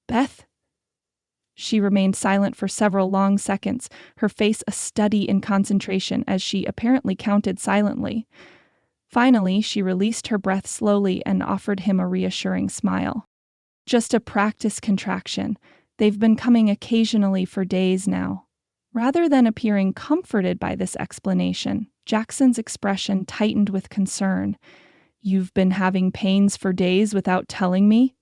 "Beth?" She remained silent for several long seconds, her face a study in concentration as she apparently counted silently. Finally, she released her breath slowly and offered him a reassuring smile. "Just a practice contraction. They've been coming occasionally for days now." Rather than appearing comforted by this explanation, Jackson's expression tightened with concern. "You've been having pains for days without telling me?"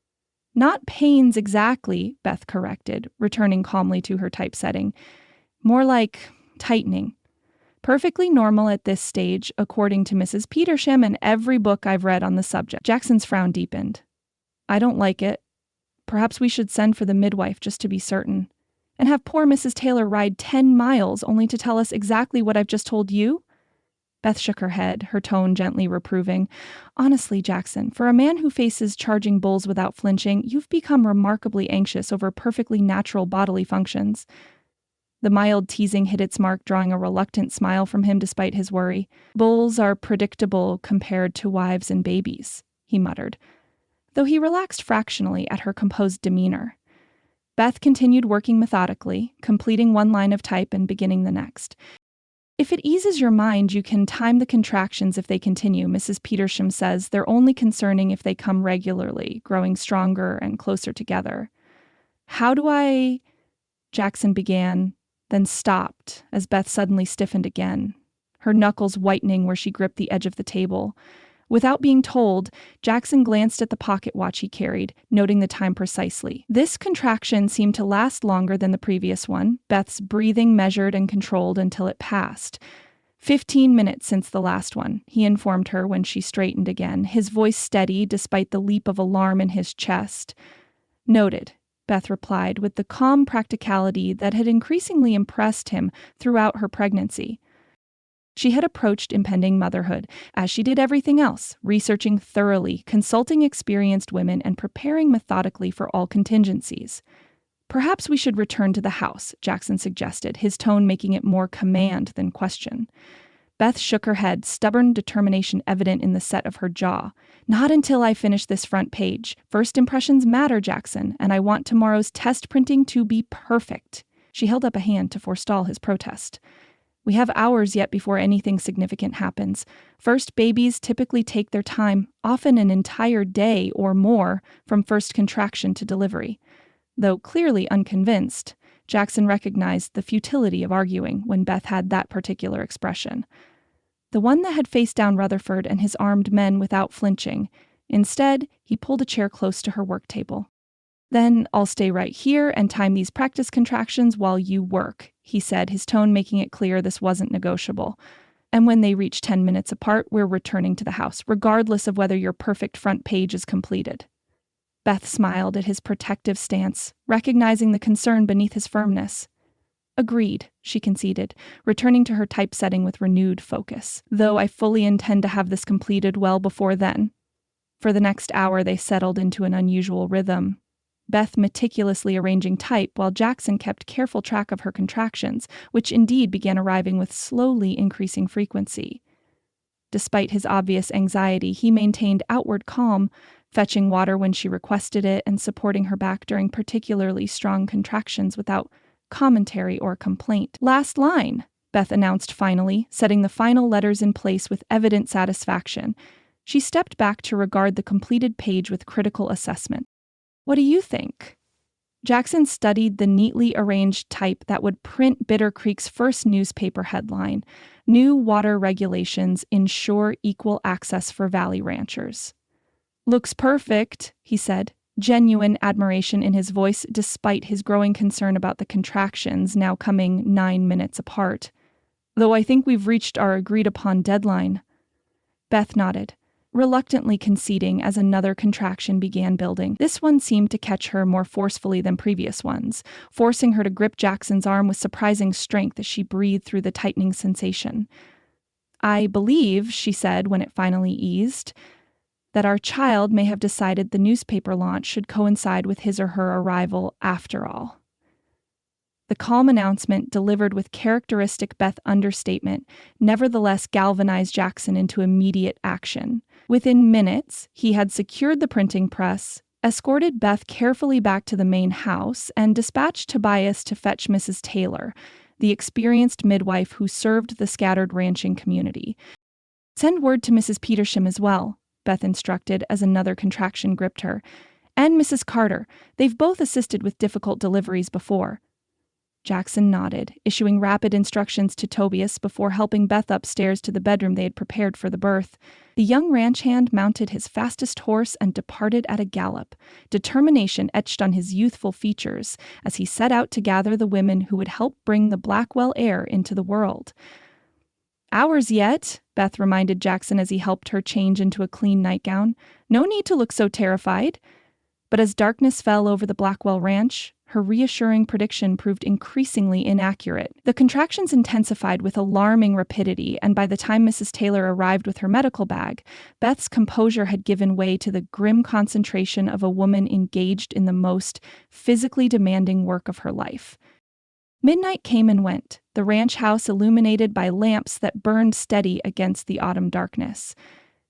"Not pains exactly," Beth corrected, returning calmly to her typesetting. "More like tightening. Perfectly normal at this stage, according to Mrs. Petersham and every book I've read on the subject." Jackson's frown deepened. "I don't like it. Perhaps we should send for the midwife just to be certain. And have poor Mrs. Taylor ride 10 miles only to tell us exactly what I've just told you?" Beth shook her head, her tone gently reproving. "Honestly, Jackson, for a man who faces charging bulls without flinching, you've become remarkably anxious over perfectly natural bodily functions." The mild teasing hit its mark, drawing a reluctant smile from him despite his worry. "Bulls are predictable compared to wives and babies," he muttered, though he relaxed fractionally at her composed demeanor. Beth continued working methodically, completing one line of type and beginning the next. "If it eases your mind, you can time the contractions if they continue. Mrs. Petersham says they're only concerning if they come regularly, growing stronger and closer together." "How do I—" Jackson began, then stopped as Beth suddenly stiffened again, her knuckles whitening where she gripped the edge of the table. Without being told, Jackson glanced at the pocket watch he carried, noting the time precisely. This contraction seemed to last longer than the previous one, Beth's breathing measured and controlled until it passed. 15 minutes since the last one, he informed her when she straightened again, his voice steady despite the leap of alarm in his chest. "Noted," Beth replied with the calm practicality that had increasingly impressed him throughout her pregnancy. She had approached impending motherhood, as she did everything else, researching thoroughly, consulting experienced women, and preparing methodically for all contingencies. "Perhaps we should return to the house," Jackson suggested, his tone making it more command than question. Beth shook her head, stubborn determination evident in the set of her jaw. "Not until I finish this front page. First impressions matter, Jackson, and I want tomorrow's test printing to be perfect." She held up a hand to forestall his protest. "We have hours yet before anything significant happens. First babies typically take their time, often an entire day or more, from first contraction to delivery." Though clearly unconvinced, Jackson recognized the futility of arguing when Beth had that particular expression. The one that had faced down Rutherford and his armed men without flinching. Instead, he pulled a chair close to her work table. "Then I'll stay right here and time these practice contractions while you work," he said, his tone making it clear this wasn't negotiable. "And when they reach 10 minutes apart, we're returning to the house, regardless of whether your perfect front page is completed." Beth smiled at his protective stance, recognizing the concern beneath his firmness. "Agreed," she conceded, returning to her typesetting with renewed focus, "though I fully intend to have this completed well before then." For the next hour, they settled into an unusual rhythm, Beth meticulously arranging type while Jackson kept careful track of her contractions, which indeed began arriving with slowly increasing frequency. Despite his obvious anxiety, he maintained outward calm, fetching water when she requested it and supporting her back during particularly strong contractions without commentary or complaint. "Last line," Beth announced finally, setting the final letters in place with evident satisfaction. She stepped back to regard the completed page with critical assessment. "What do you think?" Jackson studied the neatly arranged type that would print Bitter Creek's first newspaper headline: "New Water Regulations Ensure Equal Access for Valley Ranchers." "Looks perfect," he said, genuine admiration in his voice despite his growing concern about the contractions now coming 9 minutes apart. "Though I think we've reached our agreed-upon deadline." Beth nodded, reluctantly conceding as another contraction began building. This one seemed to catch her more forcefully than previous ones, forcing her to grip Jackson's arm with surprising strength as she breathed through the tightening sensation. "I believe," she said when it finally eased, "that our child may have decided the newspaper launch should coincide with his or her arrival after all." The calm announcement, delivered with characteristic Beth understatement, nevertheless galvanized Jackson into immediate action. Within minutes, he had secured the printing press, escorted Beth carefully back to the main house, and dispatched Tobias to fetch Mrs. Taylor, the experienced midwife who served the scattered ranching community. "Send word to Mrs. Petersham as well," Beth instructed as another contraction gripped her. "And Mrs. Carter. They've both assisted with difficult deliveries before." Jackson nodded, issuing rapid instructions to Tobias before helping Beth upstairs to the bedroom they had prepared for the birth. The young ranch hand mounted his fastest horse and departed at a gallop, determination etched on his youthful features as he set out to gather the women who would help bring the Blackwell heir into the world. "Hours yet," Beth reminded Jackson as he helped her change into a clean nightgown. "No need to look so terrified." But as darkness fell over the Blackwell ranch, her reassuring prediction proved increasingly inaccurate. The contractions intensified with alarming rapidity, and by the time Mrs. Taylor arrived with her medical bag, Beth's composure had given way to the grim concentration of a woman engaged in the most physically demanding work of her life. Midnight came and went, the ranch house illuminated by lamps that burned steady against the autumn darkness.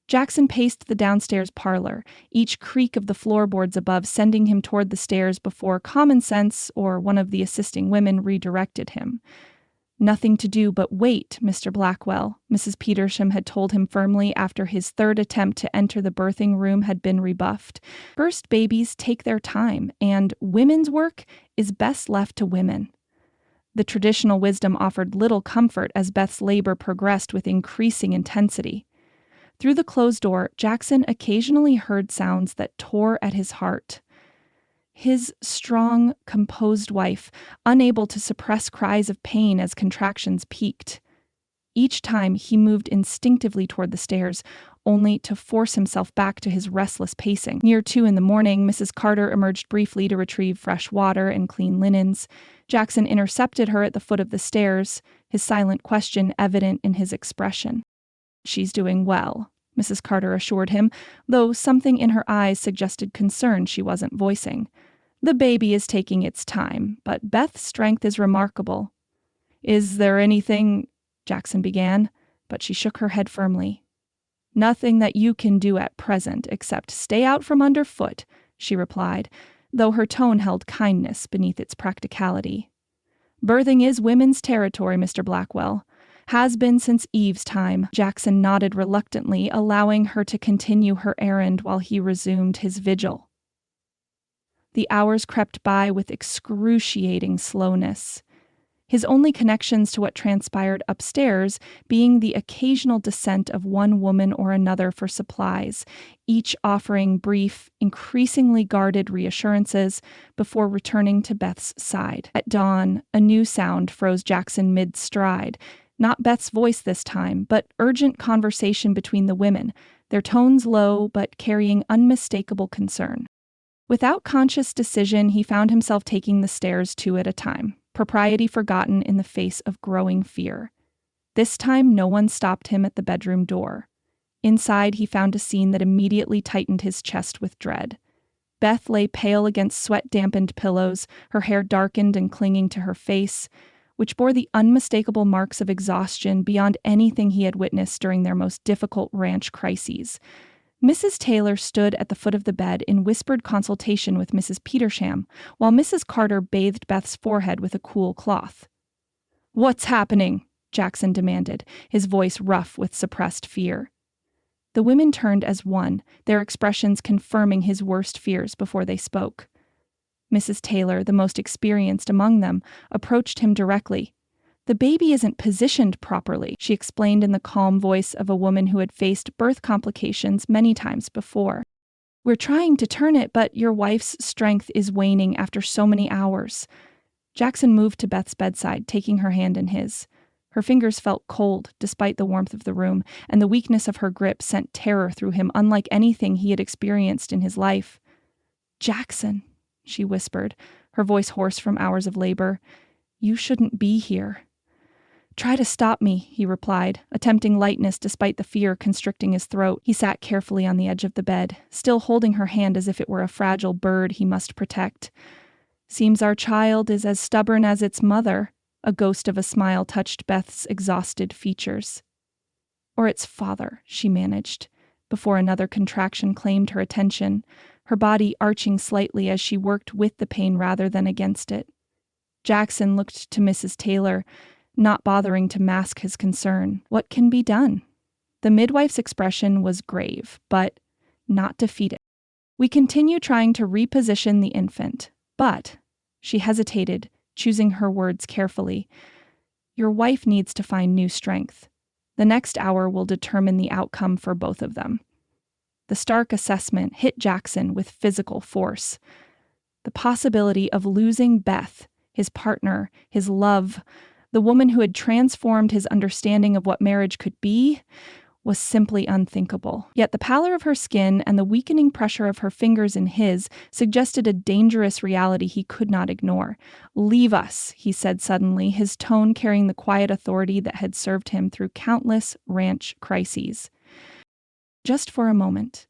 Jackson paced the downstairs parlor, each creak of the floorboards above sending him toward the stairs before common sense or one of the assisting women redirected him. "Nothing to do but wait, Mr. Blackwell," Mrs. Petersham had told him firmly after his third attempt to enter the birthing room had been rebuffed. "First babies take their time, and women's work is best left to women." The traditional wisdom offered little comfort as Beth's labor progressed with increasing intensity. Through the closed door, Jackson occasionally heard sounds that tore at his heart. His strong, composed wife, unable to suppress cries of pain as contractions peaked. Each time he moved instinctively toward the stairs, only to force himself back to his restless pacing. Near 2 in the morning, Mrs. Carter emerged briefly to retrieve fresh water and clean linens. Jackson intercepted her at the foot of the stairs, his silent question evident in his expression. "She's doing well," Mrs. Carter assured him, though something in her eyes suggested concern she wasn't voicing. "The baby is taking its time, but Beth's strength is remarkable." "Is there anything—" Jackson began, but she shook her head firmly. "Nothing that you can do at present except stay out from underfoot," she replied, though her tone held kindness beneath its practicality. "Birthing is women's territory, Mr. Blackwell. Has been since Eve's time." Jackson nodded reluctantly, allowing her to continue her errand while he resumed his vigil. The hours crept by with excruciating slowness, his only connections to what transpired upstairs being the occasional descent of one woman or another for supplies, each offering brief, increasingly guarded reassurances before returning to Beth's side. At dawn, a new sound froze Jackson mid-stride. Not Beth's voice this time, but urgent conversation between the women, their tones low but carrying unmistakable concern. Without conscious decision, he found himself taking the stairs 2 at a time, propriety forgotten in the face of growing fear. This time, no one stopped him at the bedroom door. Inside, he found a scene that immediately tightened his chest with dread. Beth lay pale against sweat-dampened pillows, her hair darkened and clinging to her face, which bore the unmistakable marks of exhaustion beyond anything he had witnessed during their most difficult ranch crises. Mrs. Taylor stood at the foot of the bed in whispered consultation with Mrs. Petersham, while Mrs. Carter bathed Beth's forehead with a cool cloth. "What's happening?" Jackson demanded, his voice rough with suppressed fear. The women turned as one, their expressions confirming his worst fears before they spoke. Mrs. Taylor, the most experienced among them, approached him directly. "The baby isn't positioned properly," she explained in the calm voice of a woman who had faced birth complications many times before. "We're trying to turn it, but your wife's strength is waning after so many hours." Jackson moved to Beth's bedside, taking her hand in his. Her fingers felt cold, despite the warmth of the room, and the weakness of her grip sent terror through him unlike anything he had experienced in his life. "Jackson," she whispered, her voice hoarse from hours of labor, "you shouldn't be here." "Try to stop me," he replied, attempting lightness despite the fear constricting his throat. He sat carefully on the edge of the bed, still holding her hand as if it were a fragile bird he must protect. "Seems our child is as stubborn as its mother." A ghost of a smile touched Beth's exhausted features. "Or its father," she managed, before another contraction claimed her attention, her body arching slightly as she worked with the pain rather than against it. Jackson looked to Mrs. Taylor, not bothering to mask his concern. "What can be done?" The midwife's expression was grave, but not defeated. "We continue trying to reposition the infant, but," she hesitated, choosing her words carefully, "your wife needs to find new strength. The next hour will determine the outcome for both of them." The stark assessment hit Jackson with physical force. The possibility of losing Beth, his partner, his love, the woman who had transformed his understanding of what marriage could be, was simply unthinkable. Yet the pallor of her skin and the weakening pressure of her fingers in his suggested a dangerous reality he could not ignore. "Leave us," he said suddenly, his tone carrying the quiet authority that had served him through countless ranch crises. "Just for a moment."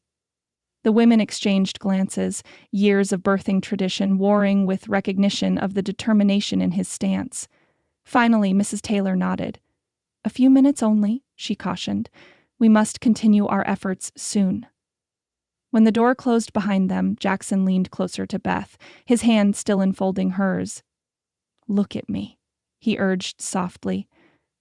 The women exchanged glances, years of birthing tradition warring with recognition of the determination in his stance. Finally, Mrs. Taylor nodded. "A few minutes only," she cautioned. "We must continue our efforts soon." When the door closed behind them, Jackson leaned closer to Beth, his hand still enfolding hers. "Look at me," he urged softly.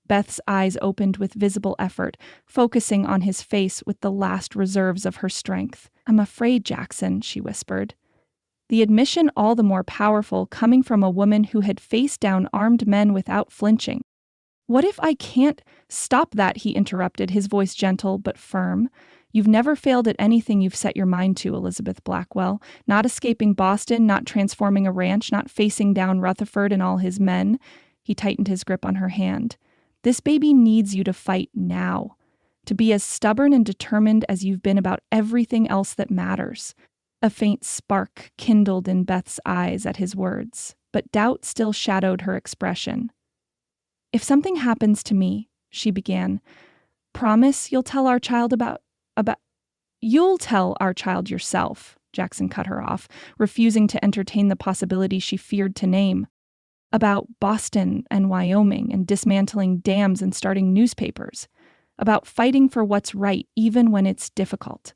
Beth's eyes opened with visible effort, focusing on his face with the last reserves of her strength. "I'm afraid, Jackson," she whispered. The admission all the more powerful coming from a woman who had faced down armed men without flinching. "What if I can't—" "Stop that," he interrupted, his voice gentle but firm. "You've never failed at anything you've set your mind to, Elizabeth Blackwell. Not escaping Boston, not transforming a ranch, not facing down Rutherford and all his men." He tightened his grip on her hand. "This baby needs you to fight now. To be as stubborn and determined as you've been about everything else that matters." A faint spark kindled in Beth's eyes at his words, but doubt still shadowed her expression. "If something happens to me," she began, "promise you'll tell our child about... You'll tell our child yourself," Jackson cut her off, refusing to entertain the possibility she feared to name. "About Boston and Wyoming and dismantling dams and starting newspapers. About fighting for what's right even when it's difficult."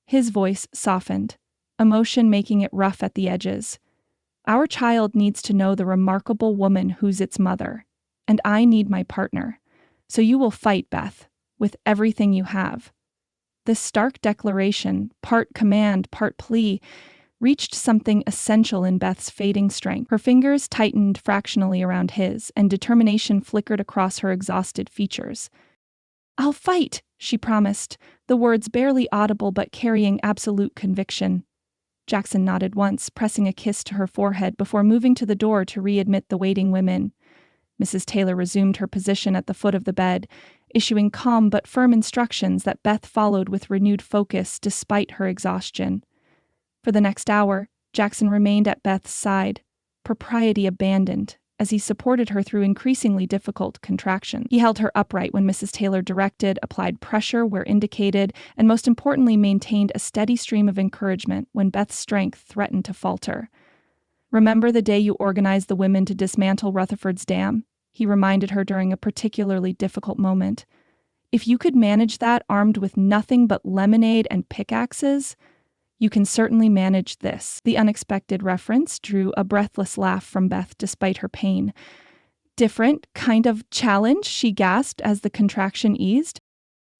His voice softened, emotion making it rough at the edges. "Our child needs to know the remarkable woman who's its mother. And I need my partner. So you will fight, Beth, with everything you have." This stark declaration, part command, part plea, reached something essential in Beth's fading strength. Her fingers tightened fractionally around his, and determination flickered across her exhausted features. "I'll fight," she promised, the words barely audible but carrying absolute conviction. Jackson nodded once, pressing a kiss to her forehead before moving to the door to readmit the waiting women. Mrs. Taylor resumed her position at the foot of the bed, issuing calm but firm instructions that Beth followed with renewed focus despite her exhaustion. For the next hour, Jackson remained at Beth's side, propriety abandoned, as he supported her through increasingly difficult contractions. He held her upright when Mrs. Taylor directed, applied pressure where indicated, and most importantly maintained a steady stream of encouragement when Beth's strength threatened to falter. "Remember the day you organized the women to dismantle Rutherford's dam?" he reminded her during a particularly difficult moment. If you could manage that armed with nothing but lemonade and pickaxes, you can certainly manage this." The unexpected reference drew a breathless laugh from Beth despite her pain. "Different kind of challenge," she gasped as the contraction eased.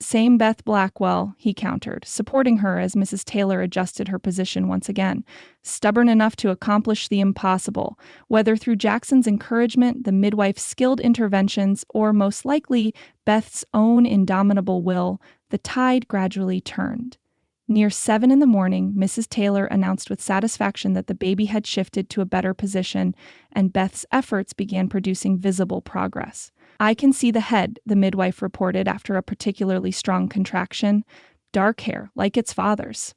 "Same Beth Blackwell," he countered, supporting her as Mrs. Taylor adjusted her position once again. "Stubborn enough to accomplish the impossible, whether through Jackson's encouragement, the midwife's skilled interventions, or most likely Beth's own indomitable will, the tide gradually turned." Near 7 in the morning, Mrs. Taylor announced with satisfaction that the baby had shifted to a better position, and Beth's efforts began producing visible progress. "I can see the head," the midwife reported after a particularly strong contraction. "Dark hair, like its father's."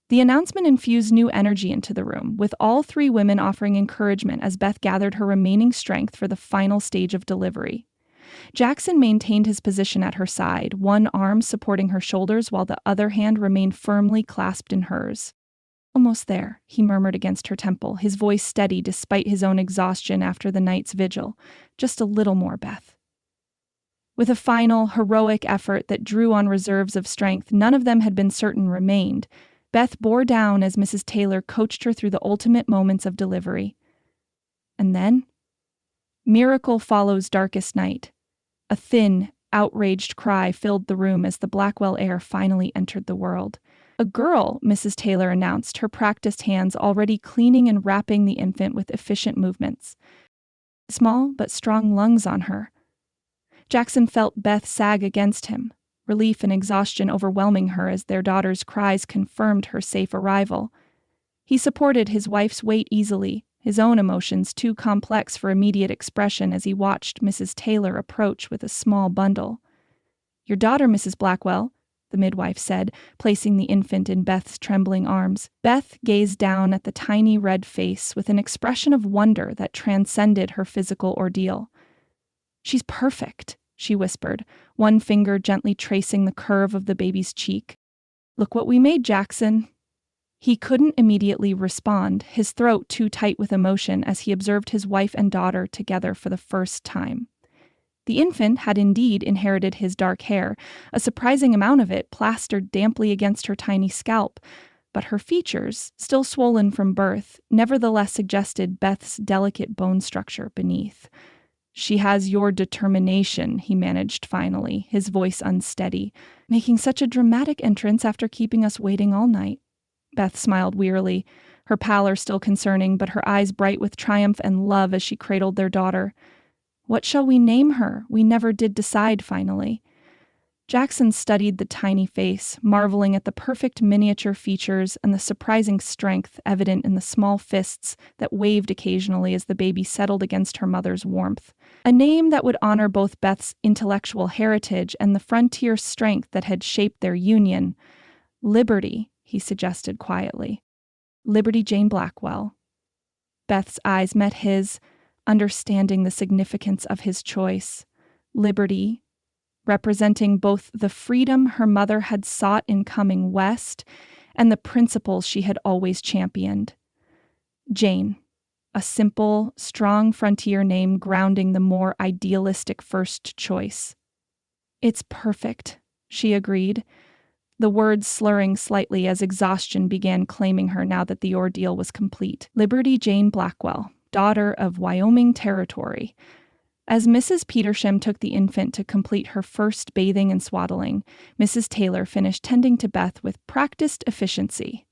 The announcement infused new energy into the room, with all three women offering encouragement as Beth gathered her remaining strength for the final stage of delivery. Jackson maintained his position at her side, one arm supporting her shoulders while the other hand remained firmly clasped in hers. "Almost there," he murmured against her temple, his voice steady despite his own exhaustion after the night's vigil. "Just a little more, Beth." With a final, heroic effort that drew on reserves of strength none of them had been certain remained, Beth bore down as Mrs. Taylor coached her through the ultimate moments of delivery. And then, miracle follows darkest night. A thin, outraged cry filled the room as the Blackwell heir finally entered the world. "A girl," Mrs. Taylor announced, her practiced hands already cleaning and wrapping the infant with efficient movements. Small but strong lungs on her. Jackson felt Beth sag against him, relief and exhaustion overwhelming her as their daughter's cries confirmed her safe arrival. He supported his wife's weight easily, his own emotions too complex for immediate expression as he watched Mrs. Taylor approach with a small bundle. "Your daughter, Mrs. Blackwell," the midwife said, placing the infant in Beth's trembling arms. Beth gazed down at the tiny red face with an expression of wonder that transcended her physical ordeal. "She's perfect," she whispered, one finger gently tracing the curve of the baby's cheek. "Look what we made, Jackson." He couldn't immediately respond, his throat too tight with emotion as he observed his wife and daughter together for the first time. The infant had indeed inherited his dark hair, a surprising amount of it plastered damply against her tiny scalp, but her features, still swollen from birth, nevertheless suggested Beth's delicate bone structure beneath. "She has your determination," he managed finally, his voice unsteady, "making such a dramatic entrance after keeping us waiting all night." Beth smiled wearily, her pallor still concerning, but her eyes bright with triumph and love as she cradled their daughter. "What shall we name her? We never did decide finally." Jackson studied the tiny face, marveling at the perfect miniature features and the surprising strength evident in the small fists that waved occasionally as the baby settled against her mother's warmth. A name that would honor both Beth's intellectual heritage and the frontier strength that had shaped their union. "Liberty," he suggested quietly. "Liberty Jane Blackwell." Beth's eyes met his, understanding the significance of his choice. Liberty, representing both the freedom her mother had sought in coming west and the principles she had always championed. Jane, a simple, strong frontier name grounding the more idealistic first choice. "It's perfect," she agreed, the words slurring slightly as exhaustion began claiming her now that the ordeal was complete. "Liberty Jane Blackwell, daughter of Wyoming Territory." As Mrs. Petersham took the infant to complete her first bathing and swaddling, Mrs. Taylor finished tending to Beth with practiced efficiency.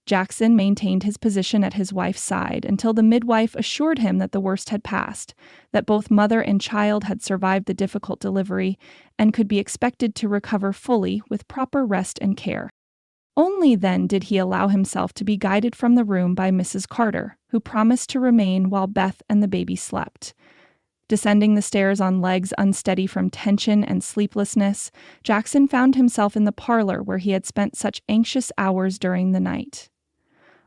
Jackson maintained his position at his wife's side until the midwife assured him that the worst had passed, that both mother and child had survived the difficult delivery and could be expected to recover fully with proper rest and care. Only then did he allow himself to be guided from the room by Mrs. Carter, who promised to remain while Beth and the baby slept. Descending the stairs on legs unsteady from tension and sleeplessness, Jackson found himself in the parlor where he had spent such anxious hours during the night.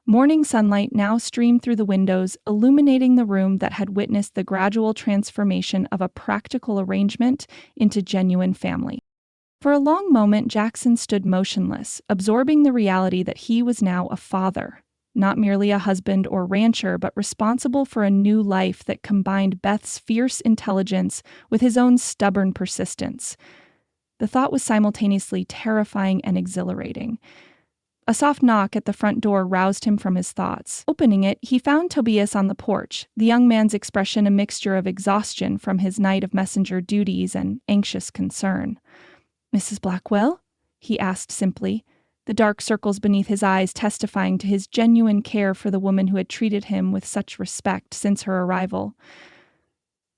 Morning sunlight now streamed through the windows, illuminating the room that had witnessed the gradual transformation of a practical arrangement into genuine family. For a long moment, Jackson stood motionless, absorbing the reality that he was now a father, not merely a husband or rancher, but responsible for a new life that combined Beth's fierce intelligence with his own stubborn persistence. The thought was simultaneously terrifying and exhilarating. A soft knock at the front door roused him from his thoughts. Opening it, he found Tobias on the porch, the young man's expression a mixture of exhaustion from his night of messenger duties and anxious concern. "Mrs. Blackwell?" he asked simply, the dark circles beneath his eyes testifying to his genuine care for the woman who had treated him with such respect since her arrival.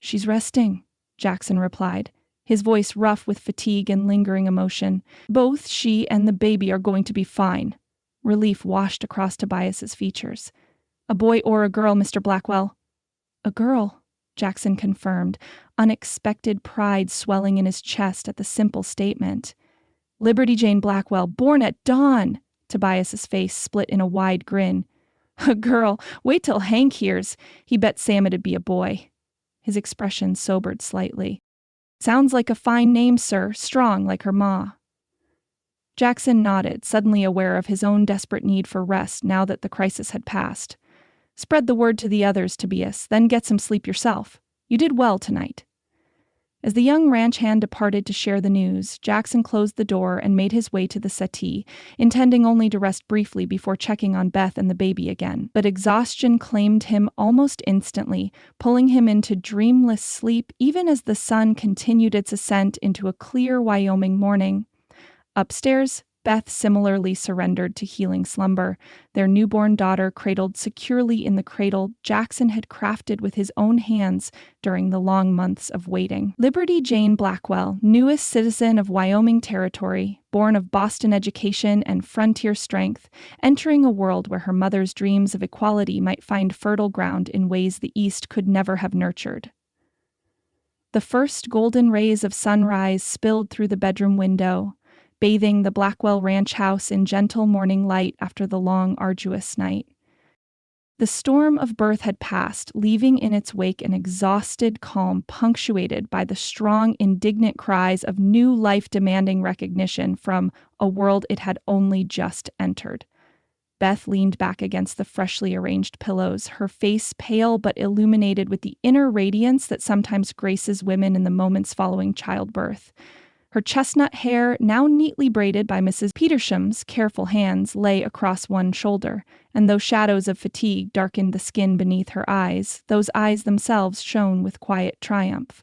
"She's resting," Jackson replied, his voice rough with fatigue and lingering emotion. "Both she and the baby are going to be fine." Relief washed across Tobias's features. "A boy or a girl, Mr. Blackwell?" "A girl," Jackson confirmed, unexpected pride swelling in his chest at the simple statement. "Liberty Jane Blackwell, born at dawn!" Tobias's face split in a wide grin. "A girl? Wait till Hank hears. He bet Sam it'd be a boy." His expression sobered slightly. "Sounds like a fine name, sir. Strong, like her ma." Jackson nodded, suddenly aware of his own desperate need for rest now that the crisis had passed. "Spread the word to the others, Tobias, then get some sleep yourself. You did well tonight." As the young ranch hand departed to share the news, Jackson closed the door and made his way to the settee, intending only to rest briefly before checking on Beth and the baby again. But exhaustion claimed him almost instantly, pulling him into dreamless sleep even as the sun continued its ascent into a clear Wyoming morning. Upstairs, Beth similarly surrendered to healing slumber, their newborn daughter cradled securely in the cradle Jackson had crafted with his own hands during the long months of waiting. Liberty Jane Blackwell, newest citizen of Wyoming Territory, born of Boston education and frontier strength, entering a world where her mother's dreams of equality might find fertile ground in ways the East could never have nurtured. The first golden rays of sunrise spilled through the bedroom window, bathing the Blackwell ranch house in gentle morning light after the long, arduous night. The storm of birth had passed, leaving in its wake an exhausted calm punctuated by the strong, indignant cries of new life demanding recognition from a world it had only just entered. Beth leaned back against the freshly arranged pillows, her face pale but illuminated with the inner radiance that sometimes graces women in the moments following childbirth. Her chestnut hair, now neatly braided by Mrs. Petersham's careful hands, lay across one shoulder, and though shadows of fatigue darkened the skin beneath her eyes, those eyes themselves shone with quiet triumph.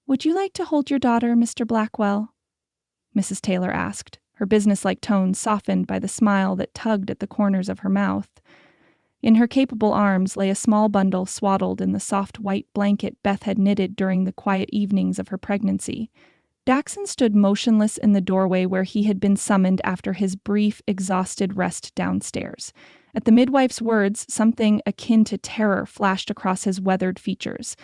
"Would you like to hold your daughter, Mr. Blackwell?" Mrs. Taylor asked, her businesslike tone softened by the smile that tugged at the corners of her mouth. In her capable arms lay a small bundle swaddled in the soft white blanket Beth had knitted during the quiet evenings of her pregnancy. Jackson stood motionless in the doorway where he had been summoned after his brief, exhausted rest downstairs. At the midwife's words, something akin to terror flashed across his weathered features.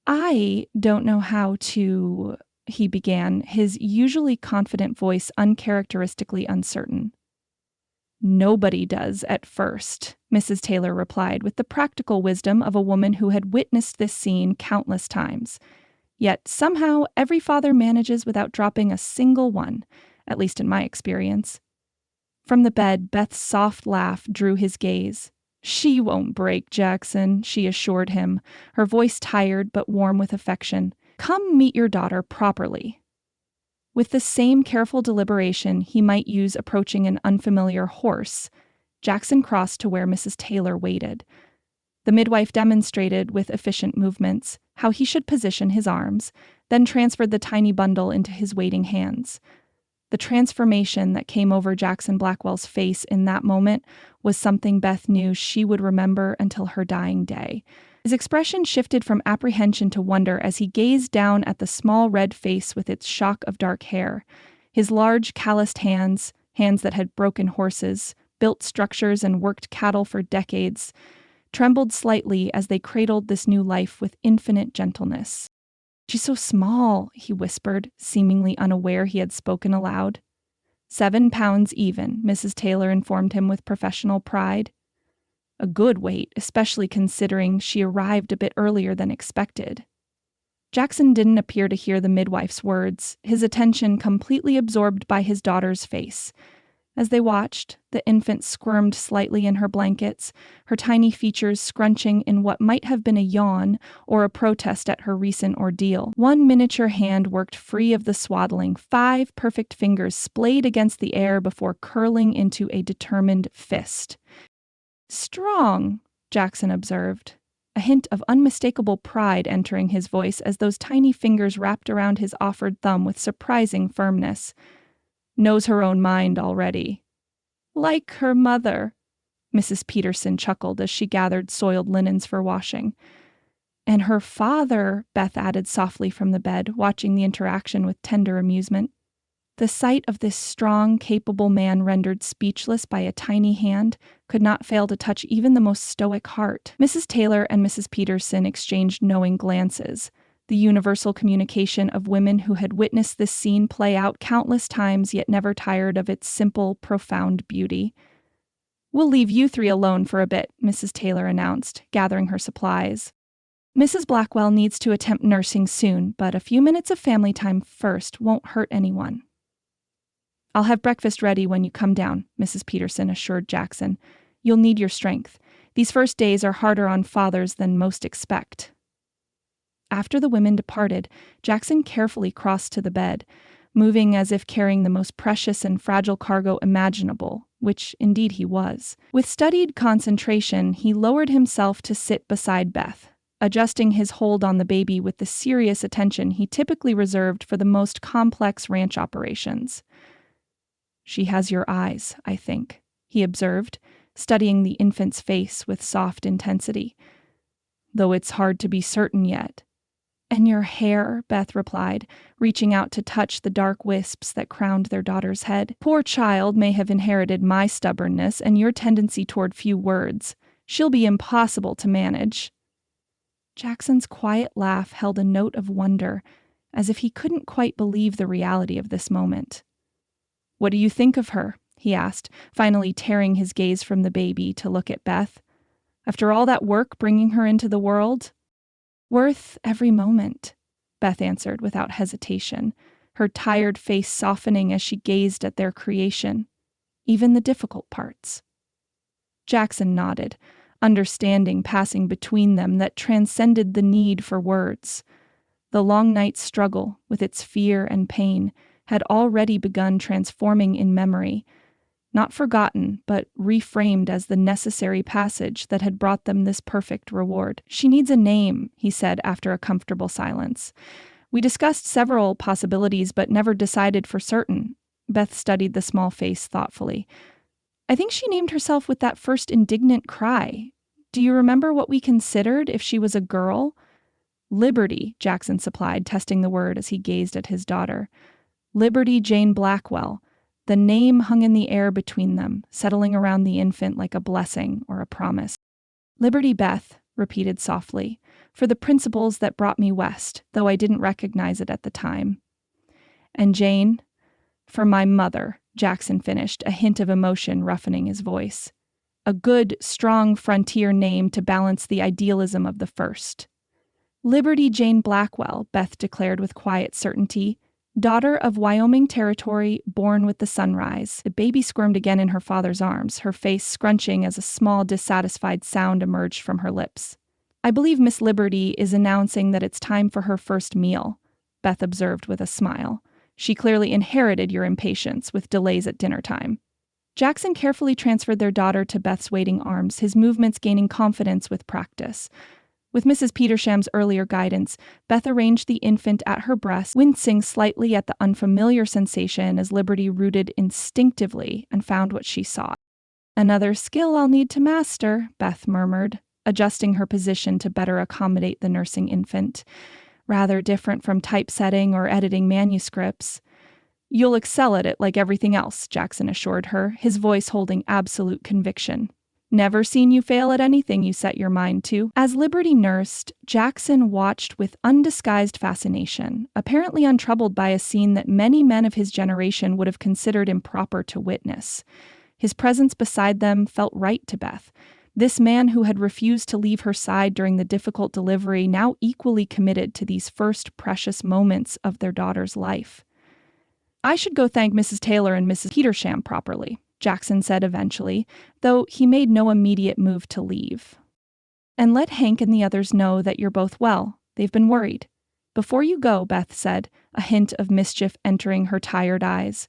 "I don't know how to," he began, his usually confident voice uncharacteristically uncertain. "Nobody does at first," Mrs. Taylor replied with the practical wisdom of a woman who had witnessed this scene countless times. Yet somehow every father manages without dropping a single one, at least in my experience. From the bed, Beth's soft laugh drew his gaze. "She won't break, Jackson," she assured him, her voice tired but warm with affection. "Come meet your daughter properly." With the same careful deliberation he might use approaching an unfamiliar horse, Jackson crossed to where Mrs. Taylor waited. The midwife demonstrated, with efficient movements, how he should position his arms, then transferred the tiny bundle into his waiting hands. The transformation that came over Jackson Blackwell's face in that moment was something Beth knew she would remember until her dying day. His expression shifted from apprehension to wonder as he gazed down at the small red face with its shock of dark hair. His large, calloused hands that had broken horses, built structures and worked cattle for decades, trembled slightly as they cradled this new life with infinite gentleness. "She's so small," he whispered, seemingly unaware he had spoken aloud. 7 pounds even, Mrs. Taylor informed him with professional pride. A good weight, especially considering she arrived a bit earlier than expected. Jackson didn't appear to hear the midwife's words, his attention completely absorbed by his daughter's face. As they watched, the infant squirmed slightly in her blankets, her tiny features scrunching in what might have been a yawn or a protest at her recent ordeal. One miniature hand worked free of the swaddling, 5 perfect fingers splayed against the air before curling into a determined fist. "Strong," Jackson observed, a hint of unmistakable pride entering his voice as those tiny fingers wrapped around his offered thumb with surprising firmness. "Knows her own mind already." "Like her mother," Mrs. Peterson chuckled as she gathered soiled linens for washing. "And her father," Beth added softly from the bed, watching the interaction with tender amusement. The sight of this strong, capable man rendered speechless by a tiny hand could not fail to touch even the most stoic heart. Mrs. Taylor and Mrs. Peterson exchanged knowing glances, the universal communication of women who had witnessed this scene play out countless times yet never tired of its simple, profound beauty. "We'll leave you 3 alone for a bit," Mrs. Taylor announced, gathering her supplies. "Mrs. Blackwell needs to attempt nursing soon, but a few minutes of family time first won't hurt anyone." "I'll have breakfast ready when you come down," Mrs. Peterson assured Jackson. "You'll need your strength. These first days are harder on fathers than most expect." After the women departed, Jackson carefully crossed to the bed, moving as if carrying the most precious and fragile cargo imaginable, which indeed he was. With studied concentration, he lowered himself to sit beside Beth, adjusting his hold on the baby with the serious attention he typically reserved for the most complex ranch operations. "She has your eyes, I think," he observed, studying the infant's face with soft intensity. "Though it's hard to be certain yet." "And your hair," Beth replied, reaching out to touch the dark wisps that crowned their daughter's head. "Poor child may have inherited my stubbornness and your tendency toward few words. She'll be impossible to manage." Jackson's quiet laugh held a note of wonder, as if he couldn't quite believe the reality of this moment. "What do you think of her?" he asked, finally tearing his gaze from the baby to look at Beth. "After all that work bringing her into the world?" "Worth every moment," Beth answered without hesitation, her tired face softening as she gazed at their creation, even the difficult parts. Jackson nodded, understanding passing between them that transcended the need for words. The long night's struggle, with its fear and pain, had already begun transforming in memory, not forgotten, but reframed as the necessary passage that had brought them this perfect reward. "She needs a name," he said after a comfortable silence. "We discussed several possibilities, but never decided for certain." Beth studied the small face thoughtfully. "I think she named herself with that first indignant cry. Do you remember what we considered if she was a girl?" "Liberty," Jackson supplied, testing the word as he gazed at his daughter. "Liberty Jane Blackwell." The name hung in the air between them, settling around the infant like a blessing or a promise. "Liberty Beth," repeated softly, "for the principles that brought me west, though I didn't recognize it at the time." "And Jane?" "For my mother," Jackson finished, a hint of emotion roughening his voice. "A good, strong frontier name to balance the idealism of the first." "Liberty Jane Blackwell," Beth declared with quiet certainty. "Daughter of Wyoming Territory, born with the sunrise." The baby squirmed again in her father's arms, her face scrunching as a small, dissatisfied sound emerged from her lips. "I believe Miss Liberty is announcing that it's time for her first meal," Beth observed with a smile. "She clearly inherited your impatience with delays at dinner time." Jackson carefully transferred their daughter to Beth's waiting arms, his movements gaining confidence with practice. With Mrs. Petersham's earlier guidance, Beth arranged the infant at her breast, wincing slightly at the unfamiliar sensation as Liberty rooted instinctively and found what she sought. "Another skill I'll need to master," Beth murmured, adjusting her position to better accommodate the nursing infant. "Rather different from typesetting or editing manuscripts." "You'll excel at it like everything else," Jackson assured her, his voice holding absolute conviction. "Never seen you fail at anything you set your mind to." As Liberty nursed, Jackson watched with undisguised fascination, apparently untroubled by a scene that many men of his generation would have considered improper to witness. His presence beside them felt right to Beth. This man who had refused to leave her side during the difficult delivery, now equally committed to these first precious moments of their daughter's life. "I should go thank Mrs. Taylor and Mrs. Petersham properly," Jackson said eventually, though he made no immediate move to leave. "And let Hank and the others know that you're both well. They've been worried." "Before you go," Beth said, a hint of mischief entering her tired eyes,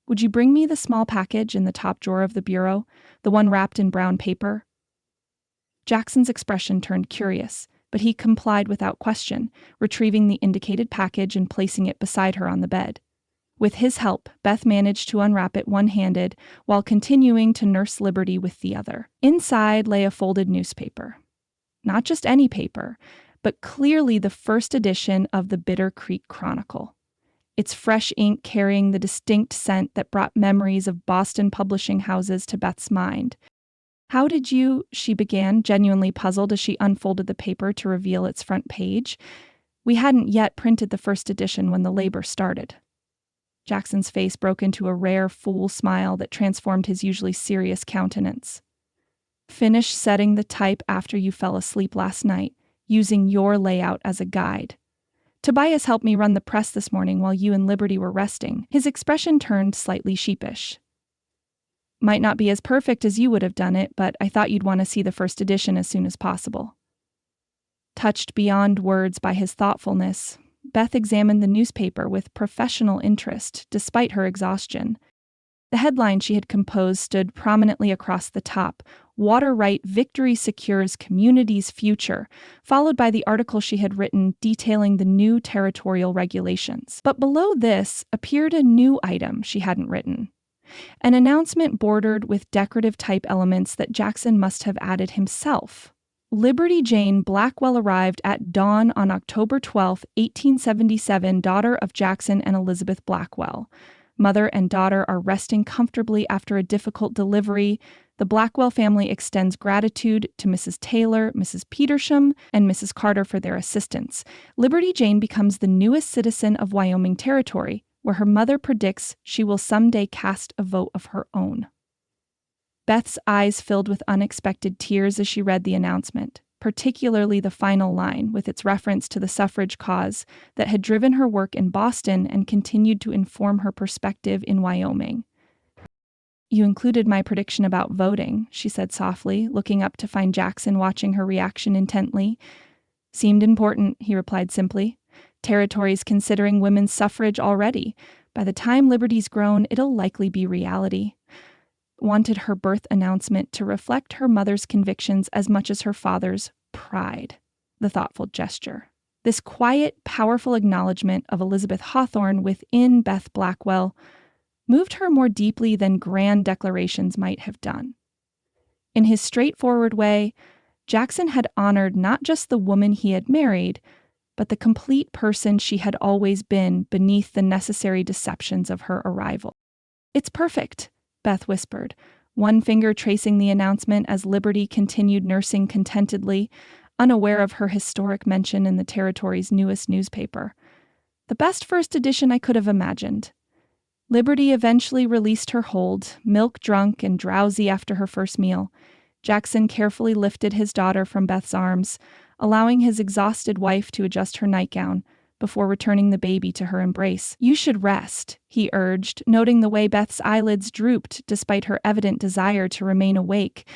"would you bring me the small package in the top drawer of the bureau, the one wrapped in brown paper?" Jackson's expression turned curious, but he complied without question, retrieving the indicated package and placing it beside her on the bed. With his help, Beth managed to unwrap it one-handed while continuing to nurse Liberty with the other. Inside lay a folded newspaper. Not just any paper, but clearly the first edition of the Bitter Creek Chronicle. Its fresh ink carrying the distinct scent that brought memories of Boston publishing houses to Beth's mind. "How did you," she began, genuinely puzzled as she unfolded the paper to reveal its front page. "We hadn't yet printed the first edition when the labor started." Jackson's face broke into a rare fool smile that transformed his usually serious countenance. "Finish setting the type after you fell asleep last night, using your layout as a guide. Tobias helped me run the press this morning while you and Liberty were resting." His expression turned slightly sheepish. "Might not be as perfect as you would have done it, but I thought you'd want to see the first edition as soon as possible." Touched beyond words by his thoughtfulness, Beth examined the newspaper with professional interest, despite her exhaustion. The headline she had composed stood prominently across the top: "Water Right Victory Secures Community's Future," followed by the article she had written detailing the new territorial regulations. But below this appeared a new item she hadn't written. An announcement bordered with decorative type elements that Jackson must have added himself. "Liberty Jane Blackwell arrived at dawn on October 12, 1877, daughter of Jackson and Elizabeth Blackwell. Mother and daughter are resting comfortably after a difficult delivery. The Blackwell family extends gratitude to Mrs. Taylor, Mrs. Petersham, and Mrs. Carter for their assistance. Liberty Jane becomes the newest citizen of Wyoming Territory, where her mother predicts she will someday cast a vote of her own." Beth's eyes filled with unexpected tears as she read the announcement, particularly the final line with its reference to the suffrage cause that had driven her work in Boston and continued to inform her perspective in Wyoming. "You included my prediction about voting," she said softly, looking up to find Jackson watching her reaction intently. "Seemed important," he replied simply. "Territory's considering women's suffrage already. By the time Liberty's grown, it'll likely be reality." Wanted her birth announcement to reflect her mother's convictions as much as her father's pride. The thoughtful gesture. This quiet, powerful acknowledgement of Elizabeth Hawthorne within Beth Blackwell moved her more deeply than grand declarations might have done. In his straightforward way, Jackson had honored not just the woman he had married, but the complete person she had always been beneath the necessary deceptions of her arrival. "It's perfect," Beth whispered, one finger tracing the announcement as Liberty continued nursing contentedly, unaware of her historic mention in the territory's newest newspaper. "The best first edition I could have imagined." Liberty eventually released her hold, milk-drunk and drowsy after her first meal. Jackson carefully lifted his daughter from Beth's arms, allowing his exhausted wife to adjust her nightgown before returning the baby to her embrace. "You should rest," he urged, noting the way Beth's eyelids drooped despite her evident desire to remain awake.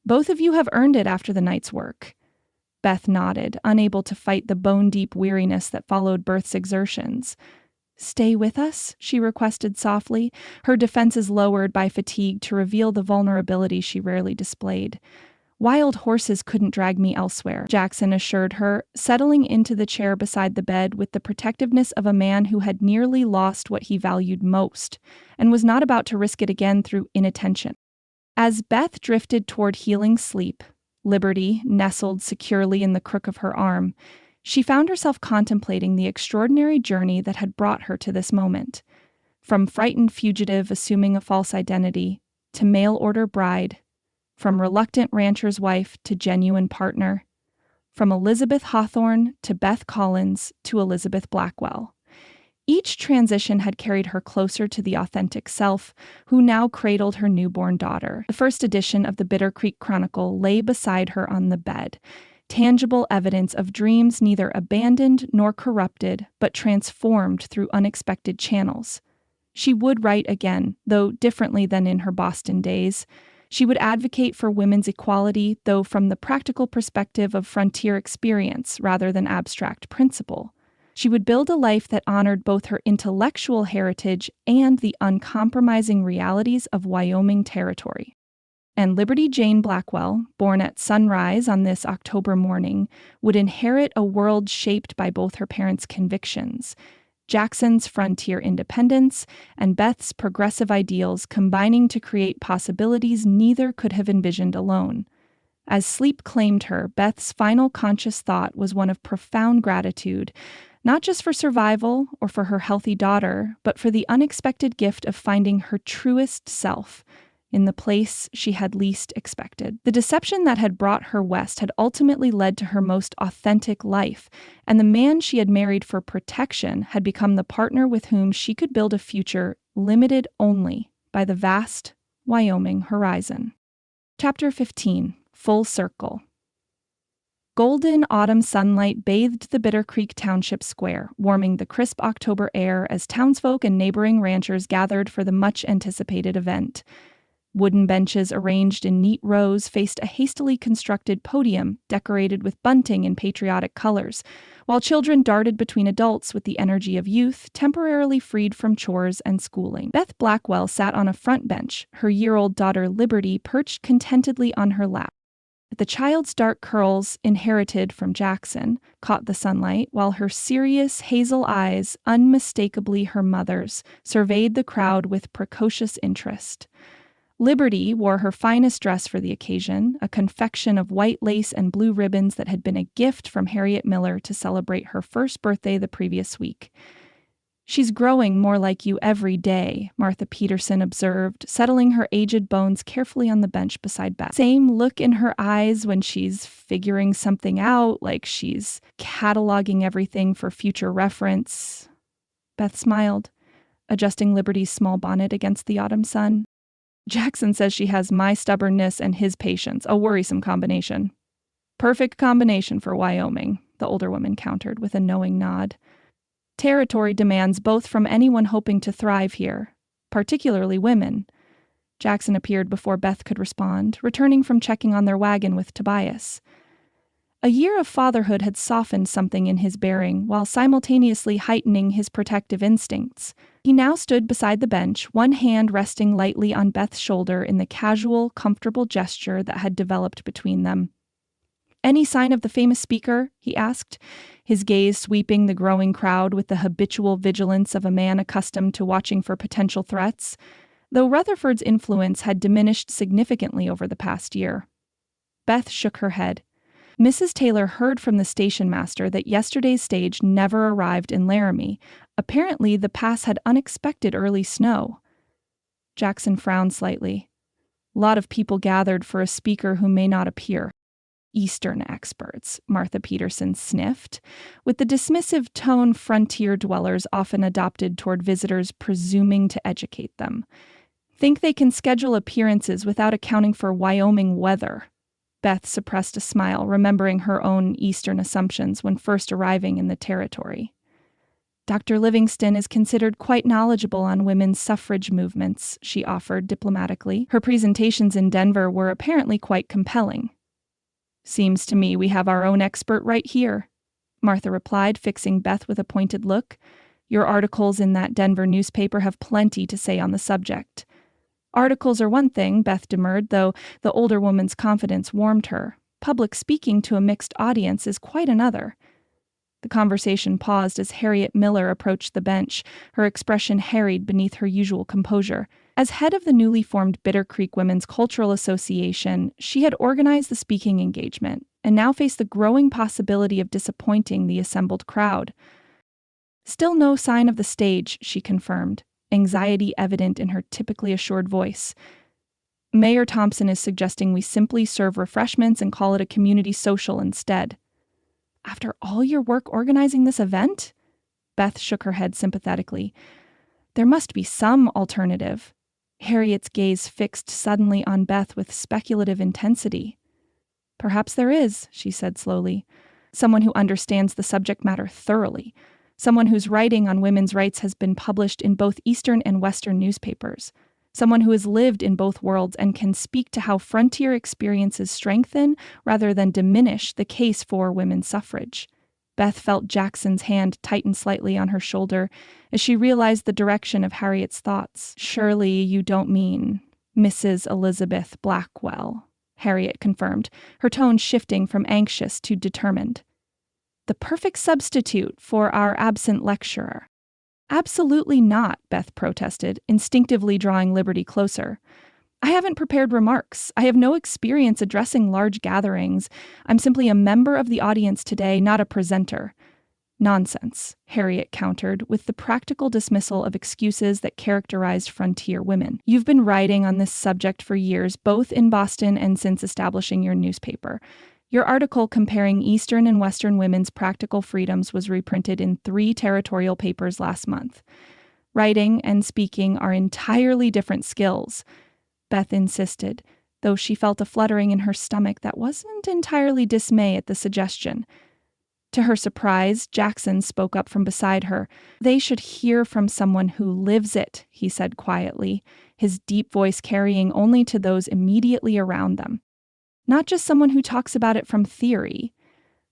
"Both of you have earned it after the night's work." Beth nodded, unable to fight the bone-deep weariness that followed birth's exertions. "Stay with us?" she requested softly, her defenses lowered by fatigue to reveal the vulnerability she rarely displayed. "Wild horses couldn't drag me elsewhere," Jackson assured her, settling into the chair beside the bed with the protectiveness of a man who had nearly lost what he valued most, and was not about to risk it again through inattention. As Beth drifted toward healing sleep, Liberty nestled securely in the crook of her arm, she found herself contemplating the extraordinary journey that had brought her to this moment. From frightened fugitive assuming a false identity, to mail-order bride, from reluctant rancher's wife to genuine partner, from Elizabeth Hawthorne to Beth Collins to Elizabeth Blackwell. Each transition had carried her closer to the authentic self, who now cradled her newborn daughter. The first edition of the Bitter Creek Chronicle lay beside her on the bed, tangible evidence of dreams neither abandoned nor corrupted, but transformed through unexpected channels. She would write again, though differently than in her Boston days. She would advocate for women's equality, though from the practical perspective of frontier experience rather than abstract principle. She would build a life that honored both her intellectual heritage and the uncompromising realities of Wyoming territory. And Liberty Jane Blackwell, born at sunrise on this October morning, would inherit a world shaped by both her parents' convictions, Jackson's frontier independence, and Beth's progressive ideals combining to create possibilities neither could have envisioned alone. As sleep claimed her, Beth's final conscious thought was one of profound gratitude, not just for survival or for her healthy daughter, but for the unexpected gift of finding her truest self in the place she had least expected. The deception that had brought her west had ultimately led to her most authentic life, and the man she had married for protection had become the partner with whom she could build a future limited only by the vast Wyoming horizon. Chapter 15. Full Circle. Golden autumn sunlight bathed the Bitter Creek Township Square, warming the crisp October air as townsfolk and neighboring ranchers gathered for the much-anticipated event. Wooden benches arranged in neat rows faced a hastily constructed podium decorated with bunting in patriotic colors, while children darted between adults with the energy of youth, temporarily freed from chores and schooling. Beth Blackwell sat on a front bench, her year-old daughter Liberty perched contentedly on her lap. The child's dark curls, inherited from Jackson, caught the sunlight, while her serious hazel eyes, unmistakably her mother's, surveyed the crowd with precocious interest. Liberty wore her finest dress for the occasion, a confection of white lace and blue ribbons that had been a gift from Harriet Miller to celebrate her first birthday the previous week. "She's growing more like you every day," Martha Peterson observed, settling her aged bones carefully on the bench beside Beth. "Same look in her eyes when she's figuring something out, like she's cataloging everything for future reference." Beth smiled, adjusting Liberty's small bonnet against the autumn sun. "Jackson says she has my stubbornness and his patience, a worrisome combination." "Perfect combination for Wyoming," the older woman countered with a knowing nod. "Territory demands both from anyone hoping to thrive here, particularly women." Jackson appeared before Beth could respond, returning from checking on their wagon with Tobias. A year of fatherhood had softened something in his bearing, while simultaneously heightening his protective instincts. He now stood beside the bench, one hand resting lightly on Beth's shoulder in the casual, comfortable gesture that had developed between them. "Any sign of the famous speaker?" he asked, his gaze sweeping the growing crowd with the habitual vigilance of a man accustomed to watching for potential threats, though Rutherford's influence had diminished significantly over the past year. Beth shook her head. Mrs. Taylor heard from the station master that yesterday's stage never arrived in Laramie. Apparently, the pass had unexpected early snow. Jackson frowned slightly. "A lot of people gathered for a speaker who may not appear." "Eastern experts," Martha Peterson sniffed, with the dismissive tone frontier dwellers often adopted toward visitors presuming to educate them. "Think they can schedule appearances without accounting for Wyoming weather." Beth suppressed a smile, remembering her own Eastern assumptions when first arriving in the territory. "Dr. Livingston is considered quite knowledgeable on women's suffrage movements," she offered diplomatically. Her presentations in Denver were apparently quite compelling. "Seems to me we have our own expert right here," Martha replied, fixing Beth with a pointed look. "Your articles in that Denver newspaper have plenty to say on the subject." "Articles are one thing," Beth demurred, though the older woman's confidence warmed her. "Public speaking to a mixed audience is quite another." The conversation paused as Harriet Miller approached the bench, her expression harried beneath her usual composure. As head of the newly formed Bitter Creek Women's Cultural Association, she had organized the speaking engagement, and now faced the growing possibility of disappointing the assembled crowd. "Still no sign of the stage," she confirmed, anxiety evident in her typically assured voice. "Mayor Thompson is suggesting we simply serve refreshments and call it a community social instead." "After all your work organizing this event?" Beth shook her head sympathetically. "There must be some alternative." Harriet's gaze fixed suddenly on Beth with speculative intensity. "Perhaps there is," she said slowly. "Someone who understands the subject matter thoroughly. someone whose writing on women's rights has been published in both Eastern and Western newspapers, someone who has lived in both worlds and can speak to how frontier experiences strengthen rather than diminish the case for women's suffrage. Beth felt Jackson's hand tighten slightly on her shoulder as she realized the direction of Harriet's thoughts. "Surely you don't mean Mrs. Elizabeth Blackwell," Harriet confirmed, her tone shifting from anxious to determined. "The perfect substitute for our absent lecturer." "Absolutely not," Beth protested, instinctively drawing Liberty closer. "I haven't prepared remarks. I have no experience addressing large gatherings. I'm simply a member of the audience today, not a presenter." "Nonsense," Harriet countered, with the practical dismissal of excuses that characterized frontier women. "You've been writing on this subject for years, both in Boston and since establishing your newspaper. Your article comparing Eastern and Western women's practical freedoms was reprinted in 3 territorial papers last month. Writing and speaking are entirely different skills," Beth insisted, though she felt a fluttering in her stomach that wasn't entirely dismay at the suggestion. To her surprise, Jackson spoke up from beside her. "They should hear from someone who lives it," he said quietly, his deep voice carrying only to those immediately around them. "Not just someone who talks about it from theory."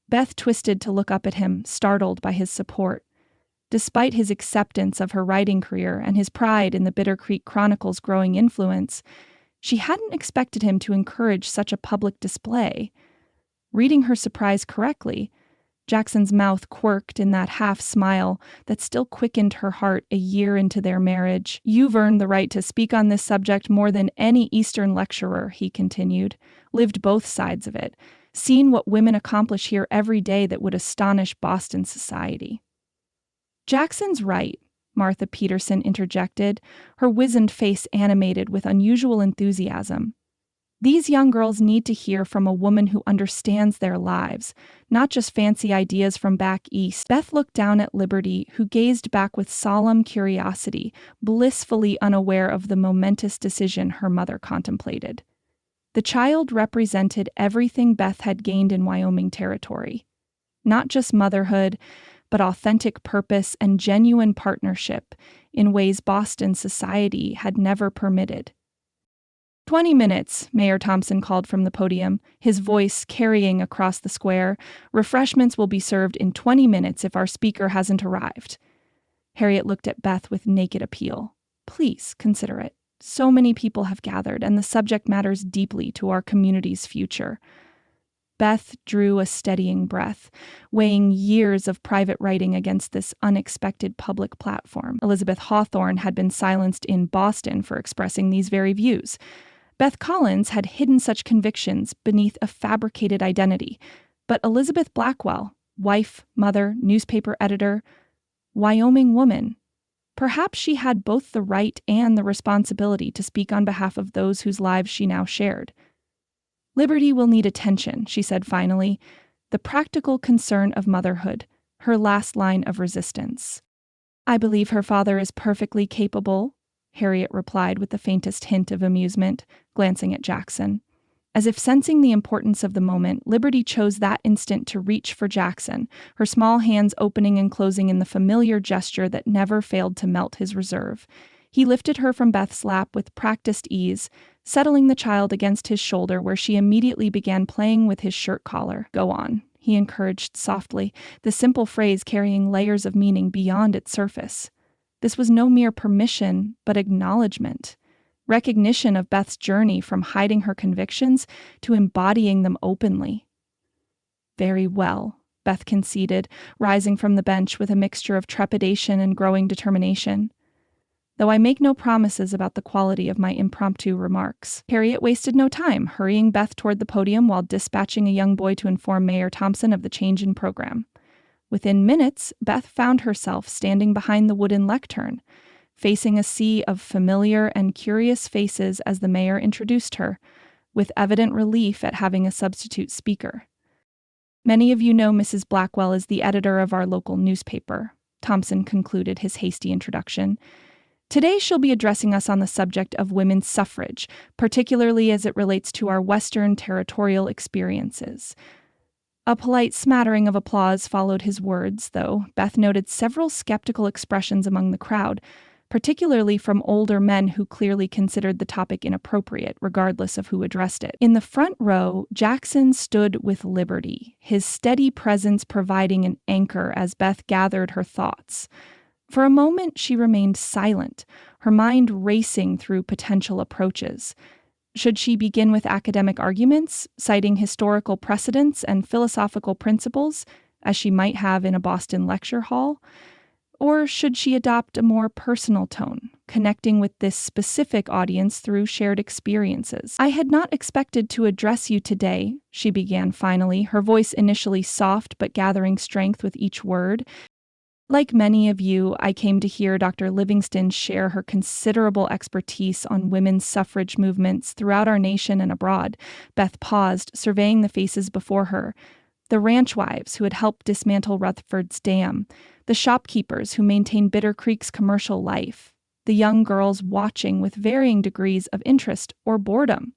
Beth twisted to look up at him, startled by his support. Despite his acceptance of her writing career and his pride in the Bitter Creek Chronicle's growing influence, she hadn't expected him to encourage such a public display. Reading her surprise correctly, Jackson's mouth quirked in that half-smile that still quickened her heart a year into their marriage. "You've earned the right to speak on this subject more than any Eastern lecturer," he continued, "lived both sides of it, seen what women accomplish here every day that would astonish Boston society." "Jackson's right," Martha Peterson interjected, her wizened face animated with unusual enthusiasm. "These young girls need to hear from a woman who understands their lives, not just fancy ideas from back east." Beth looked down at Liberty, who gazed back with solemn curiosity, blissfully unaware of the momentous decision her mother contemplated. The child represented everything Beth had gained in Wyoming territory. Not just motherhood, but authentic purpose and genuine partnership in ways Boston society had never permitted. "20 minutes, Mayor Thompson called from the podium, his voice carrying across the square. "Refreshments will be served in 20 minutes if our speaker hasn't arrived." Harriet looked at Beth with naked appeal. "Please consider it. So many people have gathered, and the subject matters deeply to our community's future." Beth drew a steadying breath, weighing years of private writing against this unexpected public platform. Elizabeth Hawthorne had been silenced in Boston for expressing these very views. Beth Collins had hidden such convictions beneath a fabricated identity. But Elizabeth Blackwell, wife, mother, newspaper editor, Wyoming woman, perhaps she had both the right and the responsibility to speak on behalf of those whose lives she now shared. "Liberty will need attention," she said finally, the practical concern of motherhood, her last line of resistance. "I believe her father is perfectly capable," Harriet replied with the faintest hint of amusement, glancing at Jackson. As if sensing the importance of the moment, Liberty chose that instant to reach for Jackson, her small hands opening and closing in the familiar gesture that never failed to melt his reserve. He lifted her from Beth's lap with practiced ease, settling the child against his shoulder where she immediately began playing with his shirt collar. "Go on," he encouraged softly, the simple phrase carrying layers of meaning beyond its surface. This was no mere permission, but acknowledgement. Recognition of Beth's journey from hiding her convictions to embodying them openly. "Very well," Beth conceded, rising from the bench with a mixture of trepidation and growing determination. "Though I make no promises about the quality of my impromptu remarks." Harriet wasted no time, hurrying Beth toward the podium while dispatching a young boy to inform Mayor Thompson of the change in program. Within minutes, Beth found herself standing behind the wooden lectern, facing a sea of familiar and curious faces as the mayor introduced her, with evident relief at having a substitute speaker. "Many of you know Mrs. Blackwell as the editor of our local newspaper," Thompson concluded his hasty introduction. "Today she'll be addressing us on the subject of women's suffrage, particularly as it relates to our Western territorial experiences." A polite smattering of applause followed his words, though Beth noted several skeptical expressions among the crowd, particularly from older men who clearly considered the topic inappropriate, regardless of who addressed it. In the front row, Jackson stood with liberty, his steady presence providing an anchor as Beth gathered her thoughts. For a moment, she remained silent, her mind racing through potential approaches. Should she begin with academic arguments, citing historical precedents and philosophical principles, as she might have in a Boston lecture hall? Or should she adopt a more personal tone, connecting with this specific audience through shared experiences? "I had not expected to address you today," she began finally, her voice initially soft but gathering strength with each word. "Like many of you, I came to hear Dr. Livingston share her considerable expertise on women's suffrage movements throughout our nation and abroad." Beth paused, surveying the faces before her. The ranch wives who had helped dismantle Rutherford's dam, the shopkeepers who maintained Bitter Creek's commercial life, the young girls watching with varying degrees of interest or boredom.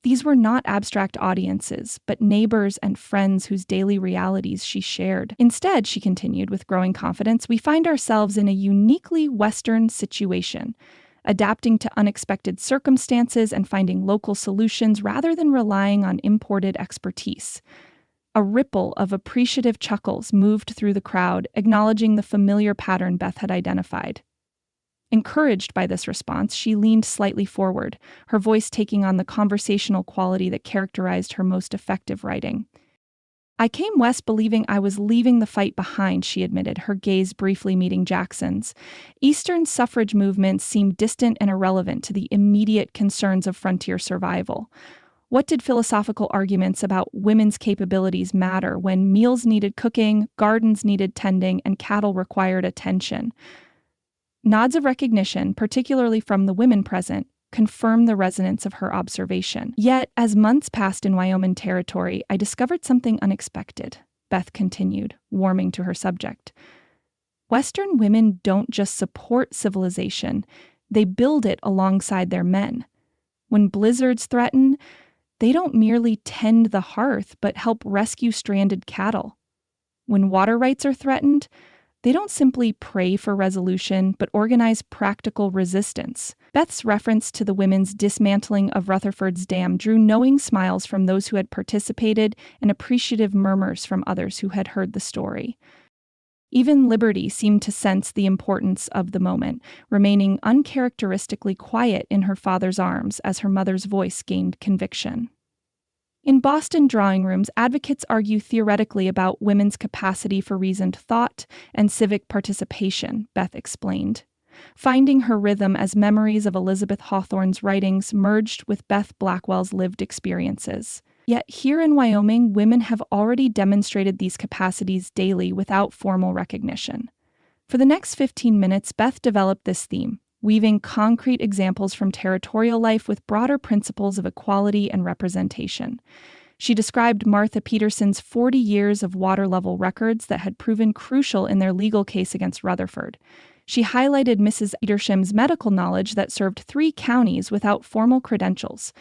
These were not abstract audiences, but neighbors and friends whose daily realities she shared. "Instead," she continued with growing confidence, "we find ourselves in a uniquely Western situation, adapting to unexpected circumstances and finding local solutions rather than relying on imported expertise." A ripple of appreciative chuckles moved through the crowd, acknowledging the familiar pattern Beth had identified. Encouraged by this response, she leaned slightly forward, her voice taking on the conversational quality that characterized her most effective writing. "I came west believing I was leaving the fight behind," she admitted, her gaze briefly meeting Jackson's. "Eastern suffrage movements seemed distant and irrelevant to the immediate concerns of frontier survival. What did philosophical arguments about women's capabilities matter when meals needed cooking, gardens needed tending, and cattle required attention?" Nods of recognition, particularly from the women present, confirmed the resonance of her observation. "Yet, as months passed in Wyoming territory, I discovered something unexpected," Beth continued, warming to her subject. "Western women don't just support civilization, they build it alongside their men. When blizzards threaten, they don't merely tend the hearth, but help rescue stranded cattle. When water rights are threatened, they don't simply pray for resolution, but organize practical resistance." Beth's reference to the women's dismantling of Rutherford's dam drew knowing smiles from those who had participated and appreciative murmurs from others who had heard the story. Even Liberty seemed to sense the importance of the moment, remaining uncharacteristically quiet in her father's arms as her mother's voice gained conviction. "In Boston drawing rooms, advocates argue theoretically about women's capacity for reasoned thought and civic participation," Beth explained, finding her rhythm as memories of Elizabeth Hawthorne's writings merged with Beth Blackwell's lived experiences. "Yet here in Wyoming, women have already demonstrated these capacities daily without formal recognition." For the next 15 minutes, Beth developed this theme, weaving concrete examples from territorial life with broader principles of equality and representation. She described Martha Peterson's 40 years of water-level records that had proven crucial in their legal case against Rutherford. She highlighted Mrs. Edersham's medical knowledge that served 3 counties without formal credentials.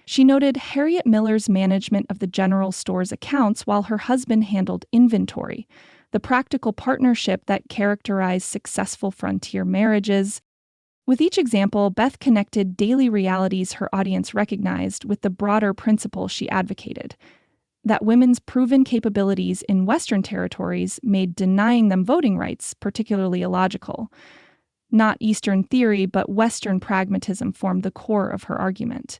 She noted Harriet Miller's management of the general store's accounts while her husband handled inventory, the practical partnership that characterized successful frontier marriages. With each example, Beth connected daily realities her audience recognized with the broader principle she advocated, that women's proven capabilities in Western territories made denying them voting rights particularly illogical. Not Eastern theory, but Western pragmatism formed the core of her argument.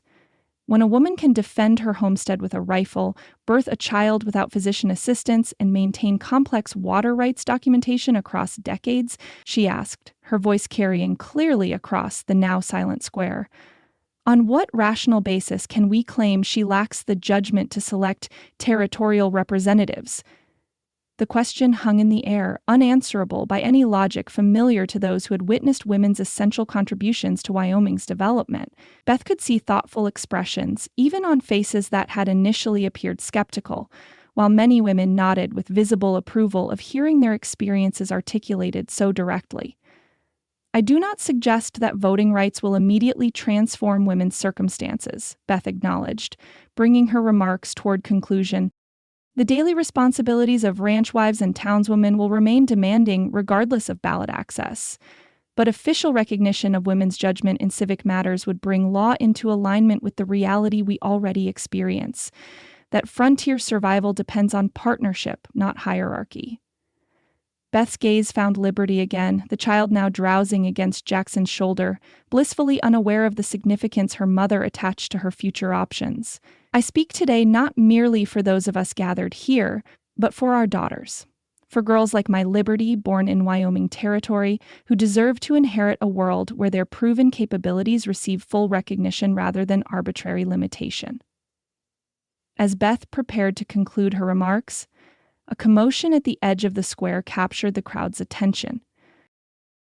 When a woman can defend her homestead with a rifle, birth a child without physician assistance, and maintain complex water rights documentation across decades, she asked, her voice carrying clearly across the now silent square, "On what rational basis can we claim she lacks the judgment to select territorial representatives?" The question hung in the air, unanswerable by any logic familiar to those who had witnessed women's essential contributions to Wyoming's development. Beth could see thoughtful expressions, even on faces that had initially appeared skeptical, while many women nodded with visible approval of hearing their experiences articulated so directly. "I do not suggest that voting rights will immediately transform women's circumstances," Beth acknowledged, bringing her remarks toward conclusion. The daily responsibilities of ranch wives and townswomen will remain demanding regardless of ballot access. But official recognition of women's judgment in civic matters would bring law into alignment with the reality we already experience, that frontier survival depends on partnership, not hierarchy. Beth's gaze found Liberty again, the child now drowsing against Jackson's shoulder, blissfully unaware of the significance her mother attached to her future options. I speak today not merely for those of us gathered here, but for our daughters. For girls like my Liberty, born in Wyoming territory, who deserve to inherit a world where their proven capabilities receive full recognition rather than arbitrary limitation. As Beth prepared to conclude her remarks, a commotion at the edge of the square captured the crowd's attention.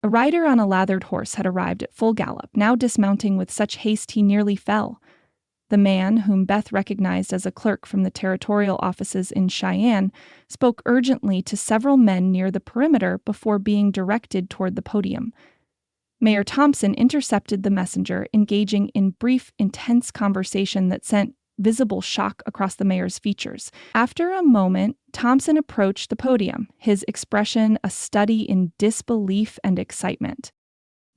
A rider on a lathered horse had arrived at full gallop, now dismounting with such haste he nearly fell. The man, whom Beth recognized as a clerk from the territorial offices in Cheyenne, spoke urgently to several men near the perimeter before being directed toward the podium. Mayor Thompson intercepted the messenger, engaging in brief, intense conversation that sent visible shock across the mayor's features. After a moment, Thompson approached the podium, his expression a study in disbelief and excitement.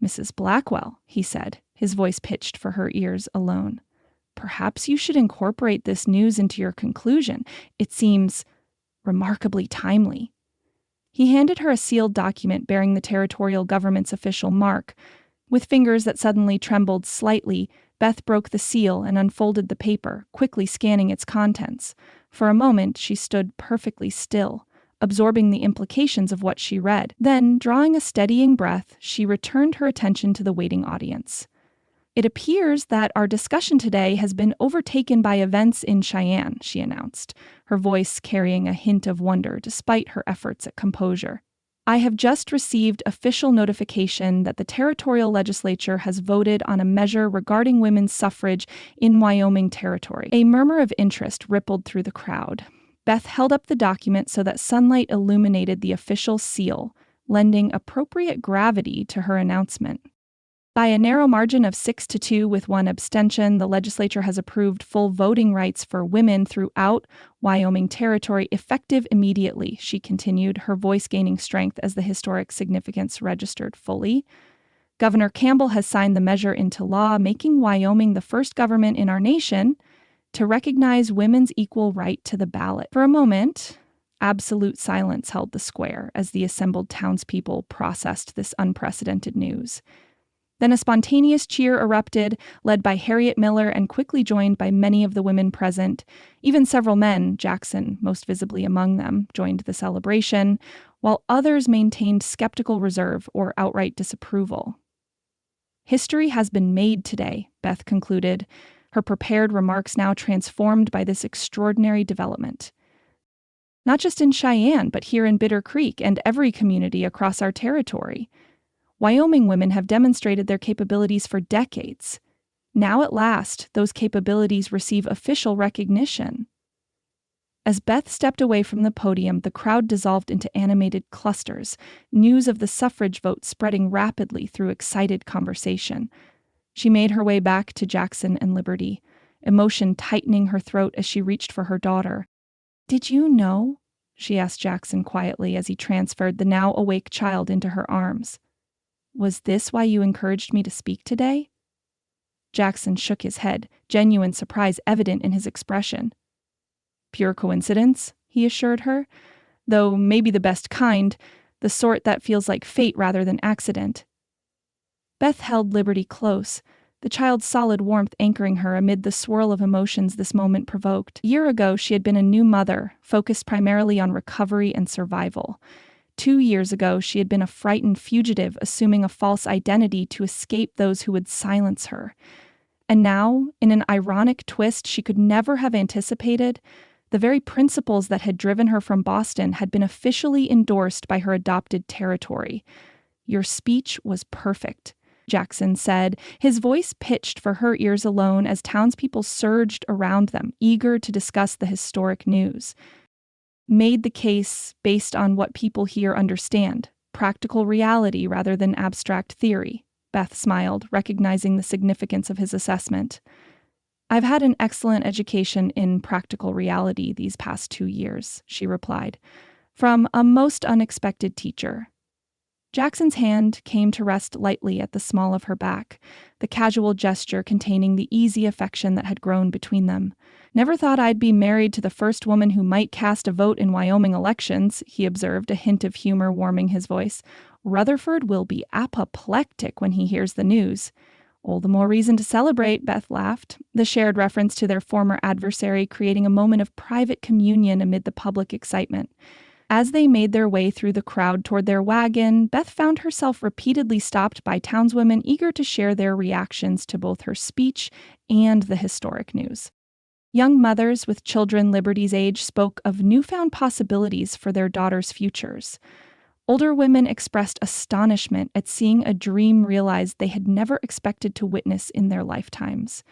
"Mrs. Blackwell," he said, his voice pitched for her ears alone. "Perhaps you should incorporate this news into your conclusion. It seems remarkably timely." He handed her a sealed document bearing the territorial government's official mark. With fingers that suddenly trembled slightly, Beth broke the seal and unfolded the paper, quickly scanning its contents. For a moment, she stood perfectly still, absorbing the implications of what she read. Then, drawing a steadying breath, she returned her attention to the waiting audience. "It appears that our discussion today has been overtaken by events in Cheyenne," she announced, her voice carrying a hint of wonder despite her efforts at composure. "I have just received official notification that the territorial legislature has voted on a measure regarding women's suffrage in Wyoming territory." A murmur of interest rippled through the crowd. Beth held up the document so that sunlight illuminated the official seal, lending appropriate gravity to her announcement. By a narrow margin of 6-2 with one abstention, the legislature has approved full voting rights for women throughout Wyoming territory effective immediately, she continued, her voice gaining strength as the historic significance registered fully. "Governor Campbell has signed the measure into law, making Wyoming the first government in our nation to recognize women's equal right to the ballot." For a moment, absolute silence held the square as the assembled townspeople processed this unprecedented news. Then a spontaneous cheer erupted, led by Harriet Miller and quickly joined by many of the women present. Even several men, Jackson most visibly among them, joined the celebration, while others maintained skeptical reserve or outright disapproval. "History has been made today," Beth concluded, her prepared remarks now transformed by this extraordinary development. "Not just in Cheyenne, but here in Bitter Creek and every community across our territory. Wyoming women have demonstrated their capabilities for decades. Now at last, those capabilities receive official recognition." As Beth stepped away from the podium, the crowd dissolved into animated clusters, news of the suffrage vote spreading rapidly through excited conversation. She made her way back to Jackson and Liberty, emotion tightening her throat as she reached for her daughter. "Did you know?" she asked Jackson quietly as he transferred the now awake child into her arms. "Was this why you encouraged me to speak today?" Jackson shook his head, genuine surprise evident in his expression. "Pure coincidence," he assured her, "though maybe the best kind, the sort that feels like fate rather than accident." Beth held Liberty close, the child's solid warmth anchoring her amid the swirl of emotions this moment provoked. A year ago, she had been a new mother, focused primarily on recovery and survival. 2 years ago, she had been a frightened fugitive, assuming a false identity to escape those who would silence her. And now, in an ironic twist she could never have anticipated, the very principles that had driven her from Boston had been officially endorsed by her adopted territory. "Your speech was perfect," Jackson said, his voice pitched for her ears alone as townspeople surged around them, eager to discuss the historic news. "Made the case based on what people here understand, practical reality rather than abstract theory." Beth smiled, recognizing the significance of his assessment. "I've had an excellent education in practical reality these past 2 years," she replied, "from a most unexpected teacher." Jackson's hand came to rest lightly at the small of her back, the casual gesture containing the easy affection that had grown between them. "Never thought I'd be married to the first woman who might cast a vote in Wyoming elections," he observed, a hint of humor warming his voice. "Rutherford will be apoplectic when he hears the news." "All the more reason to celebrate," Beth laughed, the shared reference to their former adversary creating a moment of private communion amid the public excitement. As they made their way through the crowd toward their wagon, Beth found herself repeatedly stopped by townswomen eager to share their reactions to both her speech and the historic news. Young mothers with children Liberty's age spoke of newfound possibilities for their daughters' futures. Older women expressed astonishment at seeing a dream realized they had never expected to witness in their lifetimes.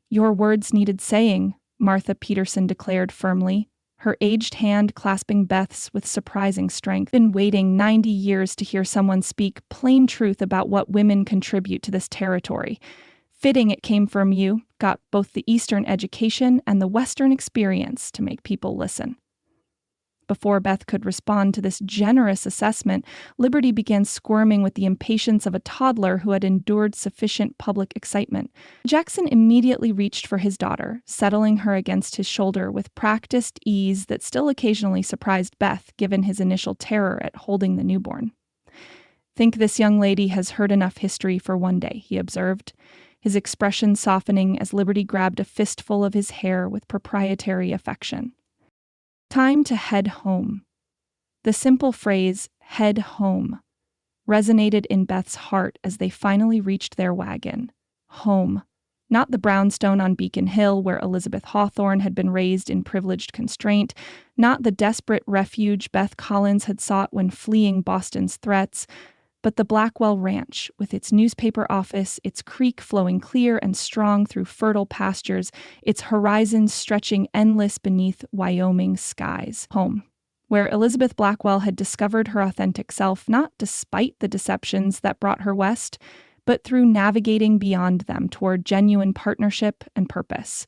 "Your words needed saying," Martha Peterson declared firmly, her aged hand clasping Beth's with surprising strength. "Been waiting 90 years to hear someone speak plain truth about what women contribute to this territory. Fitting it came from you, got both the Eastern education and the Western experience to make people listen." Before Beth could respond to this generous assessment, Liberty began squirming with the impatience of a toddler who had endured sufficient public excitement. Jackson immediately reached for his daughter, settling her against his shoulder with practiced ease that still occasionally surprised Beth, given his initial terror at holding the newborn. "Think this young lady has heard enough history for one day," he observed, his expression softening as Liberty grabbed a fistful of his hair with proprietary affection. Time to head home. The simple phrase, "head home," resonated in Beth's heart as they finally reached their wagon. Home. Not the brownstone on Beacon Hill where Elizabeth Hawthorne had been raised in privileged constraint, not the desperate refuge Beth Collins had sought when fleeing Boston's threats, but the Blackwell Ranch, with its newspaper office, its creek flowing clear and strong through fertile pastures, its horizons stretching endless beneath Wyoming skies. Home, where Elizabeth Blackwell had discovered her authentic self, not despite the deceptions that brought her west, but through navigating beyond them toward genuine partnership and purpose.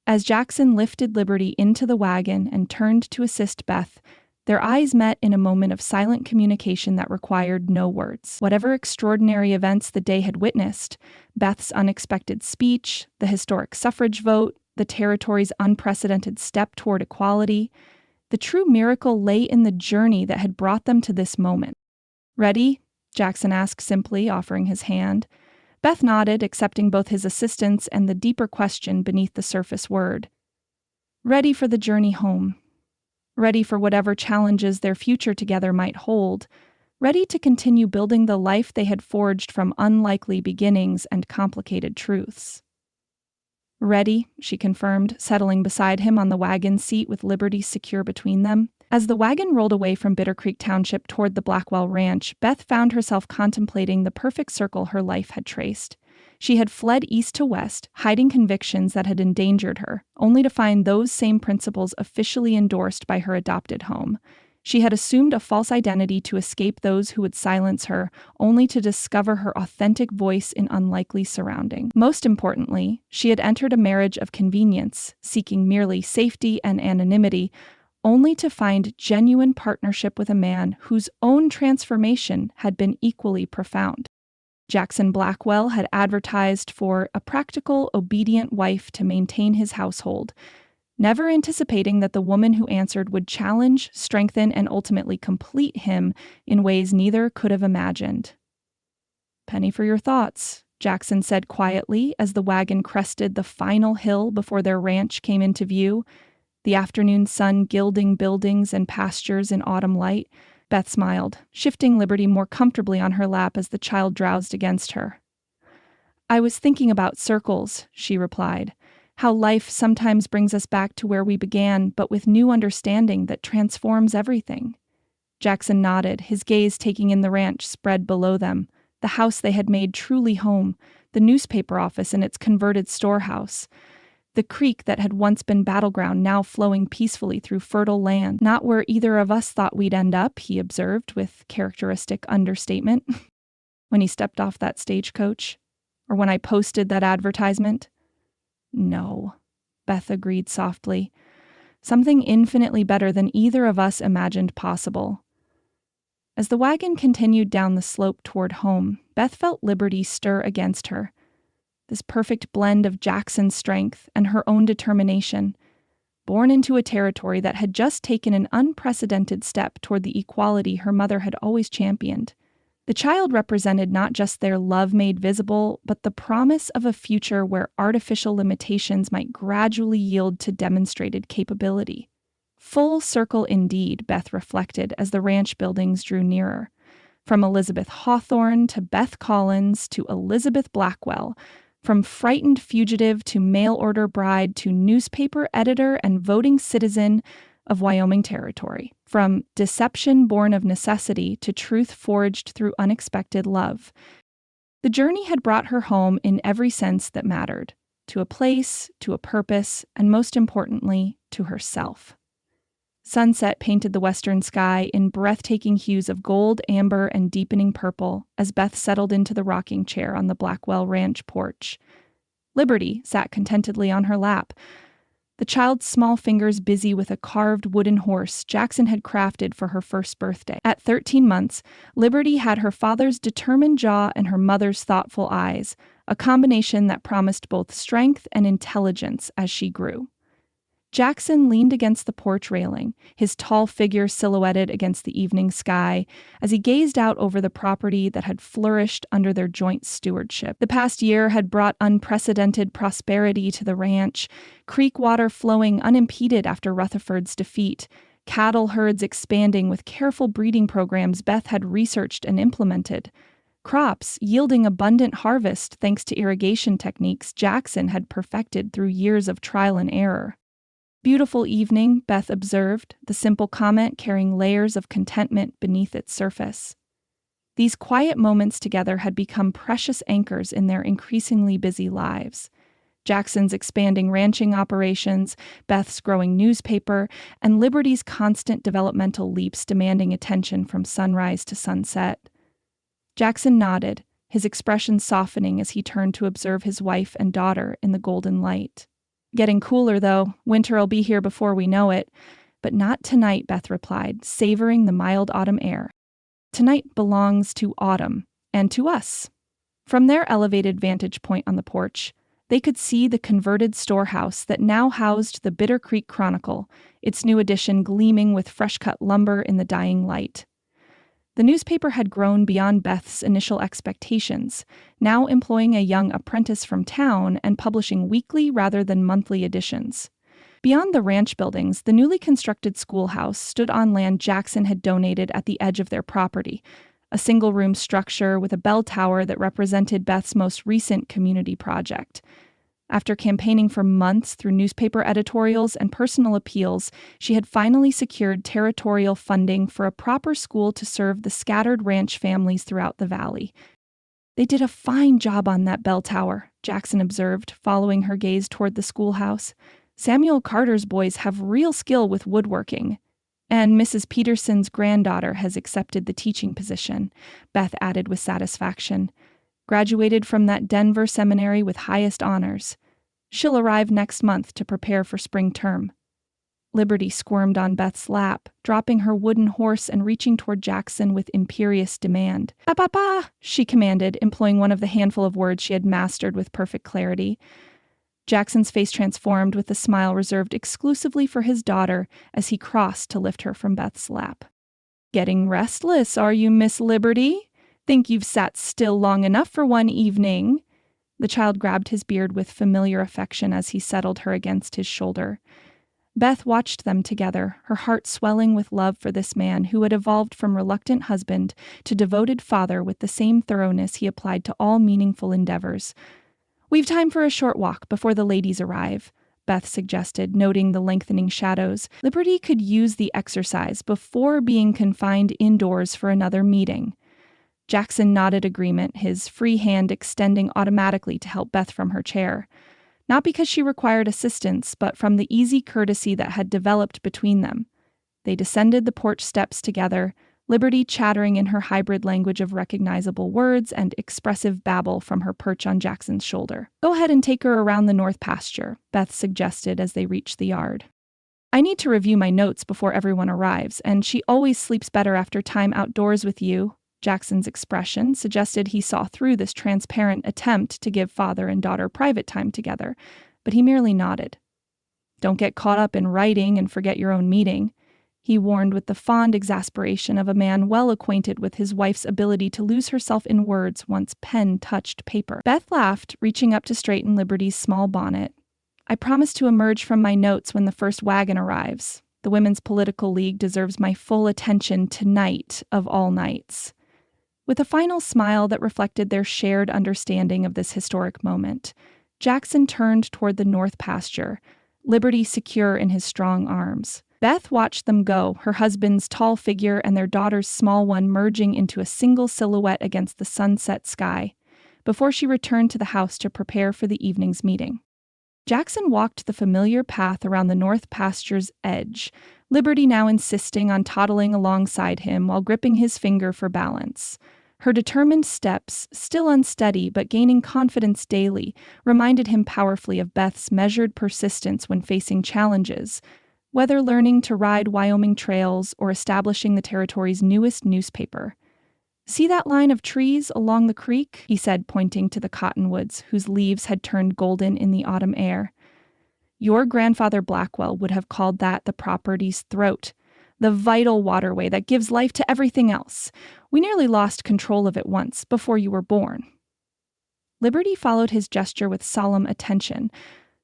As Jackson lifted Liberty into the wagon and turned to assist Beth, their eyes met in a moment of silent communication that required no words. Whatever extraordinary events the day had witnessed, Beth's unexpected speech, the historic suffrage vote, the territory's unprecedented step toward equality, the true miracle lay in the journey that had brought them to this moment. "Ready?" Jackson asked simply, offering his hand. Beth nodded, accepting both his assistance and the deeper question beneath the surface word. Ready for the journey home. Ready for whatever challenges their future together might hold, ready to continue building the life they had forged from unlikely beginnings and complicated truths. "Ready," she confirmed, settling beside him on the wagon seat with Liberty secure between them. As the wagon rolled away from Bitter Creek Township toward the Blackwell Ranch, Beth found herself contemplating the perfect circle her life had traced. She had fled east to west, hiding convictions that had endangered her, only to find those same principles officially endorsed by her adopted home. She had assumed a false identity to escape those who would silence her, only to discover her authentic voice in unlikely surroundings. Most importantly, she had entered a marriage of convenience, seeking merely safety and anonymity, only to find genuine partnership with a man whose own transformation had been equally profound. Jackson Blackwell had advertised for a practical, obedient wife to maintain his household, never anticipating that the woman who answered would challenge, strengthen, and ultimately complete him in ways neither could have imagined. "Penny for your thoughts," Jackson said quietly as the wagon crested the final hill before their ranch came into view, the afternoon sun gilding buildings and pastures in autumn light. Beth smiled, shifting Liberty more comfortably on her lap as the child drowsed against her. "I was thinking about circles," she replied, "how life sometimes brings us back to where we began, but with new understanding that transforms everything." Jackson nodded, his gaze taking in the ranch spread below them, the house they had made truly home, the newspaper office and its converted storehouse, the creek that had once been battleground now flowing peacefully through fertile land. "Not where either of us thought we'd end up," he observed with characteristic understatement. "When he stepped off that stagecoach, or when I posted that advertisement." No, Beth agreed softly. Something infinitely better than either of us imagined possible. As the wagon continued down the slope toward home, Beth felt liberty stir against her. This perfect blend of Jackson's strength and her own determination, born into a territory that had just taken an unprecedented step toward the equality her mother had always championed. The child represented not just their love made visible, but the promise of a future where artificial limitations might gradually yield to demonstrated capability. Full circle indeed, Beth reflected as the ranch buildings drew nearer. From Elizabeth Hawthorne to Beth Collins to Elizabeth Blackwell, from frightened fugitive to mail-order bride to newspaper editor and voting citizen of Wyoming Territory, from deception born of necessity to truth forged through unexpected love. The journey had brought her home in every sense that mattered, to a place, to a purpose, and most importantly, to herself. Sunset painted the western sky in breathtaking hues of gold, amber, and deepening purple as Beth settled into the rocking chair on the Blackwell Ranch porch. Liberty sat contentedly on her lap, the child's small fingers busy with a carved wooden horse Jackson had crafted for her first birthday. At 13 months, Liberty had her father's determined jaw and her mother's thoughtful eyes, a combination that promised both strength and intelligence as she grew. Jackson leaned against the porch railing, his tall figure silhouetted against the evening sky, as he gazed out over the property that had flourished under their joint stewardship. The past year had brought unprecedented prosperity to the ranch, creek water flowing unimpeded after Rutherford's defeat, cattle herds expanding with careful breeding programs Beth had researched and implemented, crops yielding abundant harvest thanks to irrigation techniques Jackson had perfected through years of trial and error. Beautiful evening, Beth observed, the simple comment carrying layers of contentment beneath its surface. These quiet moments together had become precious anchors in their increasingly busy lives. Jackson's expanding ranching operations, Beth's growing newspaper, and Liberty's constant developmental leaps demanding attention from sunrise to sunset. Jackson nodded, his expression softening as he turned to observe his wife and daughter in the golden light. Getting cooler, though. Winter'll be here before we know it. But not tonight, Beth replied, savoring the mild autumn air. Tonight belongs to autumn, and to us. From their elevated vantage point on the porch, they could see the converted storehouse that now housed the Bitter Creek Chronicle, its new edition gleaming with fresh-cut lumber in the dying light. The newspaper had grown beyond Beth's initial expectations, now employing a young apprentice from town and publishing weekly rather than monthly editions. Beyond the ranch buildings, the newly constructed schoolhouse stood on land Jackson had donated at the edge of their property, a single-room structure with a bell tower that represented Beth's most recent community project. After campaigning for months through newspaper editorials and personal appeals, she had finally secured territorial funding for a proper school to serve the scattered ranch families throughout the valley. They did a fine job on that bell tower, Jackson observed, following her gaze toward the schoolhouse. Samuel Carter's boys have real skill with woodworking. And Mrs. Peterson's granddaughter has accepted the teaching position, Beth added with satisfaction. Graduated from that Denver seminary with highest honors. She'll arrive next month to prepare for spring term. Liberty squirmed on Beth's lap, dropping her wooden horse and reaching toward Jackson with imperious demand. "Ba-ba-ba!" she commanded, employing one of the handful of words she had mastered with perfect clarity. Jackson's face transformed with a smile reserved exclusively for his daughter as he crossed to lift her from Beth's lap. "Getting restless, are you, Miss Liberty? Think you've sat still long enough for one evening?" The child grabbed his beard with familiar affection as he settled her against his shoulder. Beth watched them together, her heart swelling with love for this man who had evolved from reluctant husband to devoted father with the same thoroughness he applied to all meaningful endeavors. "We've time for a short walk before the ladies arrive," Beth suggested, noting the lengthening shadows. Liberty could use the exercise before being confined indoors for another meeting. Jackson nodded agreement, his free hand extending automatically to help Beth from her chair. Not because she required assistance, but from the easy courtesy that had developed between them. They descended the porch steps together, Liberty chattering in her hybrid language of recognizable words and expressive babble from her perch on Jackson's shoulder. "Go ahead and take her around the north pasture," Beth suggested as they reached the yard. "I need to review my notes before everyone arrives, and she always sleeps better after time outdoors with you." Jackson's expression suggested he saw through this transparent attempt to give father and daughter private time together, but he merely nodded. "Don't get caught up in writing and forget your own meeting," he warned with the fond exasperation of a man well acquainted with his wife's ability to lose herself in words once pen touched paper. Beth laughed, reaching up to straighten Liberty's small bonnet. "I promise to emerge from my notes when the first wagon arrives. The Women's Political League deserves my full attention tonight of all nights." With a final smile that reflected their shared understanding of this historic moment, Jackson turned toward the north pasture, Liberty secure in his strong arms. Beth watched them go, her husband's tall figure and their daughter's small one merging into a single silhouette against the sunset sky, before she returned to the house to prepare for the evening's meeting. Jackson walked the familiar path around the north pasture's edge, Liberty now insisting on toddling alongside him while gripping his finger for balance. Her determined steps, still unsteady but gaining confidence daily, reminded him powerfully of Beth's measured persistence when facing challenges, whether learning to ride Wyoming trails or establishing the territory's newest newspaper. "See that line of trees along the creek?" he said, pointing to the cottonwoods whose leaves had turned golden in the autumn air. "Your grandfather Blackwell would have called that the property's throat, the vital waterway that gives life to everything else. We nearly lost control of it once, before you were born." Liberty followed his gesture with solemn attention,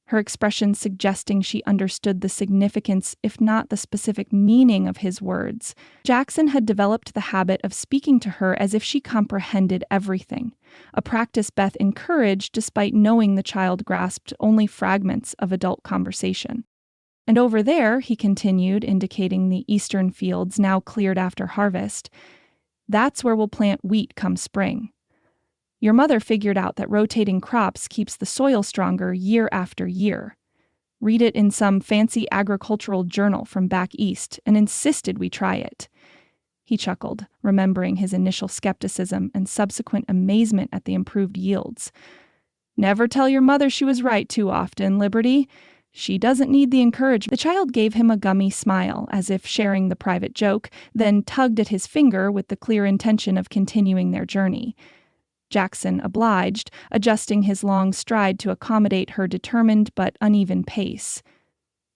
her expression suggesting she understood the significance, if not the specific meaning of his words. Jackson had developed the habit of speaking to her as if she comprehended everything, a practice Beth encouraged despite knowing the child grasped only fragments of adult conversation. "And over there," he continued, indicating the eastern fields now cleared after harvest, "that's where we'll plant wheat come spring. Your mother figured out that rotating crops keeps the soil stronger year after year. Read it in some fancy agricultural journal from back east and insisted we try it." He chuckled, remembering his initial skepticism and subsequent amazement at the improved yields. "Never tell your mother she was right too often, Liberty. She doesn't need the encouragement." The child gave him a gummy smile, as if sharing the private joke, then tugged at his finger with the clear intention of continuing their journey. Jackson obliged, adjusting his long stride to accommodate her determined but uneven pace.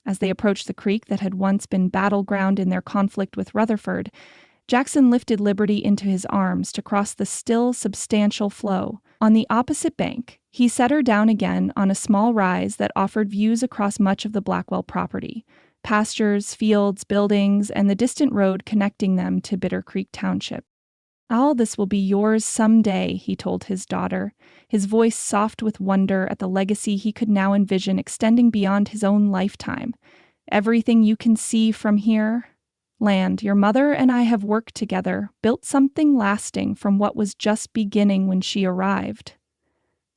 As they approached the creek that had once been battleground in their conflict with Rutherford, Jackson lifted Liberty into his arms to cross the still, substantial flow. On the opposite bank, he set her down again on a small rise that offered views across much of the Blackwell property, pastures, fields, buildings, and the distant road connecting them to Bitter Creek Township. "All this will be yours someday," he told his daughter, his voice soft with wonder at the legacy he could now envision extending beyond his own lifetime. "Everything you can see from here. Land, your mother and I have worked together, built something lasting from what was just beginning when she arrived."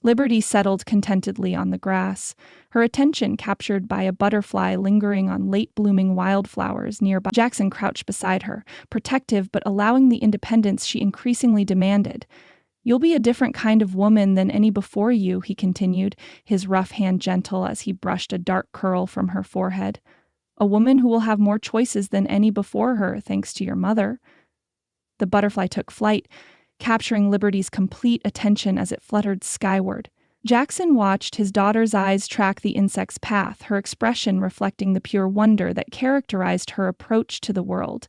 Liberty settled contentedly on the grass, her attention captured by a butterfly lingering on late-blooming wildflowers nearby. Jackson crouched beside her, protective but allowing the independence she increasingly demanded. "You'll be a different kind of woman than any before you," he continued, his rough hand gentle as he brushed a dark curl from her forehead. "A woman who will have more choices than any before her, thanks to your mother." The butterfly took flight, capturing Liberty's complete attention as it fluttered skyward. Jackson watched his daughter's eyes track the insect's path, her expression reflecting the pure wonder that characterized her approach to the world.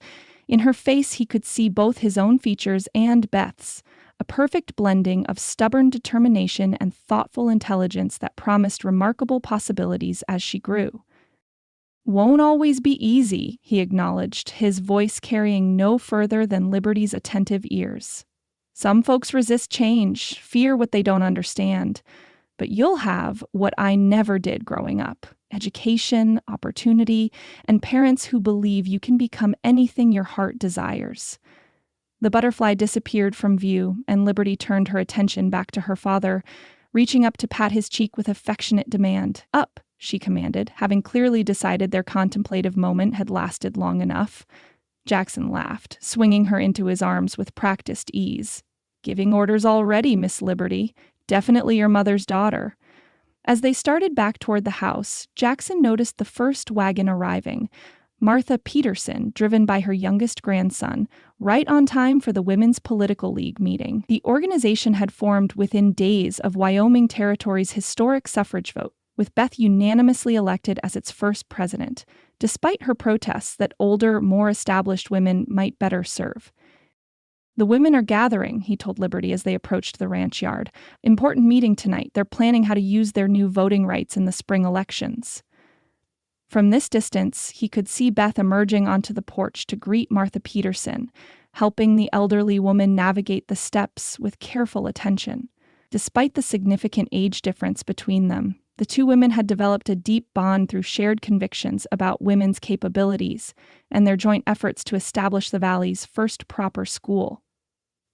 In her face, he could see both his own features and Beth's, a perfect blending of stubborn determination and thoughtful intelligence that promised remarkable possibilities as she grew. "Won't always be easy," he acknowledged, his voice carrying no further than Liberty's attentive ears. "Some folks resist change, fear what they don't understand. But you'll have what I never did growing up: education, opportunity, and parents who believe you can become anything your heart desires." The butterfly disappeared from view, and Liberty turned her attention back to her father, reaching up to pat his cheek with affectionate demand. "Up," she commanded, having clearly decided their contemplative moment had lasted long enough. Jackson laughed, swinging her into his arms with practiced ease. "Giving orders already, Miss Liberty. Definitely your mother's daughter." As they started back toward the house, Jackson noticed the first wagon arriving, Martha Peterson, driven by her youngest grandson, right on time for the Women's Political League meeting. The organization had formed within days of Wyoming Territory's historic suffrage vote, with Beth unanimously elected as its first president, despite her protests that older, more established women might better serve. "The women are gathering," he told Liberty as they approached the ranch yard. "Important meeting tonight. They're planning how to use their new voting rights in the spring elections." From this distance, he could see Beth emerging onto the porch to greet Martha Peterson, helping the elderly woman navigate the steps with careful attention. Despite the significant age difference between them, the two women had developed a deep bond through shared convictions about women's capabilities and their joint efforts to establish the valley's first proper school.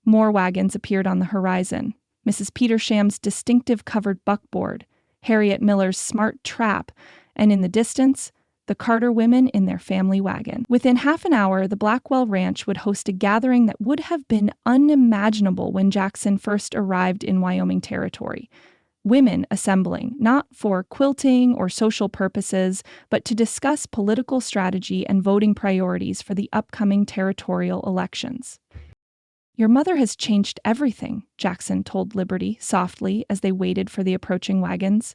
More wagons appeared on the horizon. Mrs. Petersham's distinctive covered buckboard, Harriet Miller's smart trap, and in the distance, the Carter women in their family wagon. Within half an hour, the Blackwell Ranch would host a gathering that would have been unimaginable when Jackson first arrived in Wyoming Territory. Women assembling, not for quilting or social purposes, but to discuss political strategy and voting priorities for the upcoming territorial elections. "Your mother has changed everything," Jackson told Liberty softly as they waited for the approaching wagons.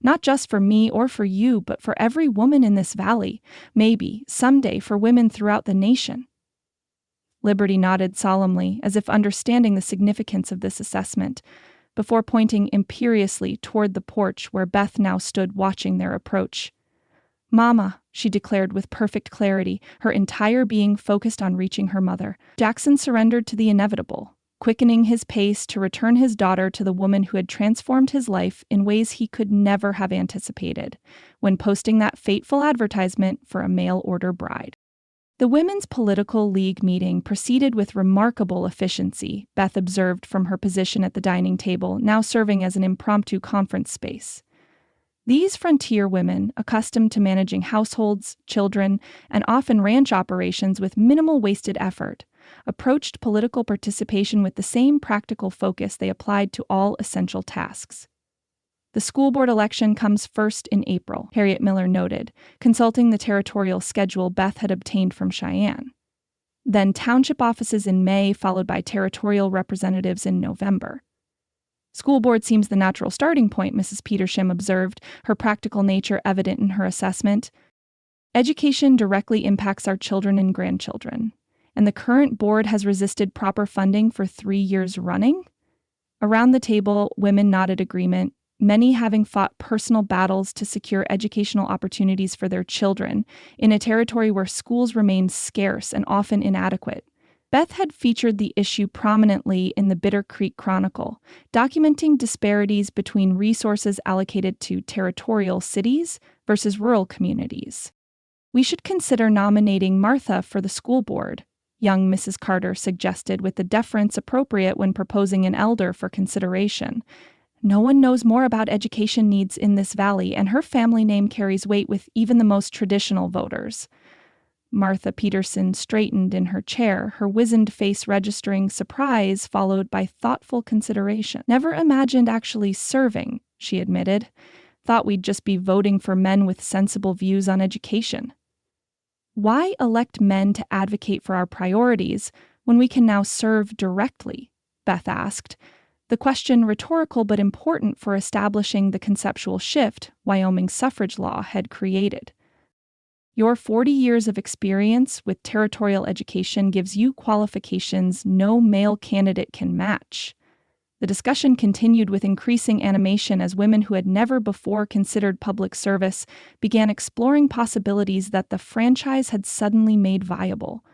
"Not just for me or for you, but for every woman in this valley. Maybe, someday, for women throughout the nation." Liberty nodded solemnly, as if understanding the significance of this assessment, before pointing imperiously toward the porch where Beth now stood watching their approach. "Mama," she declared with perfect clarity, her entire being focused on reaching her mother. Jackson surrendered to the inevitable, quickening his pace to return his daughter to the woman who had transformed his life in ways he could never have anticipated, when posting that fateful advertisement for a mail-order bride. The Women's Political League meeting proceeded with remarkable efficiency, Beth observed from her position at the dining table, now serving as an impromptu conference space. These frontier women, accustomed to managing households, children, and often ranch operations with minimal wasted effort, approached political participation with the same practical focus they applied to all essential tasks. "The school board election comes first in April," Harriet Miller noted, consulting the territorial schedule Beth had obtained from Cheyenne. "Then township offices in May, followed by territorial representatives in November." "School board seems the natural starting point," Mrs. Petersham observed, her practical nature evident in her assessment. "Education directly impacts our children and grandchildren, and the current board has resisted proper funding for 3 years running." Around the table, women nodded agreement, many having fought personal battles to secure educational opportunities for their children in a territory where schools remained scarce and often inadequate. Beth had featured the issue prominently in the Bitter Creek Chronicle, documenting disparities between resources allocated to territorial cities versus rural communities. "We should consider nominating Martha for the school board," young Mrs. Carter suggested with the deference appropriate when proposing an elder for consideration. "No one knows more about education needs in this valley, and her family name carries weight with even the most traditional voters." Martha Peterson straightened in her chair, her wizened face registering surprise followed by thoughtful consideration. "Never imagined actually serving," she admitted. "Thought we'd just be voting for men with sensible views on education." "Why elect men to advocate for our priorities when we can now serve directly?" Beth asked, the question rhetorical but important for establishing the conceptual shift Wyoming's suffrage law had created. "Your 40 years of experience with territorial education gives you qualifications no male candidate can match." The discussion continued with increasing animation as women who had never before considered public service began exploring possibilities that the franchise had suddenly made viable.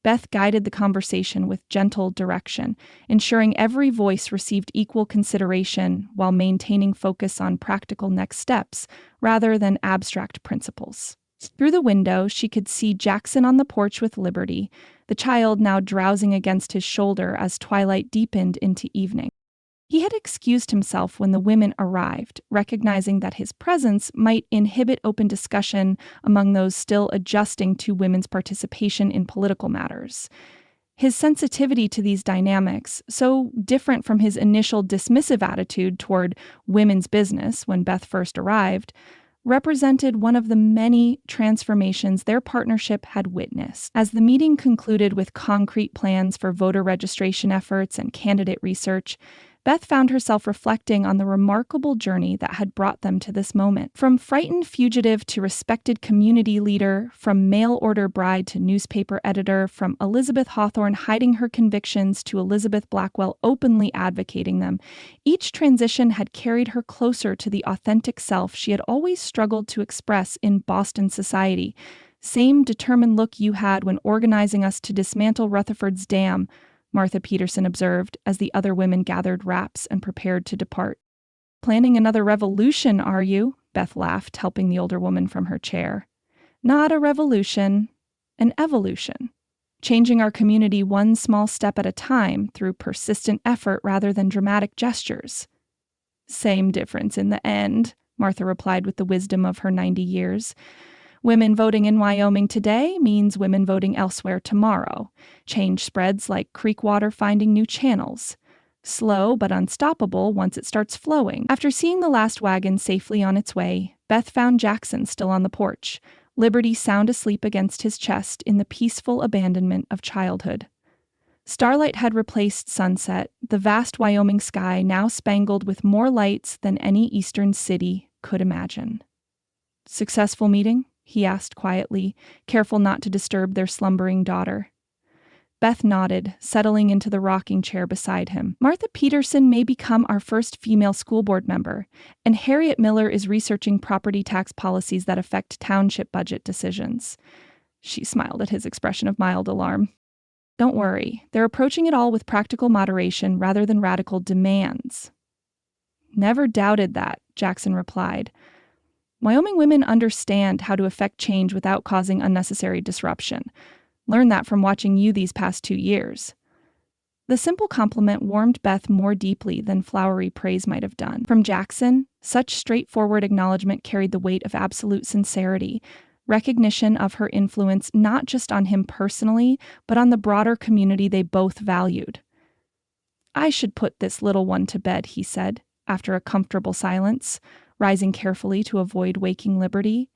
Beth guided the conversation with gentle direction, ensuring every voice received equal consideration while maintaining focus on practical next steps rather than abstract principles. Through the window, she could see Jackson on the porch with Liberty, the child now drowsing against his shoulder as twilight deepened into evening. He had excused himself when the women arrived, recognizing that his presence might inhibit open discussion among those still adjusting to women's participation in political matters. His sensitivity to these dynamics, so different from his initial dismissive attitude toward women's business when Beth first arrived, represented one of the many transformations their partnership had witnessed. As the meeting concluded with concrete plans for voter registration efforts and candidate research, Beth found herself reflecting on the remarkable journey that had brought them to this moment. From frightened fugitive to respected community leader, from mail-order bride to newspaper editor, from Elizabeth Hawthorne hiding her convictions to Elizabeth Blackwell openly advocating them, each transition had carried her closer to the authentic self she had always struggled to express in Boston society. Same determined look you had when organizing us to dismantle Rutherford's dam, Martha Peterson observed as the other women gathered wraps and prepared to depart. Planning another revolution, are you? Beth laughed, helping the older woman from her chair. Not a revolution, an evolution. Changing our community one small step at a time through persistent effort rather than dramatic gestures. Same difference in the end, Martha replied with the wisdom of her 90 years. Women voting in Wyoming today means women voting elsewhere tomorrow. Change spreads like creek water finding new channels. Slow but unstoppable once it starts flowing. After seeing the last wagon safely on its way, Beth found Jackson still on the porch, Liberty sound asleep against his chest in the peaceful abandonment of childhood. Starlight had replaced sunset, the vast Wyoming sky now spangled with more lights than any eastern city could imagine. Successful meeting? He asked quietly, careful not to disturb their slumbering daughter. Beth nodded, settling into the rocking chair beside him. Martha Peterson may become our first female school board member, and Harriet Miller is researching property tax policies that affect township budget decisions. She smiled at his expression of mild alarm. Don't worry, they're approaching it all with practical moderation rather than radical demands. Never doubted that, Jackson replied. Wyoming women understand how to effect change without causing unnecessary disruption. Learned that from watching you these past 2 years. The simple compliment warmed Beth more deeply than flowery praise might have done. From Jackson, such straightforward acknowledgement carried the weight of absolute sincerity, recognition of her influence not just on him personally, but on the broader community they both valued. I should put this little one to bed, he said, after a comfortable silence, rising carefully to avoid waking Liberty.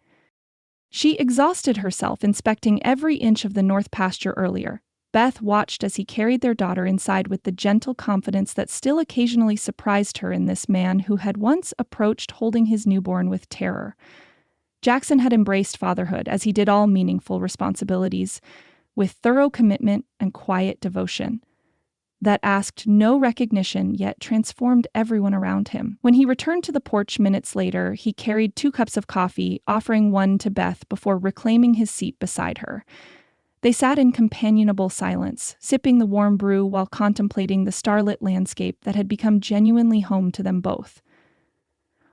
She exhausted herself inspecting every inch of the north pasture earlier. Beth watched as he carried their daughter inside with the gentle confidence that still occasionally surprised her in this man who had once approached holding his newborn with terror. Jackson had embraced fatherhood, as he did all meaningful responsibilities, with thorough commitment and quiet devotion that asked no recognition yet transformed everyone around him. When he returned to the porch minutes later, he carried 2 cups of coffee, offering one to Beth before reclaiming his seat beside her. They sat in companionable silence, sipping the warm brew while contemplating the starlit landscape that had become genuinely home to them both.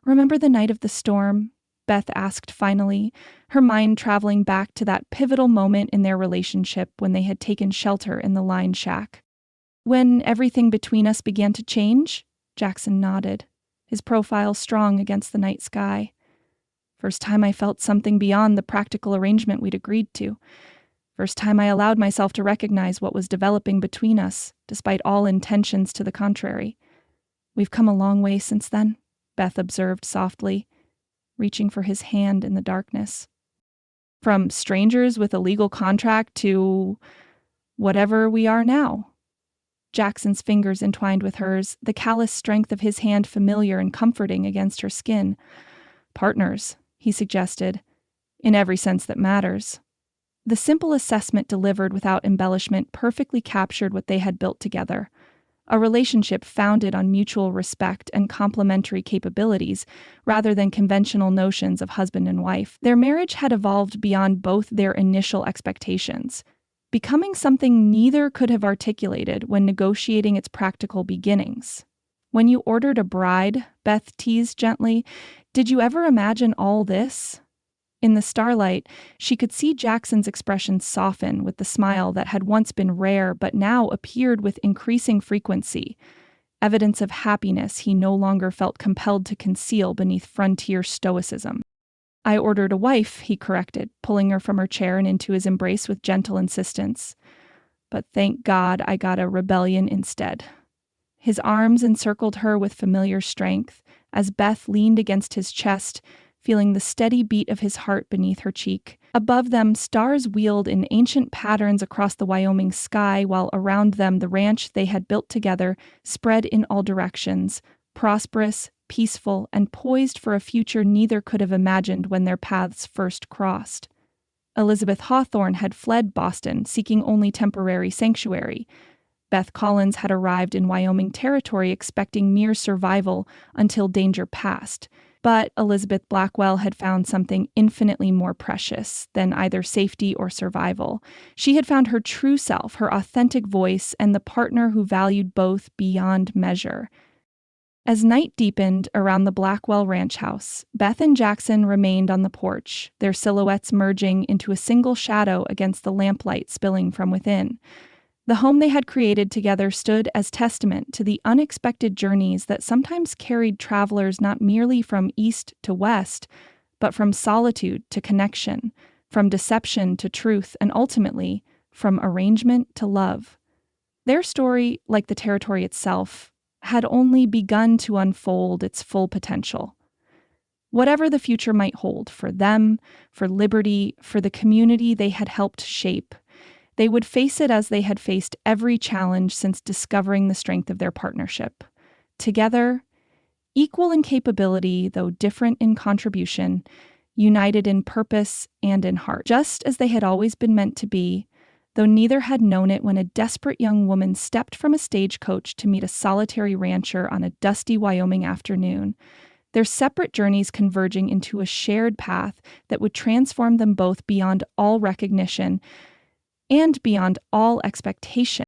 Remember the night of the storm? Beth asked finally, her mind traveling back to that pivotal moment in their relationship when they had taken shelter in the line shack. When everything between us began to change? Jackson nodded, his profile strong against the night sky. First time I felt something beyond the practical arrangement we'd agreed to. First time I allowed myself to recognize what was developing between us, despite all intentions to the contrary. We've come a long way since then, Beth observed softly, reaching for his hand in the darkness. From strangers with a legal contract to whatever we are now. Jackson's fingers entwined with hers, the callous strength of his hand familiar and comforting against her skin. Partners, he suggested, in every sense that matters. The simple assessment delivered without embellishment perfectly captured what they had built together. A relationship founded on mutual respect and complementary capabilities, rather than conventional notions of husband and wife. Their marriage had evolved beyond both their initial expectations, becoming something neither could have articulated when negotiating its practical beginnings. When you ordered a bride, Beth teased gently, did you ever imagine all this? In the starlight, she could see Jackson's expression soften with the smile that had once been rare but now appeared with increasing frequency. evidence of happiness he no longer felt compelled to conceal beneath frontier stoicism. "I ordered a wife," he corrected, pulling her from her chair and into his embrace with gentle insistence. "But thank God I got a rebellion instead." His arms encircled her with familiar strength as Beth leaned against his chest, feeling the steady beat of his heart beneath her cheek. Above them, stars wheeled in ancient patterns across the Wyoming sky, while around them the ranch they had built together spread in all directions, prosperous, peaceful, and poised for a future neither could have imagined when their paths first crossed. Elizabeth Hawthorne had fled Boston, seeking only temporary sanctuary. Beth Collins had arrived in Wyoming territory expecting mere survival until danger passed. But Elizabeth Blackwell had found something infinitely more precious than either safety or survival. She had found her true self, her authentic voice, and the partner who valued both beyond measure. As night deepened around the Blackwell ranch house, Beth and Jackson remained on the porch, their silhouettes merging into a single shadow against the lamplight spilling from within. The home they had created together stood as testament to the unexpected journeys that sometimes carried travelers not merely from east to west, but from solitude to connection, from deception to truth, and ultimately, from arrangement to love. Their story, like the territory itself, had only begun to unfold its full potential. Whatever the future might hold for them, for liberty, for the community they had helped shape, they would face it as they had faced every challenge since discovering the strength of their partnership. Together, equal in capability, though different in contribution, united in purpose and in heart, just as they had always been meant to be, though neither had known it when a desperate young woman stepped from a stagecoach to meet a solitary rancher on a dusty Wyoming afternoon, their separate journeys converging into a shared path that would transform them both beyond all recognition and beyond all expectation.